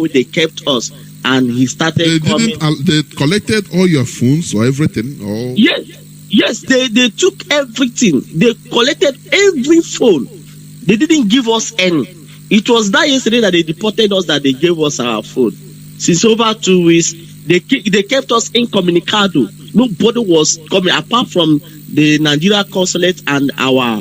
I: they kept us, and he started coming.
A: They collected all your phones or everything? Or?
I: Yes, they took everything. They collected every phone. They didn't give us any. It was that yesterday that they deported us, that they gave us our phone. Since over 2 weeks, they kept us incommunicado. Nobody was coming apart from the Nigeria consulate and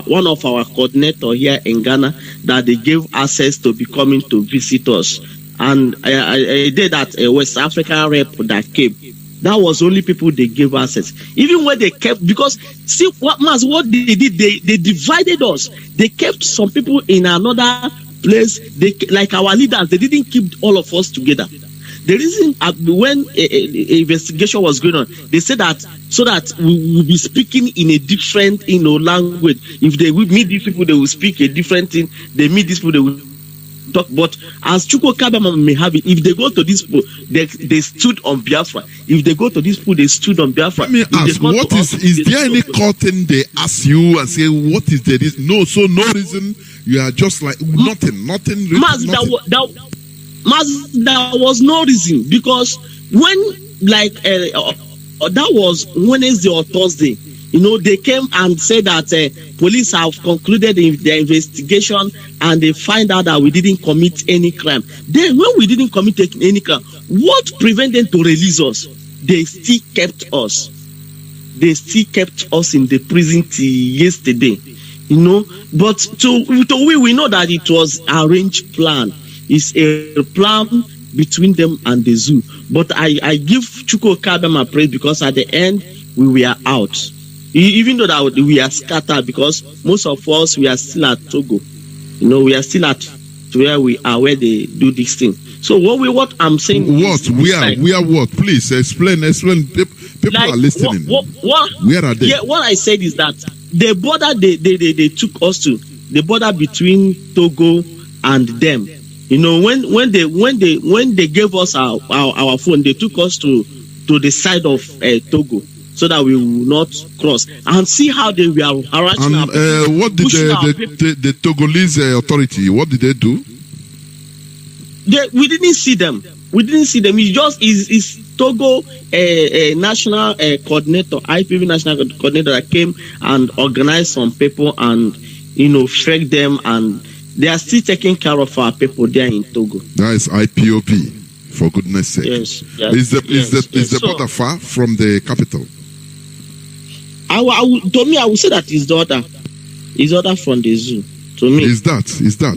I: one of our coordinator here in Ghana, that they gave access to be coming to visit us. And I did that West African rep that came. That was only people they gave access. Even when they kept, because see what they did, they divided us. They kept some people in another place. Like our leaders, they didn't keep all of us together. The reason when a investigation was going on, they said that so that we will be speaking in a different language. If they will meet these people, they will speak a different thing. They meet these people, they will talk. But as Chukwu Kabama may have it, if they go to this people, they stood on Biafra. If they go to this people, they stood on Biafra.
A: Let me ask, what is there any curtain they ask you and say, what is the reason? No reason. You are just like nothing.
I: There was no reason, because when that was Wednesday or Thursday, they came and said that police have concluded their investigation, and they find out that we didn't commit any crime. Then when we didn't commit any crime, what prevented them to release us? They still kept us. They still kept us in the prison till yesterday. But we know that it was arranged plan. It's a plan between them and the zoo. But I give Chukwu Kabama praise, because at the end we were out. Even though that we are scattered, because most of us, we are still at Togo. We are still at where we are, where they do this thing. So what I'm saying is...
A: We are what? Please explain. People are listening. Where are they?
I: Yeah, what I said is that the border they took us to, the border between Togo and them. When they gave us our phone, they took us to the side of Togo, so that we will not cross, and see how they were harassing.
A: And what did the Togolese authority? What did they do?
I: We didn't see them. It's just Togo national coordinator, IPB national coordinator, that came and organized some people and fed them, and they are still taking care of our people there in Togo.
A: That is IPOB, for goodness sake.
I: Yes.
A: Is the border far from the capital?
I: I would say that his daughter from the zoo. To me,
A: is that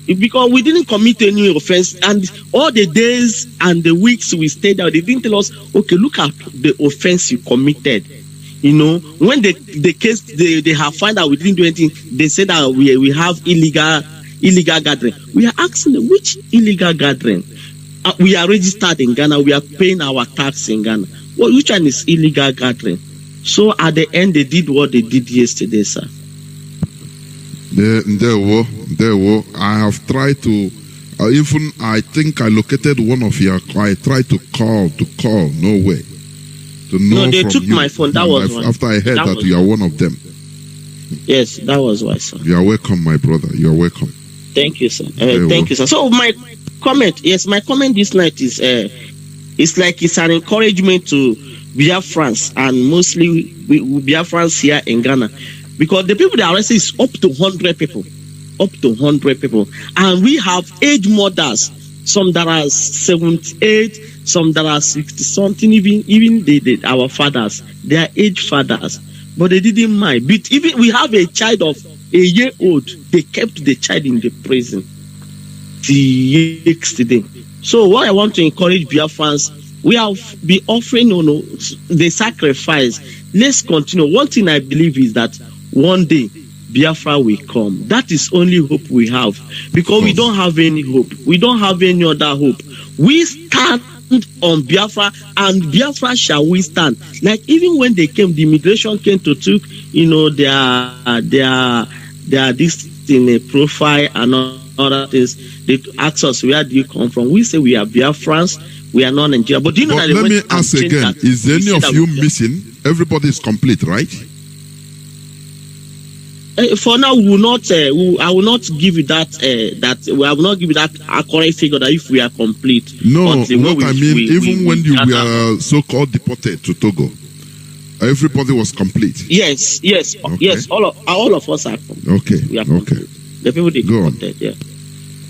I: because we didn't commit any offense, and all the days and the weeks we stayed there, they didn't tell us, okay, look at the offense you committed. When the case they have found out we didn't do anything, they said that we have illegal gathering. We are asking, which illegal gathering? We are registered in Ghana. We are paying our tax in Ghana. Which one is illegal gathering? So at the end, they did what they did yesterday, sir.
A: There were. I have tried to. Even I think I located one of your. I tried to call. No way.
I: No, they took my phone. That was one.
A: After I heard that you are one of them.
I: Yes, that was why, sir.
A: You are welcome, my brother. You are welcome.
I: Thank you, sir. Thank you, sir. So my comment this night is it's an encouragement to Biafrans, and mostly Biafrans here in Ghana, because the people that arrested is up to 100 people, and we have age mothers, some that are 78, some that are 60 something, even our fathers, they are age fathers, but they didn't mind. But even we have a child of a year old, they kept the child in the prison till yesterday. So what I want to encourage Biafrans, we have been offering the sacrifice. Let's continue. One thing I believe is that one day Biafra will come. That is only hope we have, because we don't have any hope. We don't have any other hope. We stand on Biafra, and Biafra shall we stand. Like even when they came, the immigration came to took, their this in a profile and other things. They ask us, where do you come from? We say we are Biafrans. We are not Nigeria. But do you know that
A: let me ask again, is any of you missing? Everybody is complete, right?
I: For now, we will not. I will not give you that. I will not give you that accurate figure that if we are complete.
A: No, what I mean, even when you were so-called deported to Togo, everybody was complete.
I: Yes. Okay. Yes. All of us are complete.
A: Okay.
I: We are complete. The people they deported, yeah.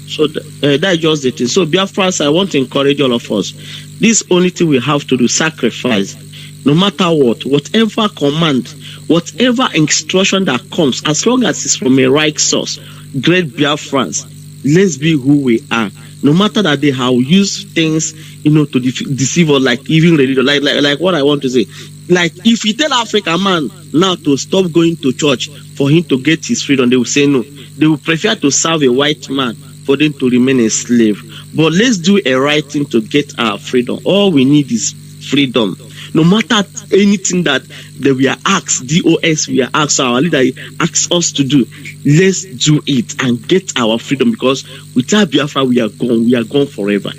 I: So that's just the thing. So Biafrans, I want to encourage all of us. This only thing we have to do: sacrifice. No matter what, whatever command, whatever instruction that comes, as long as it's from a right source, great Biafrans, let's be who we are. No matter that they have used things, to deceive us, like even religion, like what I want to say. Like if you tell African man now to stop going to church for him to get his freedom, they will say no. They will prefer to serve a white man for them to remain a slave. But let's do a right thing to get our freedom. All we need is freedom. No matter anything that we are asked, DOS, we are asked, our leader asks us to do, let's do it and get our freedom, because without Biafra, we are gone. We are gone forever.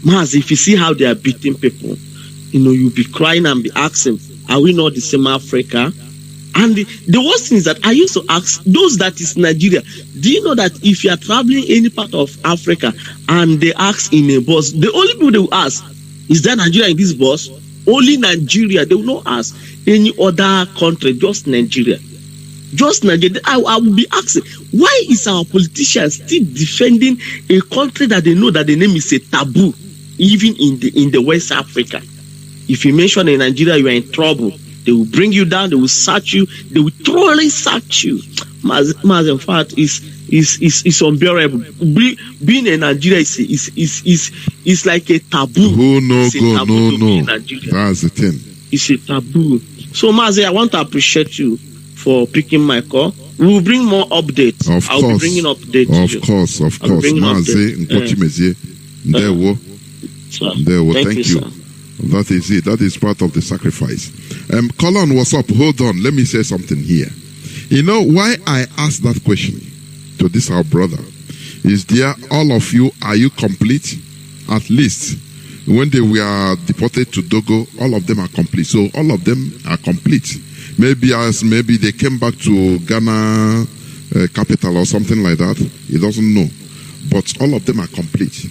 I: Maz, if you see how they are beating people, you'll be crying and be asking, are we not the same Africa? And the worst thing is that I used to ask those that is Nigeria, do you know that if you are traveling any part of Africa and they ask in a bus, the only people they will ask, is there Nigeria in this bus? Only Nigeria. They will not ask any other country, just Nigeria. Just Nigeria. I will be asking, why is our politicians still defending a country that they know that the name is a taboo, even in the West Africa? If you mention in Nigeria, you are in trouble. They will bring you down. They will search you. They will thoroughly search you. Maz, in fact, is unbearable. Being in Nigeria is like a taboo.
A: Oh no. That's the thing.
I: It's a taboo. So, Mazi, I want to appreciate you for picking my call. We will bring more updates.
A: I'll be
I: bringing updates.
A: Of course. Mazi, thank you. That is it. That is part of the sacrifice. Colin, what's up? Hold on. Let me say something here. You know why I asked that question to this our brother? Is there all of you, are you complete? At least when they were deported to Togo, all of them are complete. So all of them are complete. Maybe they came back to Ghana capital or something like that. He doesn't know. But all of them are complete.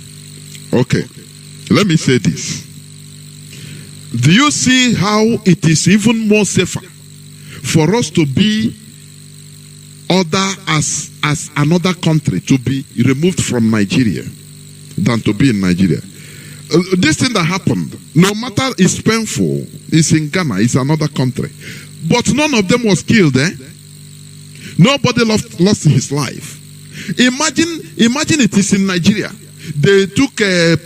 A: Okay. Let me say this. Do you see how it is even more safer for us to be as another country, to be removed from Nigeria than to be in Nigeria? This thing that happened, no matter it's painful, it's in Ghana, it's another country. But none of them was killed, eh? Nobody lost his life. Imagine it is in Nigeria. They took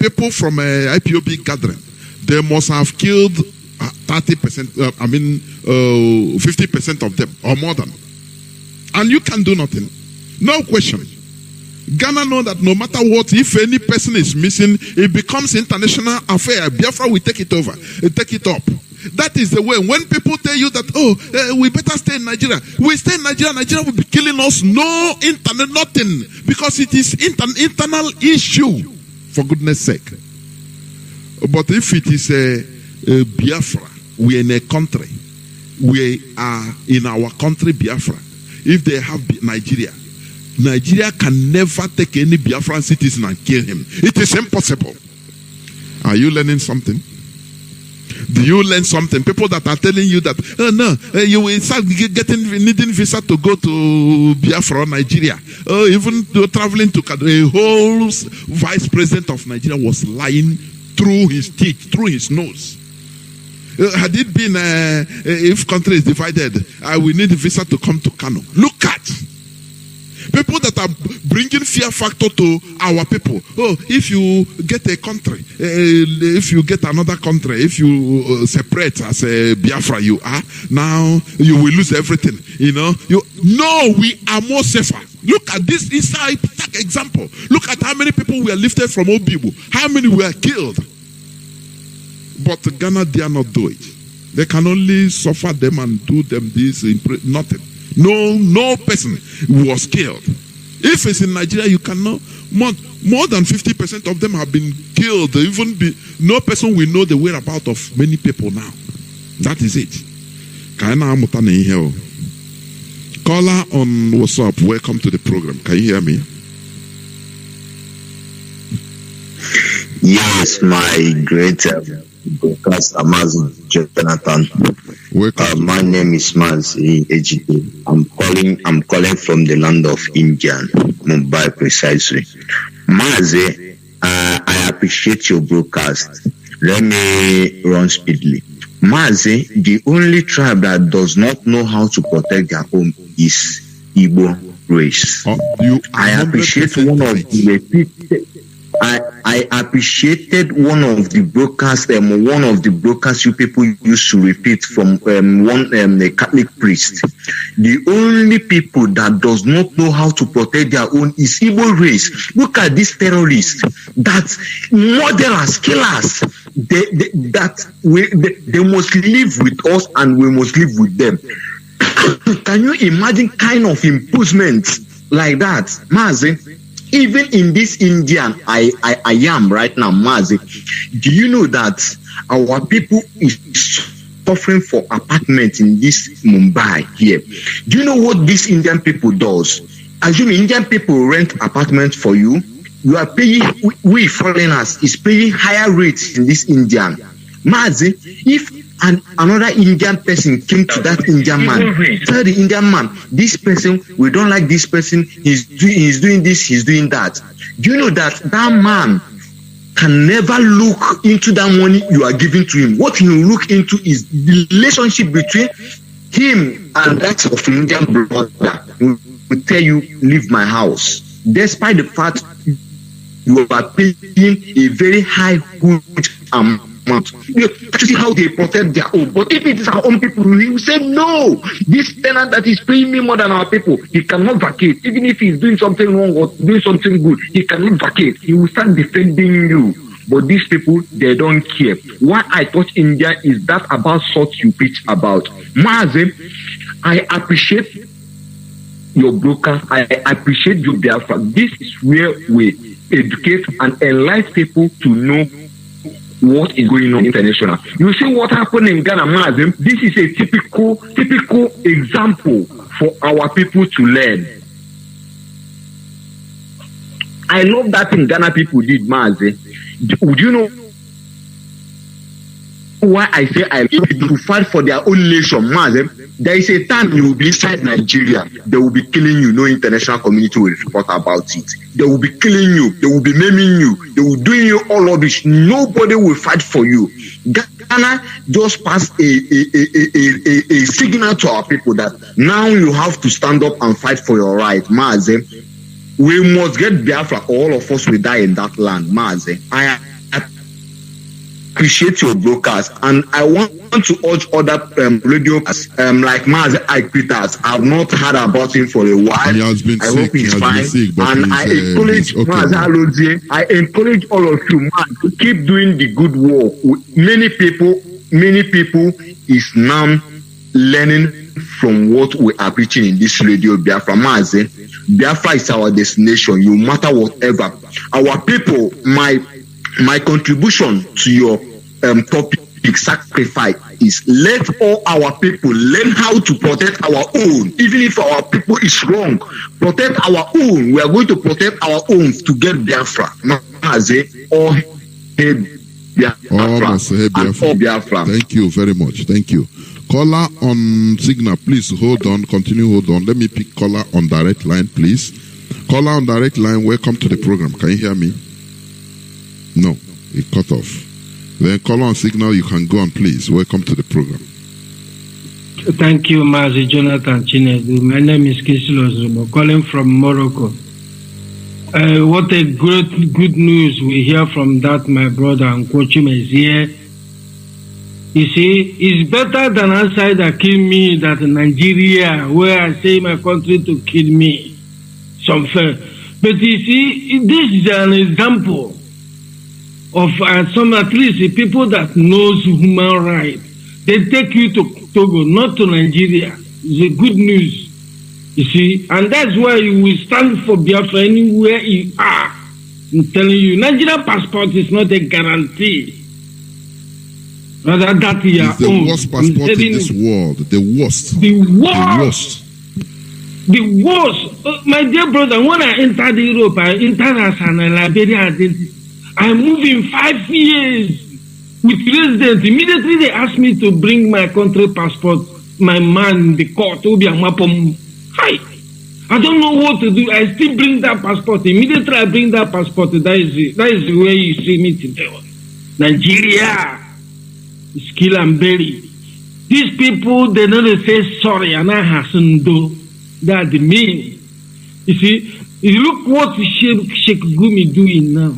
A: people from Ipob gathering. They must have killed 30%, 50% of them or more than. And you can do nothing. No question. Ghana know that no matter what, if any person is missing, it becomes international affair. Biafra will take it over, take it up. That is the way. When people tell you that, we better stay in Nigeria, we stay in Nigeria, Nigeria will be killing us. No internet, nothing. Because it is internal issue, for goodness sake. But if it is a Biafra, we are in a country. We are in our country, Biafra. If they have Nigeria, Nigeria can never take any Biafran citizen and kill him. It is impossible. Are you learning something? Do you learn something? People that are telling you that, you will start needing visa to go to Biafra or Nigeria. Even traveling to a whole vice president of Nigeria was lying through his teeth, through his nose. Had it been, if country is divided, we need a visa to come to Kanu. Look at people that are bringing fear factor to our people. Oh, if you get a country, if you get another country, if you separate as a Biafra you are, now you will lose everything. No, we are more safer. Look at this inside example. Look at how many people were lifted from Obibu, how many were killed. But Ghana dare not do it. They can only suffer them and do them this, nothing. No person was killed. If it's in Nigeria, you cannot, more than 50% of them have been killed. No person will know the whereabouts of many people now. That is it. Caller on WhatsApp, welcome to the program. Can you hear me?
E: Yes, my great broadcaster, Mazi JOHNATHAN. My name is Mazi JOHNATHAN. I'm calling from the land of India, Mumbai precisely. Mazi, I appreciate your broadcast. Let me run speedily. Mazi, the only tribe that does not know how to protect their home is Igbo race. I appreciate one of the I appreciated one of the broadcasts you people used to repeat from a Catholic priest. The only people that does not know how to protect their own is Igbo race. Look at these terrorists that murderers, killers. They must live with us and we must live with them. Can you imagine kind of imposement like that, Mazi? Even in this Indian I am right now, Mazi, do you know that our people is suffering for apartments in this Mumbai here? Do you know what these Indian people does? Assume Indian people rent apartments for you. You are paying, we foreigners is paying higher rates in this Indian. Mazi, if another Indian person came to that Indian man, tell the Indian man, this person, we don't like this person, he's doing this, he's doing that. Do you know that man can never look into that money you are giving to him? What he will look into is the relationship between him and that of Indian brother. He will tell you, leave my house. Despite the fact you are paying a very high huge amount. You see how they protect their own. But if it is our own people, we will say, no, this tenant that is paying me more than our people, he cannot vacate. Even if he's doing something wrong or doing something good, he cannot vacate. He will start defending you. But these people, they don't care. Why I thought India is that about sort you preach about. Mazi, I appreciate your broker. I appreciate you, Biafra. This is where we educate and enlighten people to know what is going on international. You see what happened in Ghana, Mazi? This is a typical example for our people to learn. I love that thing Ghana people did, Mazi. Would you know why I say I love to fight for their own nation, Mazi? There is a time you will be inside Nigeria, they will be killing you, no international community will report about it. They will be killing you, they will be maiming you, they will do you all of this. Nobody will fight for you. Ghana just passed a signal to our people that now you have to stand up and fight for your right, Mazi. We must get Biafra, all of us will die in that land, Mazi. I appreciate your broadcast, and I want to urge other radio like Mazi Peters. I've not heard about him for a while.
A: He has been
E: I
A: sick,
E: hope he's fine. And I encourage Mazi Alodie, I encourage all of you, man, to keep doing the good work. Many people is now learning from what we are preaching in this radio, Biafra. Mazi, Biafra is our destination. You matter whatever. Our people, my contribution to your topic, sacrifice, is let all our people learn how to protect our own. Even if our people is wrong, protect our own. We are going to protect our own to get Biafra. Or Biafra.
A: Thank you very much. Thank you. Caller on signal, please hold on. Continue, hold on. Let me pick caller on direct line, please. Caller on direct line, welcome to the program. Can you hear me? No, it cut off. Then call on signal, you can go on, please. Welcome to the program.
J: Thank you, Mazi JOHNATHAN Chinedu. My name is Kisilos Rubo, calling from Morocco. What a good news we hear from that, my brother Nkochim is here. You see, it's better than outside that kill me than Nigeria, where I say my country to kill me. Some fair. But you see, this is an example of some, at least, the people that knows human rights. They take you to Togo, not to Nigeria. It's a good news. You see, and that's why you will stand for Biafra anywhere you are. I'm telling you, Nigerian passport is not a guarantee. Rather, that you are
A: the worst passport in this world. The worst.
J: The worst. The worst. My dear brother, when I entered Europe, I entered as an Liberian identity. I moved in 5 years with residence. Immediately they asked me to bring my country passport. My man, the court, hi. I don't know what to do. I still bring that passport. Immediately I bring that passport. That is where you see me today. Nigeria is kill and bury. These people, they don't say sorry and I haven't do. That's the mean. You see, look what Sheikh Gumi doing now.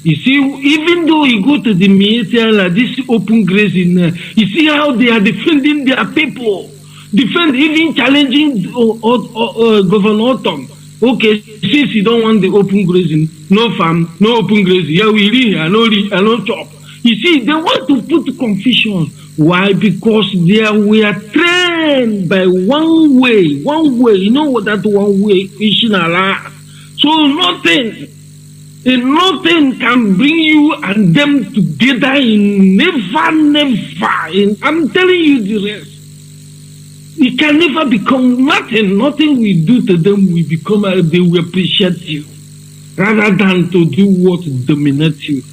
J: You see, even though you go to the military, like this open grazing, you see how they are defending their people. Even challenging Governor Autumn. Okay, since you don't want the open grazing, no farm, no open grazing, yeah, we live here, no chop. You see, they want to put confusion. Why? Because they were trained by one way. You know what that one way is? So nothing can bring you and them together in never. I'm telling you the rest. It can never become nothing. Nothing we do to them will become, they will appreciate you rather than to do what dominates you.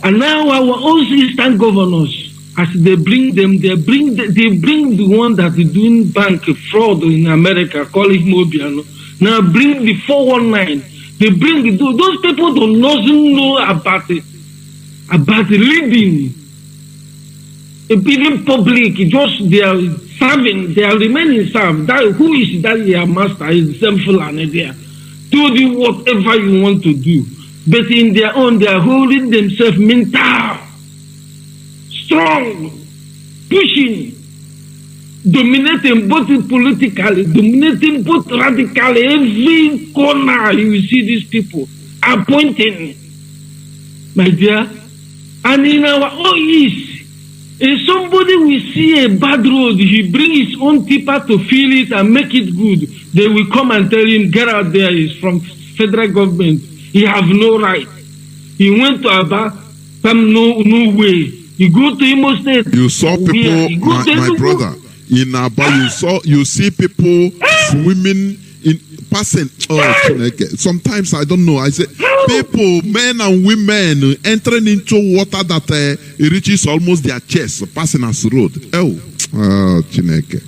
J: And now our own Eastern governors, as they bring them, they bring the one that is doing bank fraud in America, call it Mobiano. Now bring the 419. They bring those people don't know about it, about leading. Even public, just they are serving, they are remaining served. Who is that your master? Is sinful and there. Do whatever you want to do. But in their own, they are holding themselves mental, strong, pushing, dominating both politically, dominating both radically. Every corner you will see these people appointing, my dear. And in our own east, if somebody will see a bad road, he bring his own tipper to fill it and make it good. They will come and tell him, get out there, he's from federal government. He have no right. He went to Aba, no way. You go to Imo State.
A: You saw people, my brother, in Aba, you see people swimming in passing. Sometimes I don't know. I say people, men and women, entering into water that reaches almost their chest, passing as road. Chineke.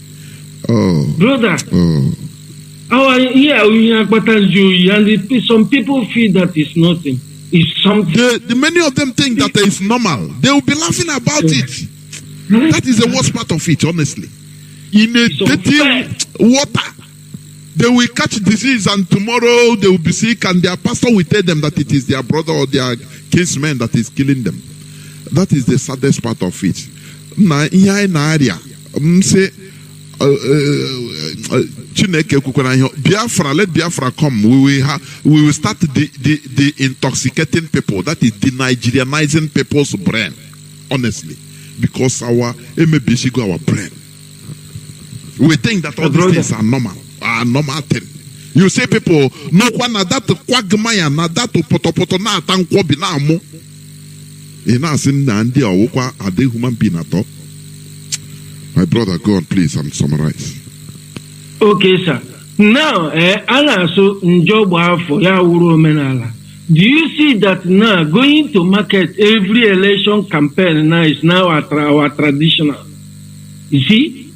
J: Brother. And some people feel that it's nothing. It's something.
A: Many of them think that it's normal. They will be laughing about it. That is the worst part of it, honestly. In a dirty water, they will catch disease and tomorrow they will be sick and their pastor will tell them that it is their brother or their kinsman that is killing them. That is the saddest part of it. Biafra, let Biafra come. We will start the intoxicating people. That is the Nigerianizing people's brain, honestly, because our brain. We think that all these things are normal thing. You say people no one that kwagmaya na that poto na atankwo na amu. Ina sin na ndi awukwa ade human being at all. My brother, go on, please, and summarize.
J: Okay, sir. Now, do you see that now going to market every election campaign now is now our traditional? You see?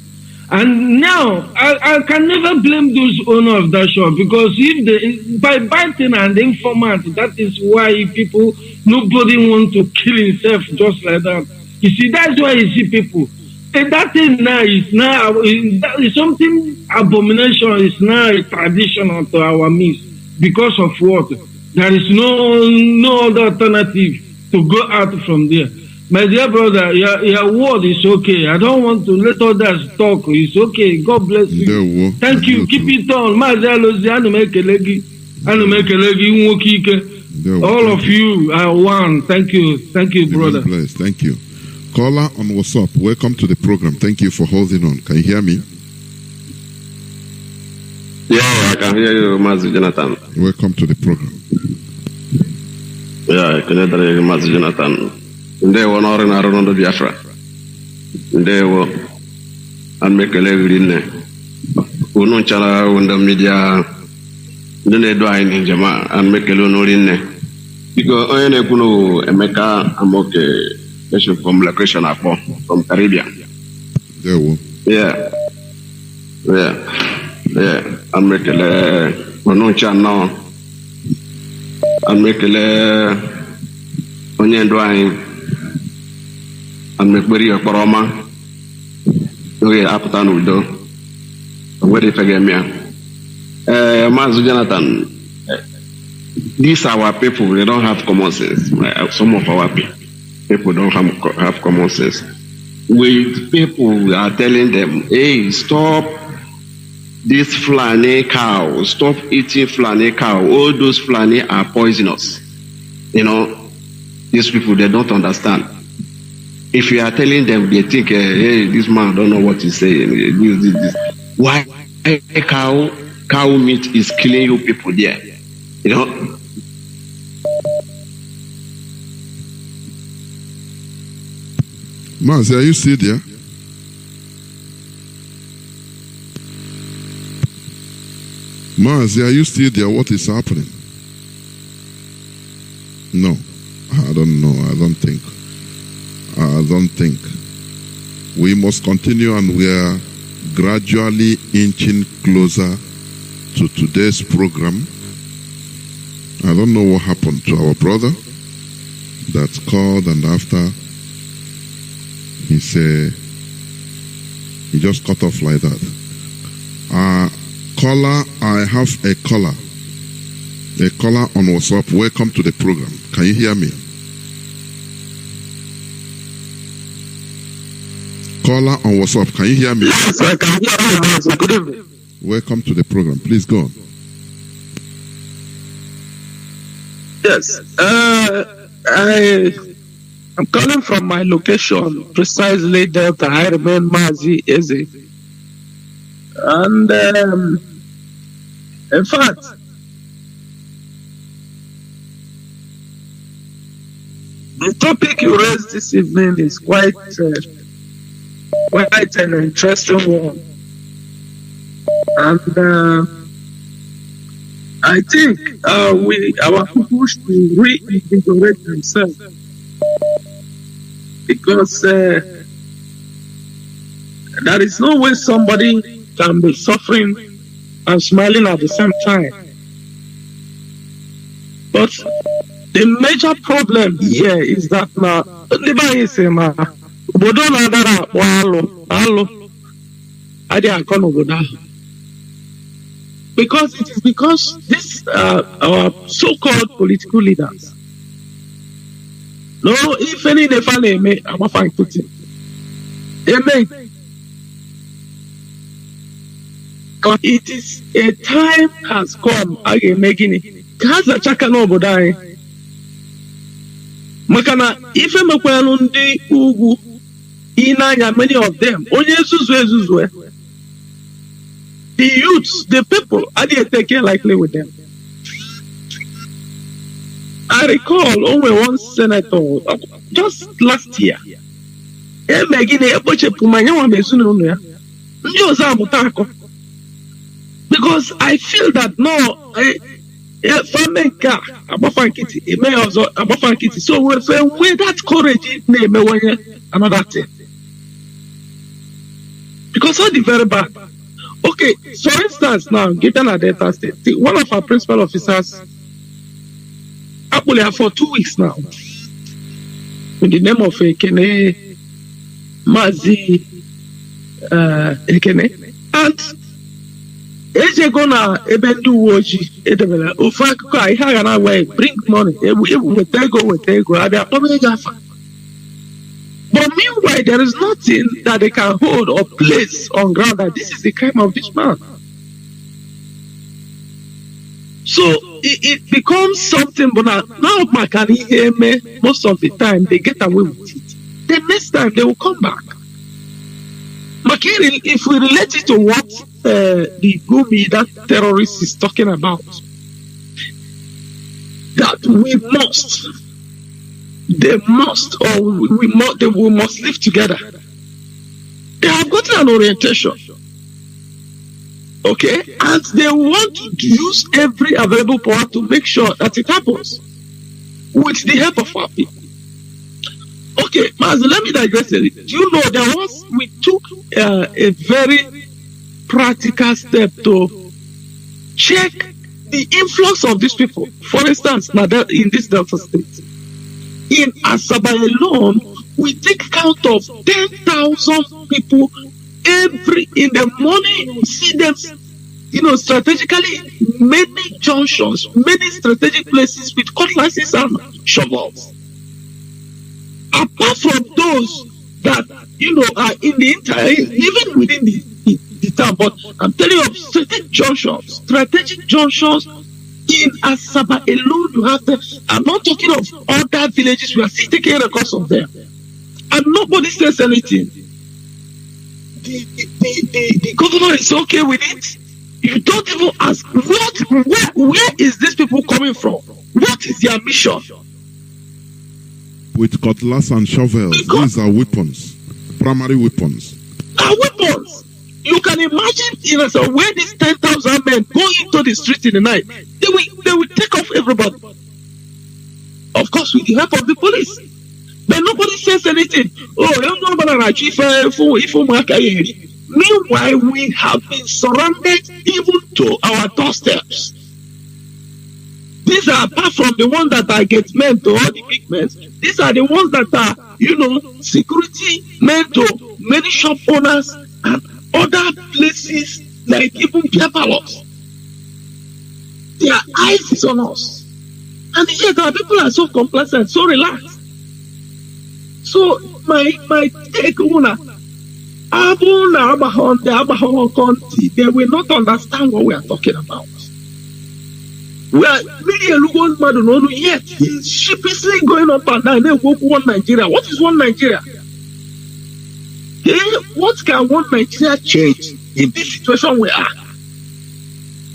J: And now, I can never blame those owners of that shop because if by biting and informant, that is why people, nobody wants to kill himself just like that. You see, that's why you see people. And that thing now is something abomination, is now a traditional to our midst. because of what? There is no other alternative to go out from there. My dear brother, your word is okay. I don't want to let others talk. It's okay. God bless you. Thank you. Keep it on. All of you are one. Thank you. Thank you, brother.
A: Bless. Thank you. Caller on WhatsApp, welcome to the program. Thank you for holding on. Can you hear me?
K: Yeah, I can hear you, Mazi JOHNATHAN.
A: Welcome to the program.
K: Yeah, I can hear you, Mazi JOHNATHAN. Ndewo n'ọrụ na-arụ n'ọdụ Biafra. Ndewo amekele rinne. Unu nchara ndị media ndị na-edu anyị n'njem a amekele unu rinne. Biko onye na-ekwu na Emeka Amoke from location akpọ from Caribbean.
A: Ndewo.
K: Yeah. Amekele unu ncha nọ. Amekele onye ndu anyị. Amekberi Okporoma. Okay, apụta n'udo. Where if I get me? Mazi JOHNATHAN, these are our people, they don't have common sense. Some of our people don't have common sense. We are telling them, hey, stop this Fulani cow, stop eating Fulani cow. All those Fulani are poisonous. You know, these people, they don't understand. If you are telling them, they think, hey, this man don't know what he's saying. This. Why cow meat is killing you people there? You know?
A: Mazi, are you still there? Mazi, are you still there? What is happening? No, I don't know. I don't think. We must continue, and we are gradually inching closer to today's program. I don't know what happened to our brother that called, and after he just cut off like that. Caller, I have a caller on WhatsApp. Welcome to the program. Can you hear me? Caller on WhatsApp, can you hear me?
G: Yes, I can hear you. Good evening.
A: Welcome to the program. Please go on.
G: Yes, I'm calling from my location, precisely Delta. I remain Mazi Eze. And in fact, the topic you raised this evening is quite an interesting one. And I think our people should reinvigorate themselves, because there is no way somebody can be suffering and smiling at the same time. But the major problem here is that because it is because this our so-called political leaders. No, if any name, I'm fine putting. Amen. It is a time has come. Again, making it. Kaza chaka no bodai. Makana if I'm a ugu inanya many of them. Onye zuzwe. The youths, the people, are they taking lightly with them? I recall only one senator just last year. Because I feel that so with that courage, another thing. Because all the very bad. Okay, for instance, now, given a Delta State, one of our principal officers, actually for 2 weeks now, in the name of Ekene, Mazi Ekene, and
I: Ejego na ebe ndị uwe ojii edebere ofu akụkọ a ihe agha na-awa bring money weta ego abịa kpọba ego afa. But meanwhile, there is nothing that they can hold or place on ground that this is the crime of this man. So it becomes something, but now most of the time they get away with it. The next time they will come back. Makiri, if we relate it to what the Gumi, that terrorist, is talking about, that we must live together. They have gotten an orientation, okay, and they want to use every available power to make sure that it happens with the help of our people. Okay, Mazi, let me digress a little. You know, we took a very practical step to check the influx of these people. For instance, now in this Delta State, in Asaba alone, we take count of 10,000 people in the morning. You see them, strategically, many junctions, many strategic places with cutlasses and shovels. Apart from those that are in the entire, even within the town, but I'm telling you of strategic junctions in Asaba alone. You have them. I'm not talking of other villages. We are still taking records of them, and nobody says anything. The governor is okay with it. You don't even ask where is these people coming from? What is their mission?
A: With cutlass and shovels, these are weapons, primary weapons.
I: Are weapons. You can imagine, where these 10,000 men go into the street in the night, they will take off everybody. Of course, with the help of the police. But nobody says anything. Meanwhile, we have been surrounded even to our doorsteps. These are, apart from the ones that are get men to all the big men, these are the ones that are, security men to many shop owners and other places like even Biafra. Their eyes is on us. And yet our people are so complacent, so relaxed. So my take they will not understand what we are talking about. We are really yet he's sheepishly going up and down. They walk one Nigeria. What is one Nigeria? What can one Nigeria change in this situation we are?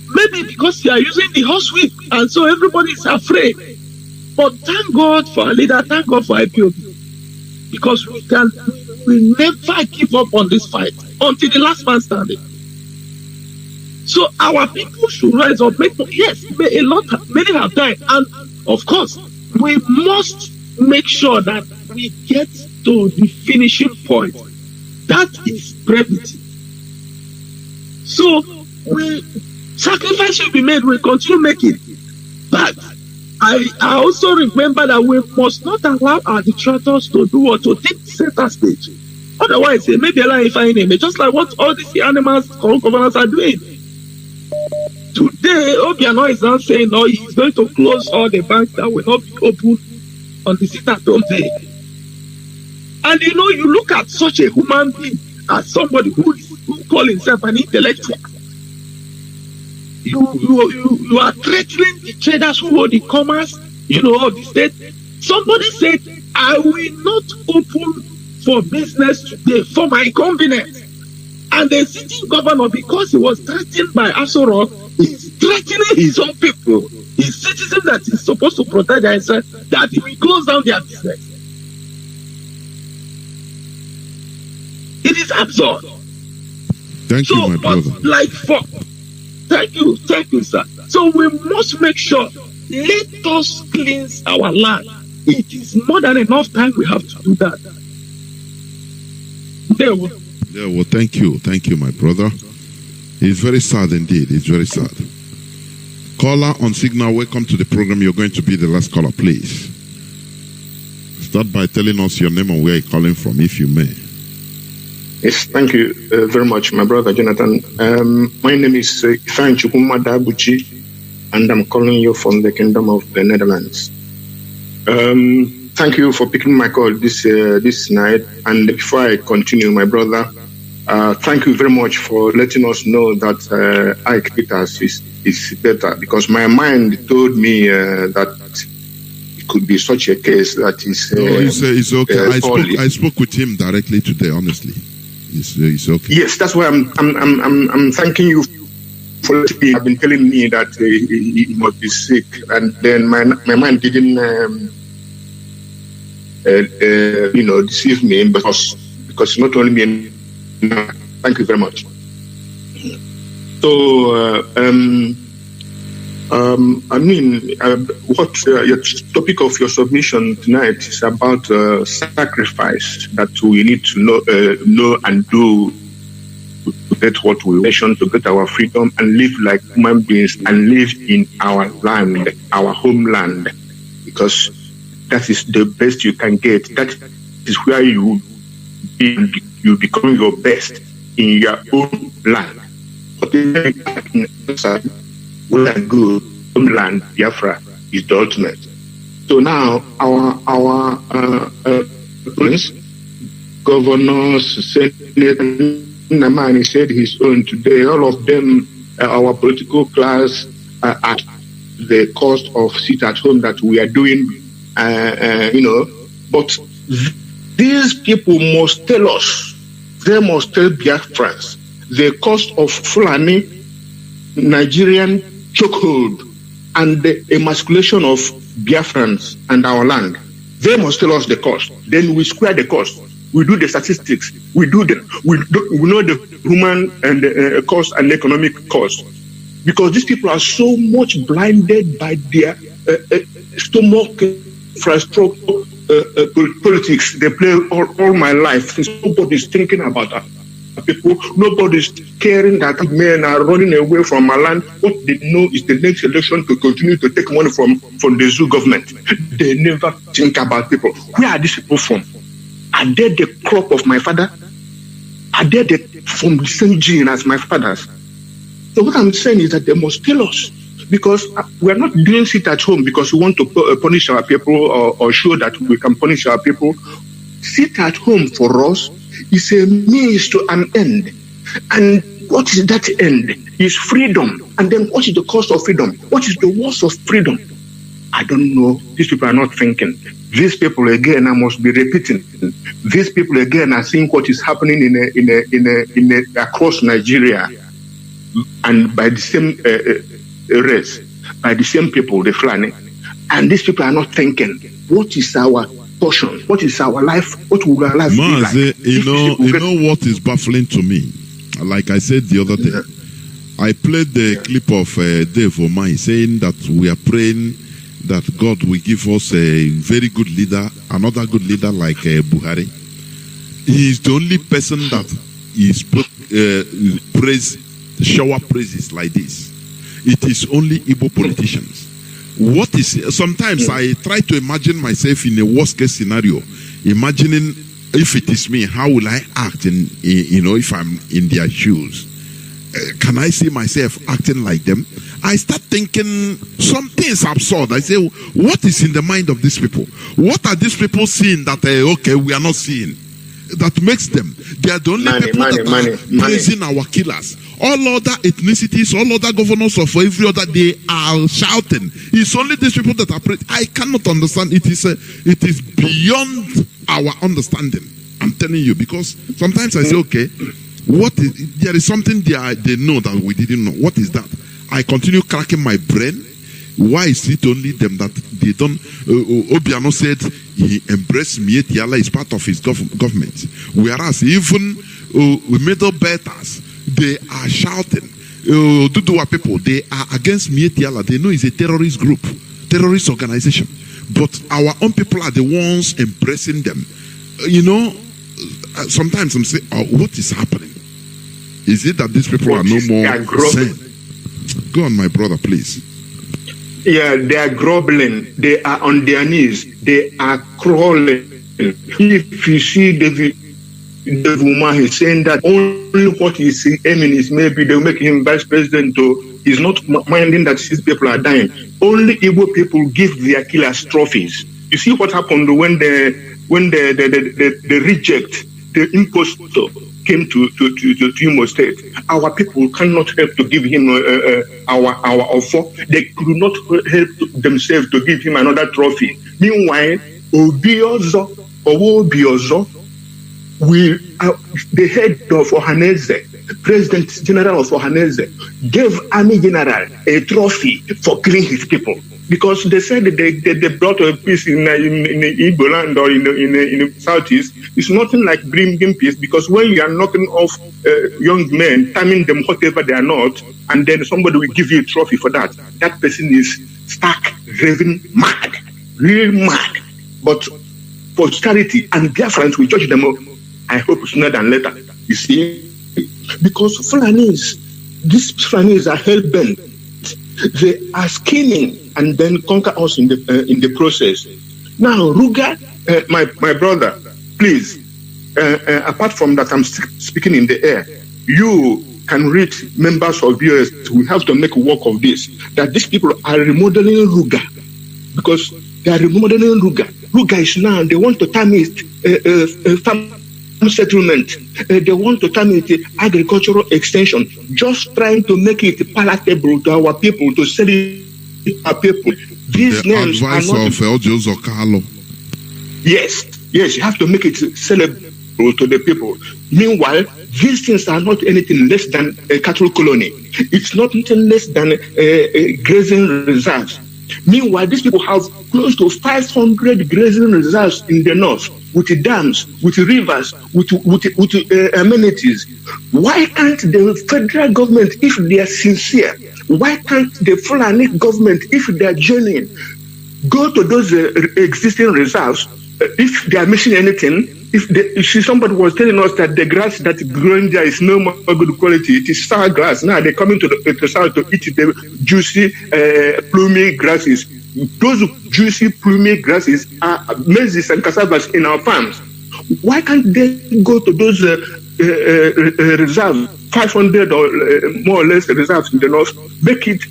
I: Maybe because they are using the horsewhip and so everybody is afraid. But thank God for our leader, thank God for Ipob. Because we never give up on this fight until the last man standing. So our people should rise up. Many have died, and of course, we must make sure that we get to the finishing point. That is brevity. So sacrifice will be made. We continue making, but I also remember that we must not allow our detractors to do or to take center stage. Otherwise, they may be alive just like what all these animals, governors are doing. Today, Obiano is now saying, no, he's going to close all the banks that will not be open on the sit-at-home day. And you look at such a human being as somebody who calls himself an intellectual. You are threatening the traders who hold the commerce, of the state. Somebody said, I will not open for business today for my convenience. And the sitting governor, because he was threatened by Asoro, is threatening his own people, his citizens that is supposed to protect themselves, that he will close down their business. It is absurd.
A: Thank you, my brother.
I: Thank you, sir. So we must make sure, let us cleanse our land. It is more than enough time we have to do that.
A: Thank you, my brother. It's very sad indeed. It's very sad. Caller on signal, welcome to the program. You're going to be the last caller, please. Start by telling us your name and where you're calling from, if you may.
L: Yes, thank you very much, my brother Jonathan. My name is Ifan Chukwuma Dabuchi, and I'm calling you from the Kingdom of the Netherlands. Thank you for picking my call this night. And before I continue, my brother, thank you very much for letting us know that Ike Peters is better, because my mind told me that it could be such a case that is.
A: It's okay. I spoke with him directly today. Honestly, it's okay.
L: Yes, that's why I'm thanking you for letting me. Have been telling me that he must be sick, and then my mind didn't deceive me, because not only me. Thank you very much. So, what your topic of your submission tonight is about sacrifice that we need to know and do to get what we mentioned, to get our freedom and live like human beings and live in our land, our homeland, because that is the best you can get. That is where you become your best in your own land. But well and good, homeland, Biafra is the ultimate. So now our prince, governors, senate, Nnamdi said his own today. All of them, our political class, are at the cost of sit at home that we are doing, But these people must tell us. They must tell Biafrans the cost of Fulani Nigerian chokehold and the emasculation of Biafrans and our land. They must tell us the cost. Then we square the cost. We do the statistics. We know the human and cost and economic cost. Because these people are so much blinded by their stomach infrastructure politics. They play all my life. Since nobody's thinking about that. People, nobody's caring that men are running away from our land. What they know is the next election to continue to take money from the zoo government. They never think about people. Where are these people from? Are they the crop of my father? Are they from the same gene as my fathers? So what I'm saying is that they must tell us, because we're not doing it at home because we want to punish our people or show that we can punish our people. Sit at home for us is a means to an end. And what is that end? Is freedom. And then what is the cost of freedom? What is the worth of freedom? I don't know. These people are not thinking. These people again, I must be repeating. These people again are seeing what is happening in across Nigeria, and by the same race, by the same people, the Fulani. And these people are not thinking. What is our portion? What is our life? What will our life be like?
A: You know what is baffling to me? Like I said the other day, I played the clip of Dave Omai saying that we are praying that God will give us a very good leader, another good leader like Buhari. He is the only person that is shower praises like this. It is only Igbo politicians. What is sometimes I try to imagine myself in a worst case scenario, imagining if it is me, how will I act if I'm in their shoes? Can I see myself acting like them? I start thinking some things absurd. I say, what is in the mind of these people? What are these people seeing that we are not seeing? That makes them. They are the only people that are praising our killers. All other ethnicities, all other governors of every other, they are shouting. It's only these people that are praising. I cannot understand. It is beyond our understanding. I'm telling you, because sometimes I say, there is something they know that we didn't know. What is that? I continue cracking my brain. Why is it only them that they don't? Obiano said he embraced Mietiala is part of his government. Whereas even middle betters, they are shouting. Duduwa people, they are against Mietiala. They know it's a terrorist group, terrorist organization. But our own people are the ones embracing them. Sometimes I'm saying, what is happening? Is it that these people are no more sane? Go on, my brother, please.
L: Yeah, they are groveling. They are on their knees. They are crawling. If you see the the woman is saying that only what he's aiming is maybe they'll make him vice president, or he's not minding that these people are dying. Only Igbo people give their killers trophies. You see what happened when the reject, the impostor came to Imo State. Our people cannot help to give him our offer. They could not help themselves to give him another trophy. Meanwhile, Obiozo, the head of Ohaneze, President General of Ohaneze, gave Army General a trophy for killing his people. Because they said that they brought a peace in Igbo land or in the Southeast. It's nothing like bringing peace, because when you are knocking off young men, timing them whatever they are not, and then somebody will give you a trophy for that, that person is stark, raving mad, real mad. But posterity and Biafrans will judge them up, I hope sooner than later. You see? Because these Fulanis are hell-bent. They are scheming and then conquer us in the process. Now, Ruga, my brother, please, apart from that, I'm speaking in the air. You can read members of US. We have to make work of this. That these people are remodeling Ruga, because they are remodeling Ruga. Ruga is now, they want to turn it farm settlement. They want to turn it agricultural extension, just trying to make it palatable to our people, to sell it to our people. These
A: the
L: names
A: advice
L: are not...
A: of Eljo Zokalo.
L: Yes, you have to make it sellable to the people. Meanwhile, these things are not anything less than a cattle colony. It's not anything less than grazing reserves. Meanwhile, these people have close to 500 grazing reserves in the north, with dams, with rivers, with amenities. Why can't the federal government, if they are sincere, why can't the Fulani government, if they are genuine, go to those existing reserves? If they are missing anything, if somebody was telling us that the grass that is growing there is no more good quality, it is sour grass. Now they're coming to the south to eat the juicy, plumy grasses. Those juicy, plumy grasses are maize and cassavas in our farms. Why can't they go to those reserves, 500 or more or less reserves in the north, make it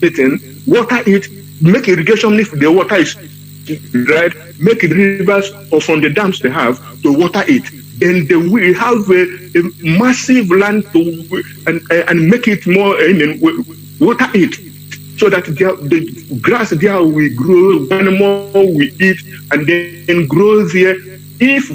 L: anything, water it, make irrigation if the water is right, make rivers or from the dams they have to water it. And then we have a massive land to and make it more, water it, so that the grass there will grow, animal will eat, and then grow there. If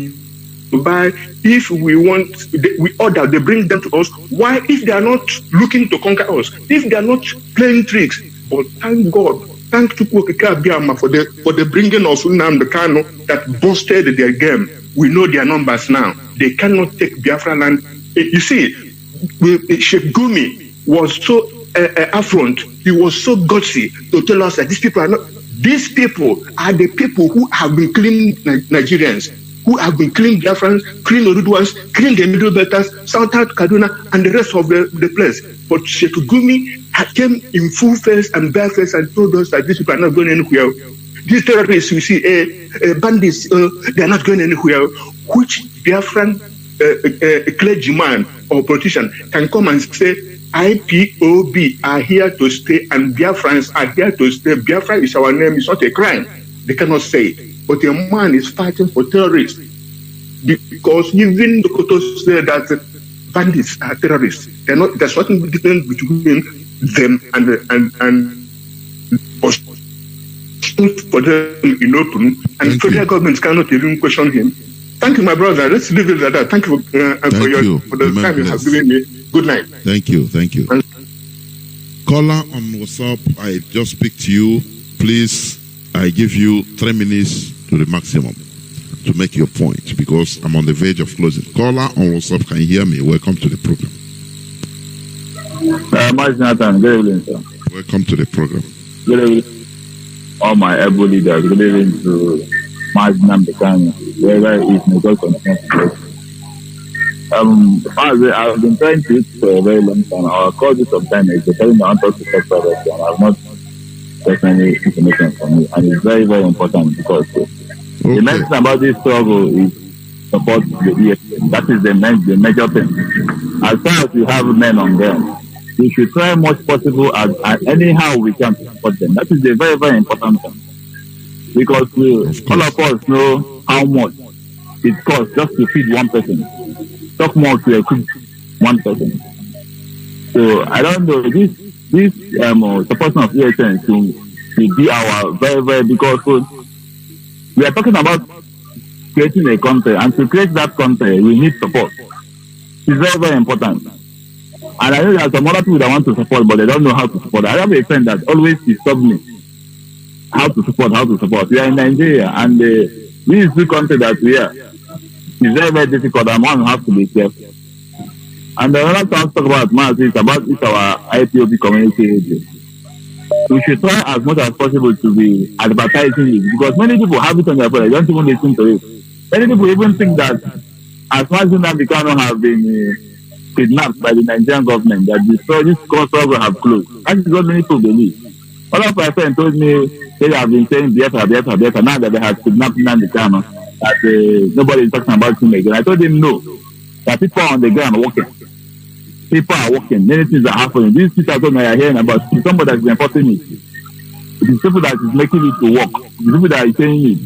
L: we want, we order, they bring them to us. Why, if they are not looking to conquer us, if they are not playing tricks? But thank God. Thank Biafra for the bringing of Nnamdi Kanu that boosted their game. We know their numbers now. They cannot take Biafra land. You see, Sheikh Gumi was so affront. He was so gutsy to tell us that these people are not. These people are the people who have been killing Nigerians, who have been killing Biafrans, killing Oduduwans, killing the Middle Belters, Southern Kaduna, and the rest of the place. But Sheikh Gumi came in full face and bare face and told us that these people are not going anywhere. These terrorists, you see, bandits, they are not going anywhere. Which Biafran clergyman or politician can come and say, IPOB are here to stay and Biafrans are here to stay. Biafra is our name. It's not a crime. They cannot say it. But a man is fighting for terrorists. Because even the Kotos say that bandits are terrorists. There's nothing different between them and for them in open, and federal governments cannot even question him. Thank you, my brother. Let's leave it at that. Thank you for the time you have given me. Good night.
A: Thank you. Caller on WhatsApp, I just speak to you. Please, I give you 3 minutes to the maximum to make your point, because I'm on the verge of closing. Caller on WhatsApp, can you hear me? Welcome to the program.
M: Mazi JOHNATHAN, good evening, sir.
A: Welcome to the program.
M: Good evening, all my able leaders. Good evening to Mazi Nnamdi, wherever he is, may God continue to bless. I've been trying to it for a very long time. I'll call this sometime. It's telling me I want to talk about it, and I've not gotten any information from you. And it's very, very important, because the main thing about this struggle is support the EFN. That is the major thing. As far as we have men on them, we should try much possible as anyhow we can to support them. That is a very, very important thing. Because all of us know how much it costs just to feed one person. Talk more to equip one person. So I don't know, this supporting of ESN to be our very, very big goal. We are talking about creating a country, and to create that country, we need support. It's very, very important. And I know there are some other people that want to support, but they don't know how to support. I have a friend that always disturbs me. How to support. We are in Nigeria, and this is the country that we are. It's very, very difficult, and one has to be careful. And the other thing to talk about, Mazi, is about our IPOB community radio. We should try as much as possible to be advertising it, because many people have it on their phone, they don't even listen to it. Many people even think that as Mazi Nnamdi Kanu have been kidnapped by the Nigerian government, that this struggle have closed. That is what many people believe. All of my friends told me they have been saying Biafra, now that they have kidnapped Nnamdi Kanu, that nobody is talking about him again. I told him no, that people are on the ground working. People are working, many things are happening. These people are hearing about somebody that's been enforcing it. It is people that is making it to work. The people that are saying it.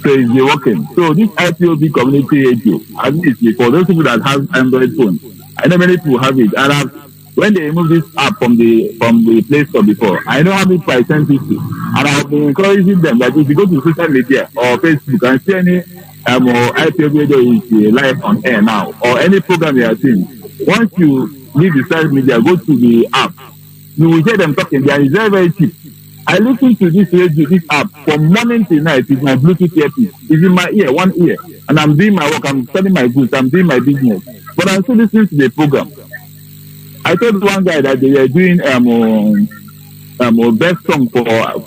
M: So it's working. So this IPOB community radio, at least for those people that have Android phone, I know many people have it. And when they remove this app from the Play Store before, I know how many people I sent it to. And I've been encouraging them that if you go to social media or Facebook and see any IPOB radio is live on air now, or any program you are seeing, once you leave the social media, go to the app, you will hear them talking there. It's very, very cheap. I listen to this radio, this app, from morning till night with my Bluetooth earpiece. It's in my ear, one ear. And I'm doing my work, I'm selling my goods, I'm doing my business. But I'm still listening to the program. I told one guy that they were doing best song for I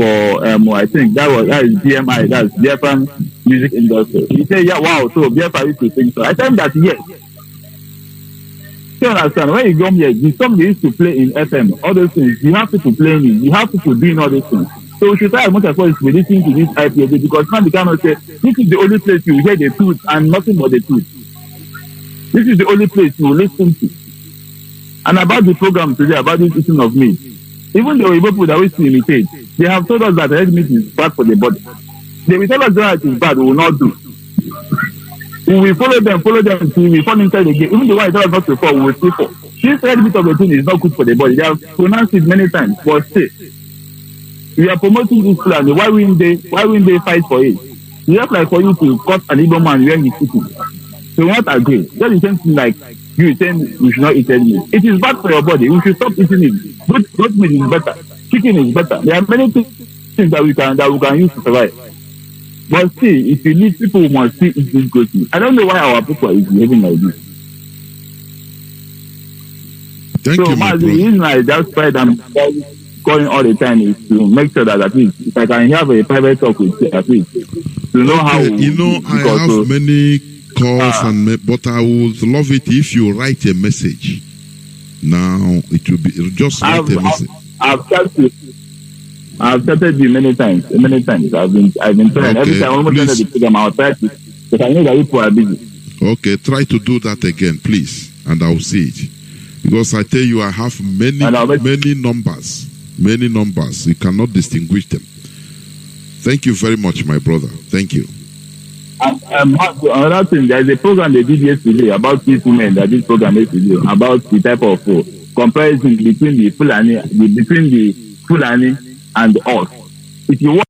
M: think that is BMI, that's Biafran music industry. He said, yeah, wow, so Biafra used to sing so. I told him that yes. You understand, when you come here, the song they used to play in FM, all those things, you have people playing it, you have people doing all those things. So we should try as much as possible to be listening to this IPOB, because now they cannot say, this is the only place you hear the truth and nothing but the truth. This is the only place you listen to. And about the program today, about this eating of meat, even the people that we to imitate, they have told us that red meat is bad for the body. They will tell us that it is bad, we will not do. We will follow them till we fall inside the game. Even the one that tell us not to fall, we will still fall. This red meat of the thing is not good for the body. They have pronounced it many times, but still, we are promoting this plan. Why wouldn't they fight for it? It's just like for you to cut an Igbo man when he's eating. So we won't agree. That's the same thing like you saying we should not eat red meat. It is bad for your body. We should stop eating it. Goat meat is better. Chicken is better. There are many things that we can use to survive. But see, if you need people who must see eat this goat meat. I don't know why our people is behaving like this.
A: Thank you, my brother.
M: The reason I just try and calling all the time is to make sure that at least if I can have a private talk with you, at least to know how.
A: I have many calls but I would love it if you write a message. Now it will be just write a message.
M: I've started you many times. I've been trying every time. Almost end of the program, I'll try to, but I know that people are busy.
A: Okay, try to do that again, please, and I'll see it. Because I tell you, I have many numbers. Many numbers. You cannot distinguish them. Thank you very much, my brother. Thank you.
M: Another thing, there is a program they did yesterday about these women that this program yesterday about the type of comparison between the Fulani and us. If you want